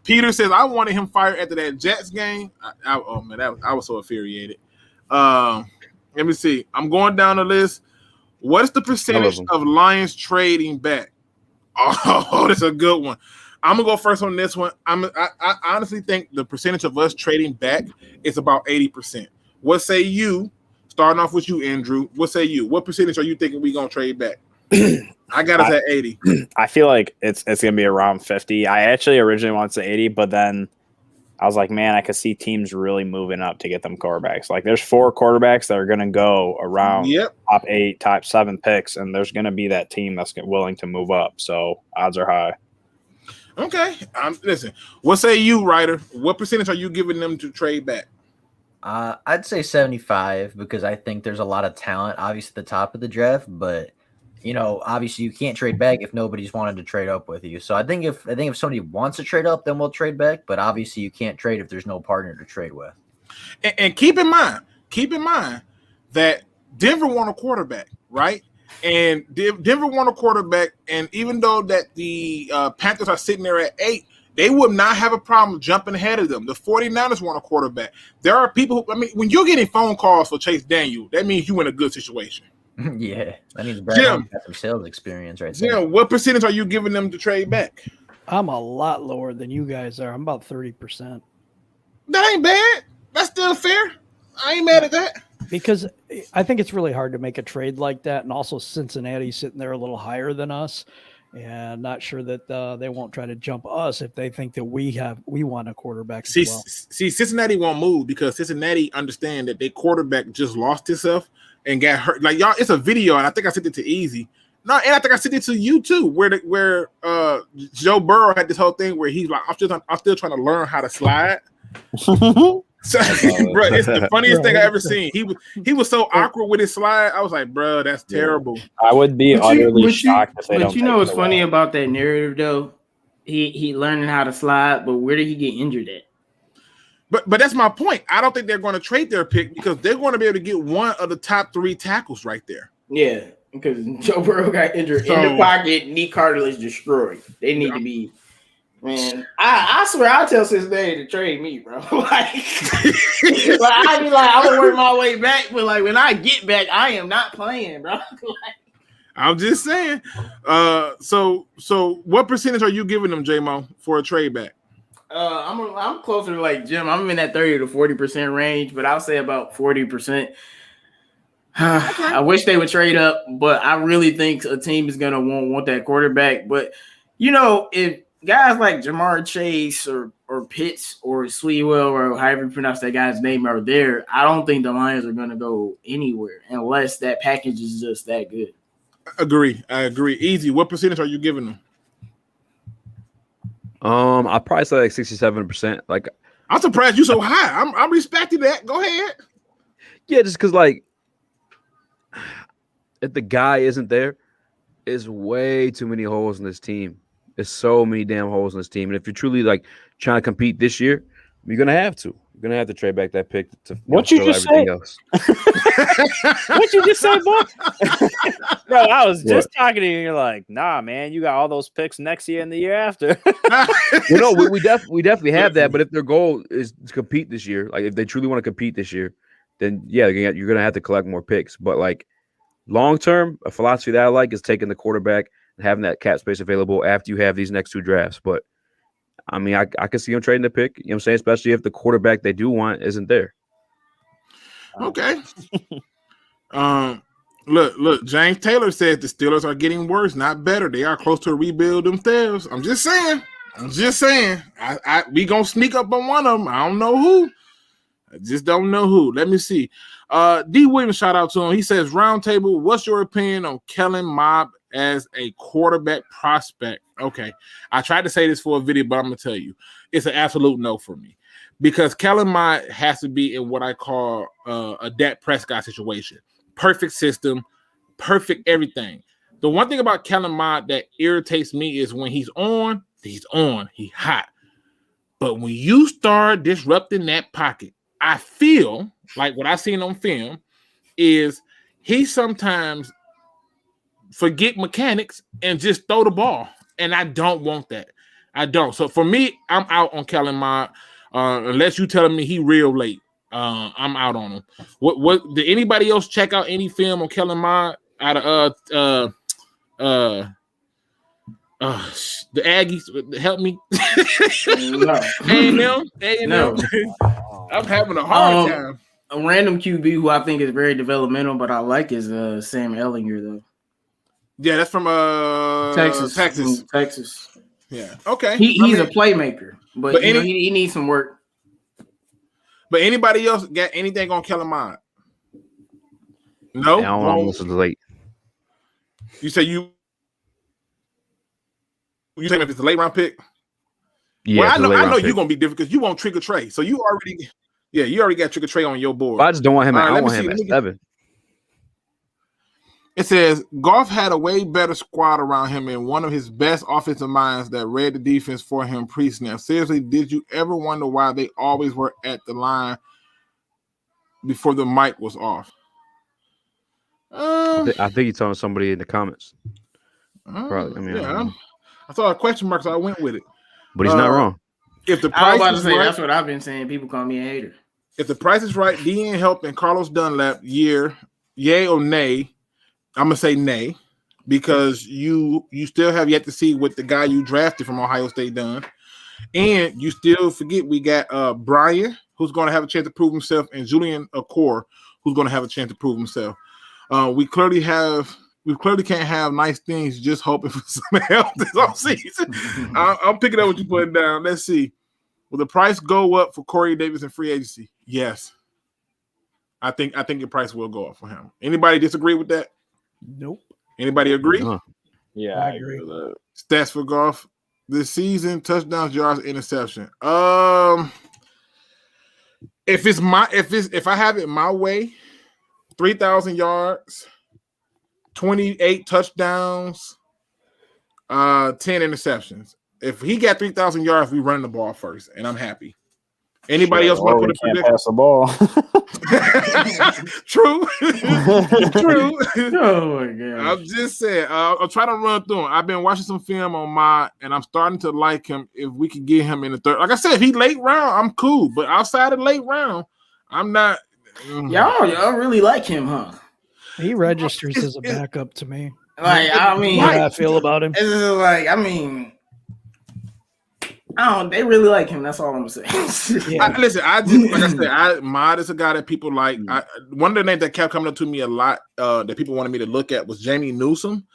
Peter says, I wanted him fired after that Jets game. I was so infuriated. Let me see. I'm going down the list. What is the percentage of Lions trading back? Oh, that's a good one. I'm gonna go first on this one. I honestly think the percentage of us trading back is about 80%. What say you? Starting off with you, Andrew. What say you? What percentage are you thinking we gonna trade back? I got us at 80. I feel like it's gonna be around 50. I actually originally wanted to say 80, but then I was like, man, I could see teams really moving up to get them quarterbacks. Like, there's 4 quarterbacks that are gonna go around top 8, top 7 picks, and there's gonna be that team that's willing to move up. So odds are high. Okay. Listen, what say you, Ryder? What percentage are you giving them to trade back? I'd say 75 because I think there's a lot of talent, obviously, at the top of the draft. But, obviously you can't trade back if nobody's wanted to trade up with you. So I think if somebody wants to trade up, then we'll trade back. But obviously you can't trade if there's no partner to trade with. And keep in mind that Denver won a quarterback, right? And Denver won a quarterback, and even though that the Panthers are sitting there at 8, they would not have a problem jumping ahead of them. The 49ers won a quarterback. There are people who, when you're getting phone calls for Chase Daniel, that means you're in a good situation. Yeah, that means Brad Holmes got some sales experience right there. Jim, what percentage are you giving them to trade back? I'm a lot lower than you guys are. I'm about 30%. That ain't bad. That's still fair. I ain't mad at that. Because I think it's really hard to make a trade like that. And also Cincinnati's sitting there a little higher than us. And not sure that they won't try to jump us if they think that we want a quarterback as well. See, Cincinnati won't move because Cincinnati understand that their quarterback just lost himself and got hurt. Like, y'all, it's a video, and I think I sent it to Easy. No, and I think I sent it to you too, where Joe Burrow had this whole thing where he's like, I'm still trying to learn how to slide. So, bro, it's the funniest thing I ever seen. He was so awkward with his slide. I was like, bro, that's terrible. I would be utterly shocked if they don't. But you know what's funny about that narrative though? He learning how to slide, but where did he get injured at? But that's my point. I don't think they're going to trade their pick because they're going to be able to get one of the top 3 tackles right there. Yeah, because Joe Burrow got injured in the pocket, knee cartilage destroyed. They need to be. Man, I swear I'll tell Cincinnati to trade me, bro. I'd be like, I'm gonna work my way back, but like when I get back, I am not playing, bro. I'm just saying. So what percentage are you giving them, J-Mo, for a trade back? I'm closer to like Jim. I'm in that 30 to 40% range, but I'll say about 40%. I wish they would trade up, but I really think a team is gonna want that quarterback. But if guys like Jamar Chase or Pitts or Sweetwell or however you pronounce that guy's name are there, I don't think the Lions are going to go anywhere unless that package is just that good. I agree. Easy. What percentage are you giving them? I'll probably say like 67%. Like, I'm surprised you're so high. I'm respecting that. Go ahead. Yeah, just because like if the guy isn't there, there's way too many holes in this team. There's so many damn holes in this team. And if you're truly like trying to compete this year, you're gonna have to. You're gonna have to trade back that pick to what you just say. What you just say, boy? Bro, I was just talking to you. And you're like, nah, man, you got all those picks next year and the year after. We definitely have that. But if their goal is to compete this year, like if they truly want to compete this year, then yeah, you're gonna have to collect more picks. But like long term, a philosophy that I like is taking the quarterback and having that cap space available after you have these next 2 drafts. But I mean, I can see him trading the pick. You know what I'm saying? Especially if the quarterback they do want isn't there. Okay. Look. James Taylor said the Steelers are getting worse, not better. They are close to a rebuild themselves. I'm just saying. We gonna sneak up on one of them. I don't know who. I just don't know who. Let me see. D. Williams, shout out to him. He says, Roundtable, what's your opinion on Kellen Mond as a quarterback prospect? Okay. I tried to say this for a video, but I'm going to tell you. It's an absolute no for me. Because Kellen Mond has to be in what I call a Dak Prescott situation. Perfect system, perfect everything. The one thing about Kellen Mond that irritates me is when he's on, he's hot. But when you start disrupting that pocket, I feel like what I've seen on film is he sometimes forget mechanics and just throw the ball. And I don't want that. I don't. So for me, I'm out on Kellen Mond. Unless you telling me he real late. I'm out on him. What did anybody else check out any film on Kellen Mond out of the Aggies? Help me. No. I'm having a hard time. A random QB who I think is very developmental, but I like is Sam Ehlinger though. Yeah, that's from Texas. Yeah. Okay. He's a playmaker, but he needs some work. But anybody else got anything on Kellen Mond? No. I don't know. This is late. You say you saying if it's a late round pick? Yeah. Well, I know you're gonna be different because you want Trigger Trey, so you already got Trigger Trey on your board. But I just don't want him. I don't want him at 7. It says Goff had a way better squad around him and one of his best offensive minds that read the defense for him pre-snap. Seriously, did you ever wonder why they always were at the line before the mic was off? I think you're telling somebody in the comments. Probably. I saw a question mark, so I went with it. But he's not wrong. If the I was price about to is say right, that's what I've been saying. People call me a hater. If the price is right, DN help and Carlos Dunlap year, yay or nay? I'm gonna say nay because you still have yet to see what the guy you drafted from Ohio State done, and you still forget we got Brian who's going to have a chance to prove himself, and Julian Accor who's going to have a chance to prove himself. We clearly can't have nice things just hoping for some help this offseason. I'm picking up what you're putting down. Let's see. Will the price go up for Corey Davis in free agency? Yes. I think the price will go up for him. Anybody disagree with that? Nope. Anybody agree? Yeah, I agree. with that. Stats for Goff this season: touchdowns, yards, interception. If I have it my way, 3,000 yards, 28 touchdowns, 10 interceptions. If he got 3,000 yards, we run the ball first, and I'm happy. Anybody else want to put a prediction? Pass the ball. True. Oh my god! I'm just saying. I'll try to run through him. I've been watching some film on Mond, and I'm starting to like him. If we can get him in the third, like I said, if he late round, I'm cool. But outside of late round, I'm not. Y'all really like him, huh? He registers as a backup to me. Like I mean, how I feel about him. It's just like they really like him. That's all I'm saying. Listen, Mond is a guy that people like. One of the names that kept coming up to me a lot that people wanted me to look at was Jamie Newsom.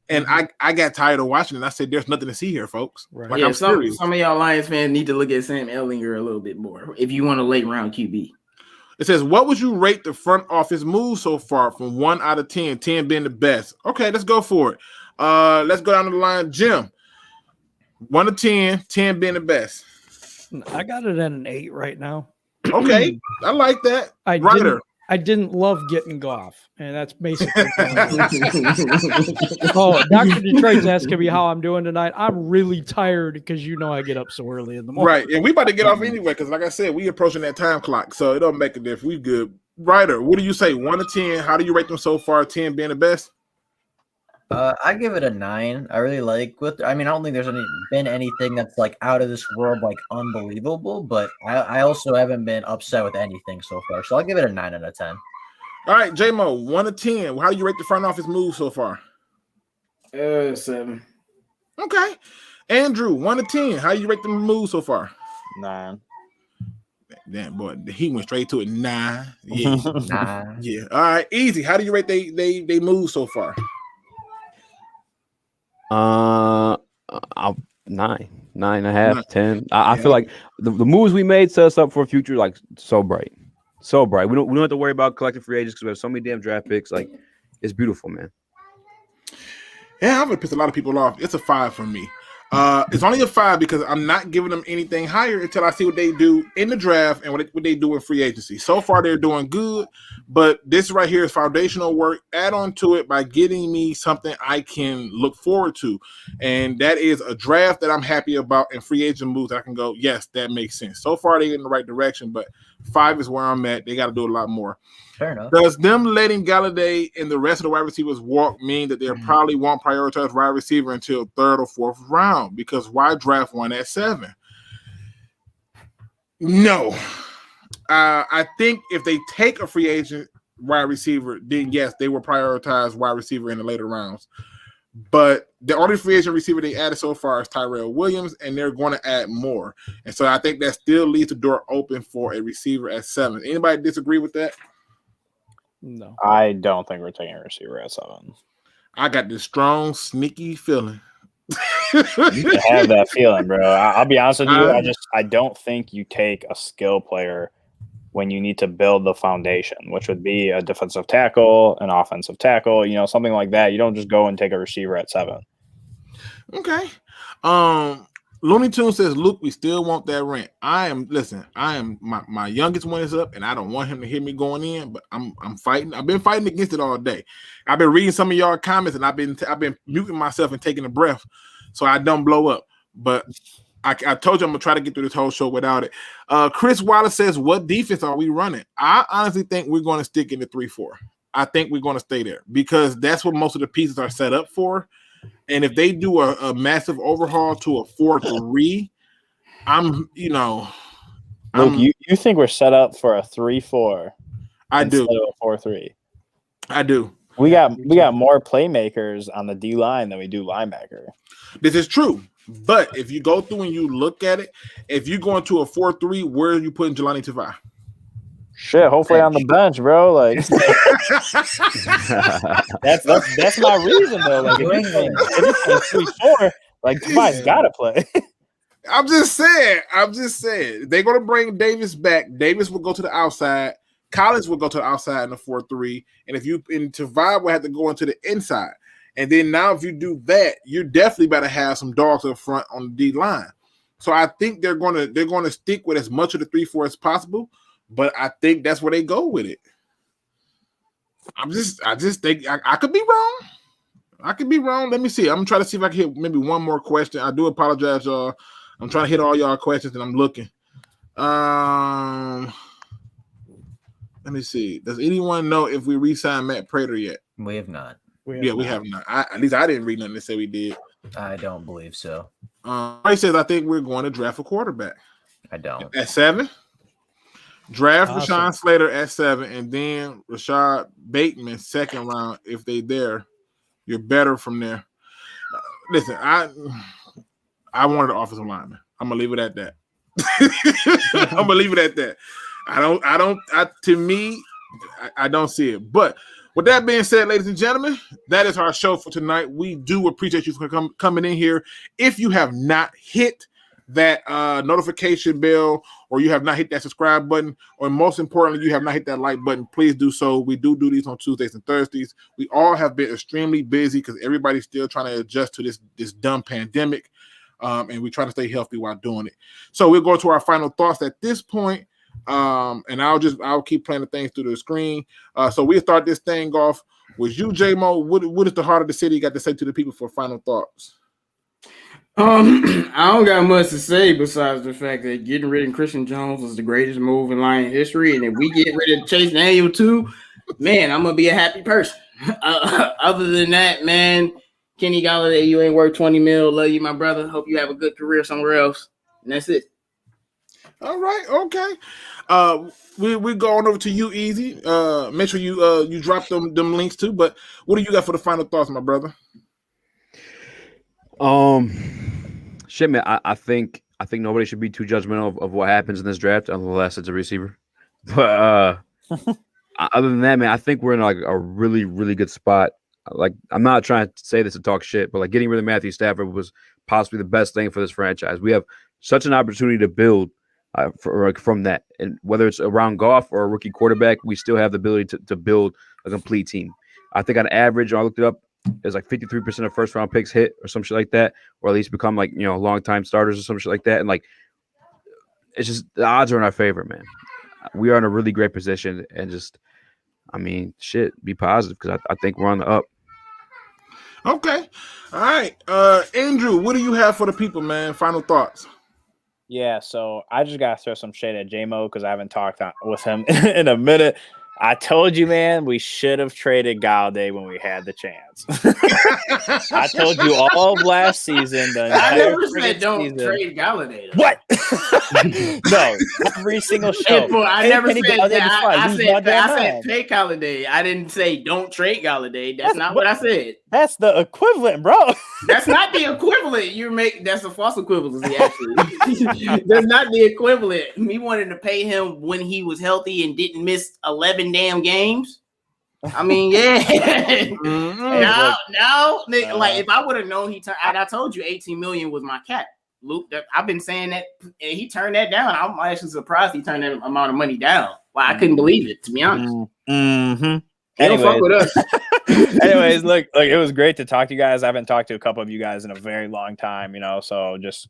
And I got tired of watching it. And I said, there's nothing to see here, folks. Right. Like, I'm serious. Some of y'all Lions fans need to look at Sam Ehlinger a little bit more if you want a late round QB. It says, what would you rate the front office move so far from 1 out of 10, 10 being the best? Okay, let's go for it. Let's go down the line. Jim, 1 to 10, 10 being the best. I got it at an 8 right now. Okay, I like that. I didn't love getting Goff, and that's basically. Dr. Detroit's asking me how I'm doing tonight. I'm really tired because I get up so early in the morning. Right, and we about to get off anyway because, like I said, we approaching that time clock, so it don't make a difference. We good. Writer, what do you say? 1 to 10? How do you rate them so far? 10 being the best. I give it a 9. I really like I don't think there's been anything that's like out of this world, like unbelievable, but I also haven't been upset with anything so far. So I'll give it a 9 out of 10. All right, J-Mo, 1 to 10. How do you rate the front office move so far? 7. Okay. Andrew, 1 to 10. How you rate the moves so far? 9. Damn, boy, he went straight to it. 9. Yeah. 9. Yeah. All right, easy. How do you rate they move so far? I'll 9.5, 10. I feel like the moves we made set us up for a future like so bright. So bright. We don't have to worry about collecting free agents because we have so many damn draft picks. Like, it's beautiful, man. Yeah, I'm gonna piss a lot of people off. It's a 5 for me. It's only a 5 because I'm not giving them anything higher until I see what they do in the draft and what they do in free agency. So far, they're doing good, but this right here is foundational work. Add on to it by getting me something I can look forward to, and that is a draft that I'm happy about and free agent moves that I can go, yes, that makes sense. So far, they're in the right direction, but 5 is where I'm at. They got to do a lot more. Fair enough. Does them letting Galladay and the rest of the wide receivers walk mean that they probably won't prioritize wide receiver until 3rd or 4th round? Because why draft one at 7? No. I think if they take a free agent wide receiver, then yes, they will prioritize wide receiver in the later rounds. But the only free agent receiver they added so far is Tyrell Williams, and they're going to add more. And so I think that still leaves the door open for a receiver at 7. Anybody disagree with that? No. I don't think we're taking a receiver at 7. I got this strong, sneaky feeling. You can have that feeling, bro. I'll be honest with you. I don't think you take a skill player when you need to build the foundation, which would be a defensive tackle, an offensive tackle, something like that. You don't just go and take a receiver at 7. Okay. Looney Tunes says, Luke, we still want that rent. My youngest one is up, and I don't want him to hear me going in, but I'm fighting. I've been fighting against it all day. I've been reading some of y'all comments, and I've been muting myself and taking a breath so I don't blow up. But I told you I'm gonna try to get through this whole show without it. Chris Wallace says, what defense are we running? I honestly think we're going to stick in the 3-4. I think we're going to stay there because that's what most of the pieces are set up for. And if they do a massive overhaul to a 4-3, Luke, you think we're set up for a 3-4? I do. Instead of a 4-3. I do. We got more playmakers on the D line than we do linebacker. This is true. But if you go through and you look at it, if you go into a 4-3, where are you putting Jelani Tavai? Shit, hopefully on the bench, bro. Like that's my reason though. Like if it's 3-4, like Tavai's gotta play. I'm just saying. They're gonna bring Davis back. Davis will go to the outside. Collins will go to the outside in the 4-3, and Tavai will have to go into the inside. And then now, if you do that, you're definitely better have some dogs up front on the D line. So I think they're gonna stick with as much of the 3-4 as possible. But I think that's where they go with it. I just think I could be wrong. I could be wrong. Let me see. I'm gonna try to see if I can hit maybe one more question. I do apologize, y'all. I'm trying to hit all y'all questions, and I'm looking. Let me see. Does anyone know if we re-signed Matt Prater yet? We have not. We have not. At least I didn't read nothing that said we did. I don't believe so. He says I think we're going to draft a quarterback. I don't. At 7. Draft Rashawn Slater at 7, and then Rashad Bateman 2nd round. If they there, you're better from there. Listen, I wanted an offensive lineman. I'm gonna leave it at that. I'm gonna leave it at that. I don't see it. But with that being said, ladies and gentlemen, that is our show for tonight. We do appreciate you for coming in here. If you have not hit that notification bell, or you have not hit that subscribe button, or most importantly, you have not hit that like button, please do so. We do these on Tuesdays and Thursdays. We all have been extremely busy because everybody's still trying to adjust to this dumb pandemic, and we're trying to stay healthy while doing it. So we'll go to our final thoughts at this point, and I'll keep playing the things through the screen. So we'll start this thing off with you, J-Mo. What is the heart of the city got to say to the people for final thoughts? I don't got much to say besides the fact that getting rid of Christian Jones was the greatest move in Lion history, and if we get rid of Chase Daniel too, man, I'm gonna be a happy person. Other than that, man, Kenny Galladay, you ain't worth $20 million. Love you, my brother. Hope you have a good career somewhere else. And that's it. All right, okay. We going over to you, Easy. Make sure you drop them links too. But what do you got for the final thoughts, my brother? Shit, man. I think nobody should be too judgmental of what happens in this draft unless it's a receiver. But other than that, man, I think we're in like a really, really good spot. Like, I'm not trying to say this to talk shit, but like getting rid of Matthew Stafford was possibly the best thing for this franchise. We have such an opportunity to build from that, and whether it's around Goff or a rookie quarterback, we still have the ability to build a complete team. I think on average, I looked it up, it's like 53% of first round picks hit or some shit like that, or at least become like, you know, long time starters or some shit like that. And like, it's just the odds are in our favor, man. We are in a really great position, and just, I mean, shit, be positive because I think we're on the up. Okay. All right. Andrew, what do you have for the people, man? Final thoughts. Yeah, so I just got to throw some shade at J-Mo because I haven't talked with him in a minute. I told you, man, we should have traded Galladay when we had the chance. I told you all of last season. I never said don't trade Galladay. What? No, every single show. I never said that. I said pay Galladay. I didn't say don't trade Galladay. That's not what I said. That's the equivalent, bro. That's not the equivalent. That's a false equivalency, actually. That's not the equivalent. Me wanting to pay him when he was healthy and didn't miss 11 damn games. I mean, yeah. No. Like, if I would have known I told you 18 million was my cap, Luke. I've been saying that, and he turned that down. I'm actually surprised he turned that amount of money down. Well, I couldn't believe it, to be honest. Mm-hmm. Don't fuck with us. Anyways, look, it was great to talk to you guys. I haven't talked to a couple of you guys in a very long time, so just,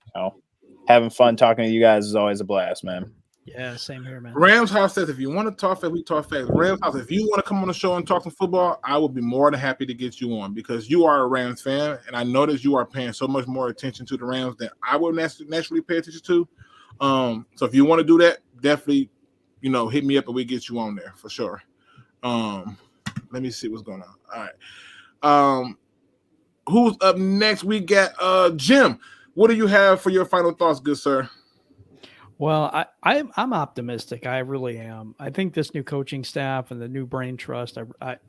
having fun talking to you guys is always a blast, man. Yeah, same here, man. Rams House says, if you want to talk fast, we talk fast. Rams House, if you want to come on the show and talk some football, I would be more than happy to get you on because you are a Rams fan, and I notice you are paying so much more attention to the Rams than I would naturally pay attention to. So if you want to do that, definitely, hit me up and we get you on there for sure. Let me see what's going on. All right. Who's up next? We got Jim. What do you have for your final thoughts, good sir? Well, I'm optimistic. I really am. I think this new coaching staff and the new brain trust,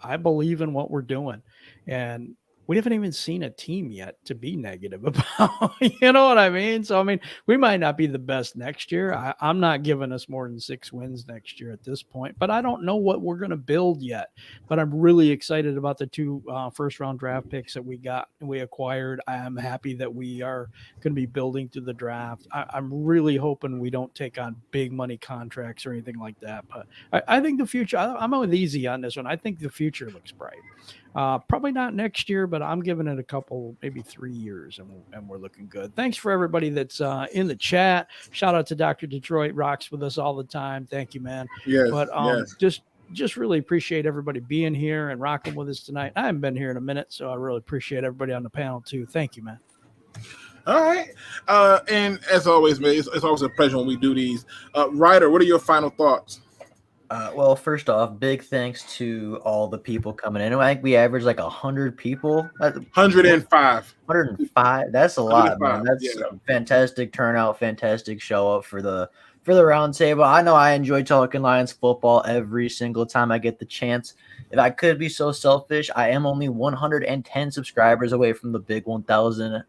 I believe in what we're doing. And we haven't even seen a team yet to be negative about, you know what I mean? So, I mean, we might not be the best next year. I'm not giving us more than 6 wins next year at this point, but I don't know what we're going to build yet. But I'm really excited about the 2 first-round draft picks that we acquired. I am happy that we are going to be building through the draft. I'm really hoping we don't take on big money contracts or anything like that. But I think the future, I'm with easy on this one. I think the future looks bright. Probably not next year, but I'm giving it a couple, maybe 3 years, and we're looking good. Thanks for everybody that's in the chat. Shout out to Dr. Detroit, rocks with us all the time. Thank you, man. Yes, but just really appreciate everybody being here and rocking with us tonight. I haven't been here in a minute, so I really appreciate everybody on the panel too. Thank you, man. All right. And as always, man, it's always a pleasure when we do these. Ryder, what are your final thoughts? Well, first off, big thanks to all the people coming in. I think we averaged like 100 people. 105. 105. That's a lot, man. That's a fantastic turnout, fantastic show up for the round table. I know I enjoy talking Lions football every single time I get the chance. If I could be so selfish, I am only 110 subscribers away from the big 1,000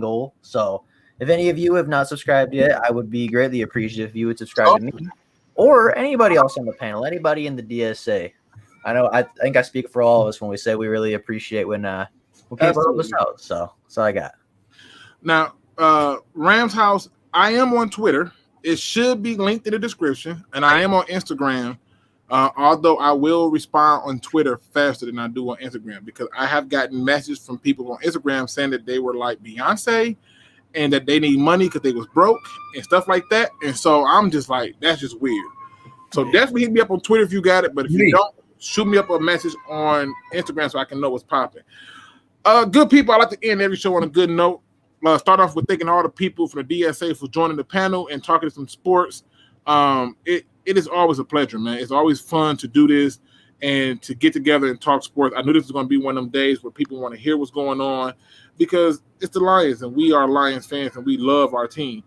goal. So if any of you have not subscribed yet, I would be greatly appreciative if you would subscribe to me. Or anybody else on the panel, anybody in the DSA. I think I speak for all of us when we say we really appreciate when people help us out. So that's all I got. Now, Rams House, I am on Twitter. It should be linked in the description. And I am on Instagram, although I will respond on Twitter faster than I do on Instagram because I have gotten messages from people on Instagram saying that they were like Beyonce and that they need money because they was broke and stuff like that. And so I'm just like, that's just weird. So definitely hit me up on Twitter if you got it. But if you don't, shoot me up a message on Instagram so I can know what's popping. Good people, I like to end every show on a good note. Start off with thanking all the people from the DSA for joining the panel and talking some sports. It is always a pleasure, man. It's always fun to do this and to get together and talk sports. I knew this was going to be one of them days where people want to hear what's going on because it's the Lions and we are Lions fans and we love our team.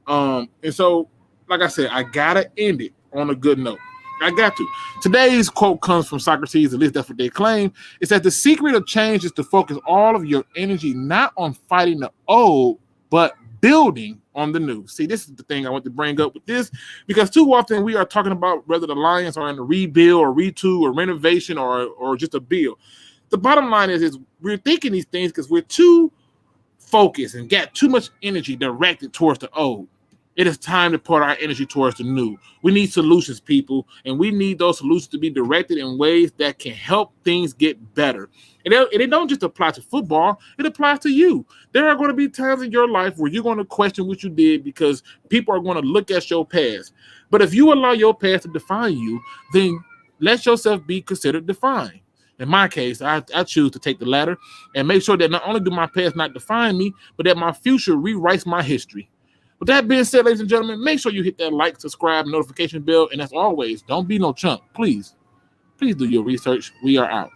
And so, like I said, I got to end it on a good note. I got to. Today's quote comes from Socrates, at least that's what they claim. It says the secret of change is to focus all of your energy not on fighting the old, but building on the new. See, this is the thing I want to bring up with this, because too often we are talking about whether the Lions are in a rebuild or retool or renovation or just a build. The bottom line is we're thinking these things because we're too focused and got too much energy directed towards the old. It is time to put our energy towards the new. We need solutions, people, and we need those solutions to be directed in ways that can help things get better. And it don't just apply to football, it applies to you. There are going to be times in your life where you're going to question what you did because people are going to look at your past. But if you allow your past to define you, then let yourself be considered defined. In my case, I choose to take the latter and make sure that not only do my past not define me, but that my future rewrites my history. With that being said, ladies and gentlemen, make sure you hit that like, subscribe, notification bell, and as always, don't be no chump. Please do your research. We are out.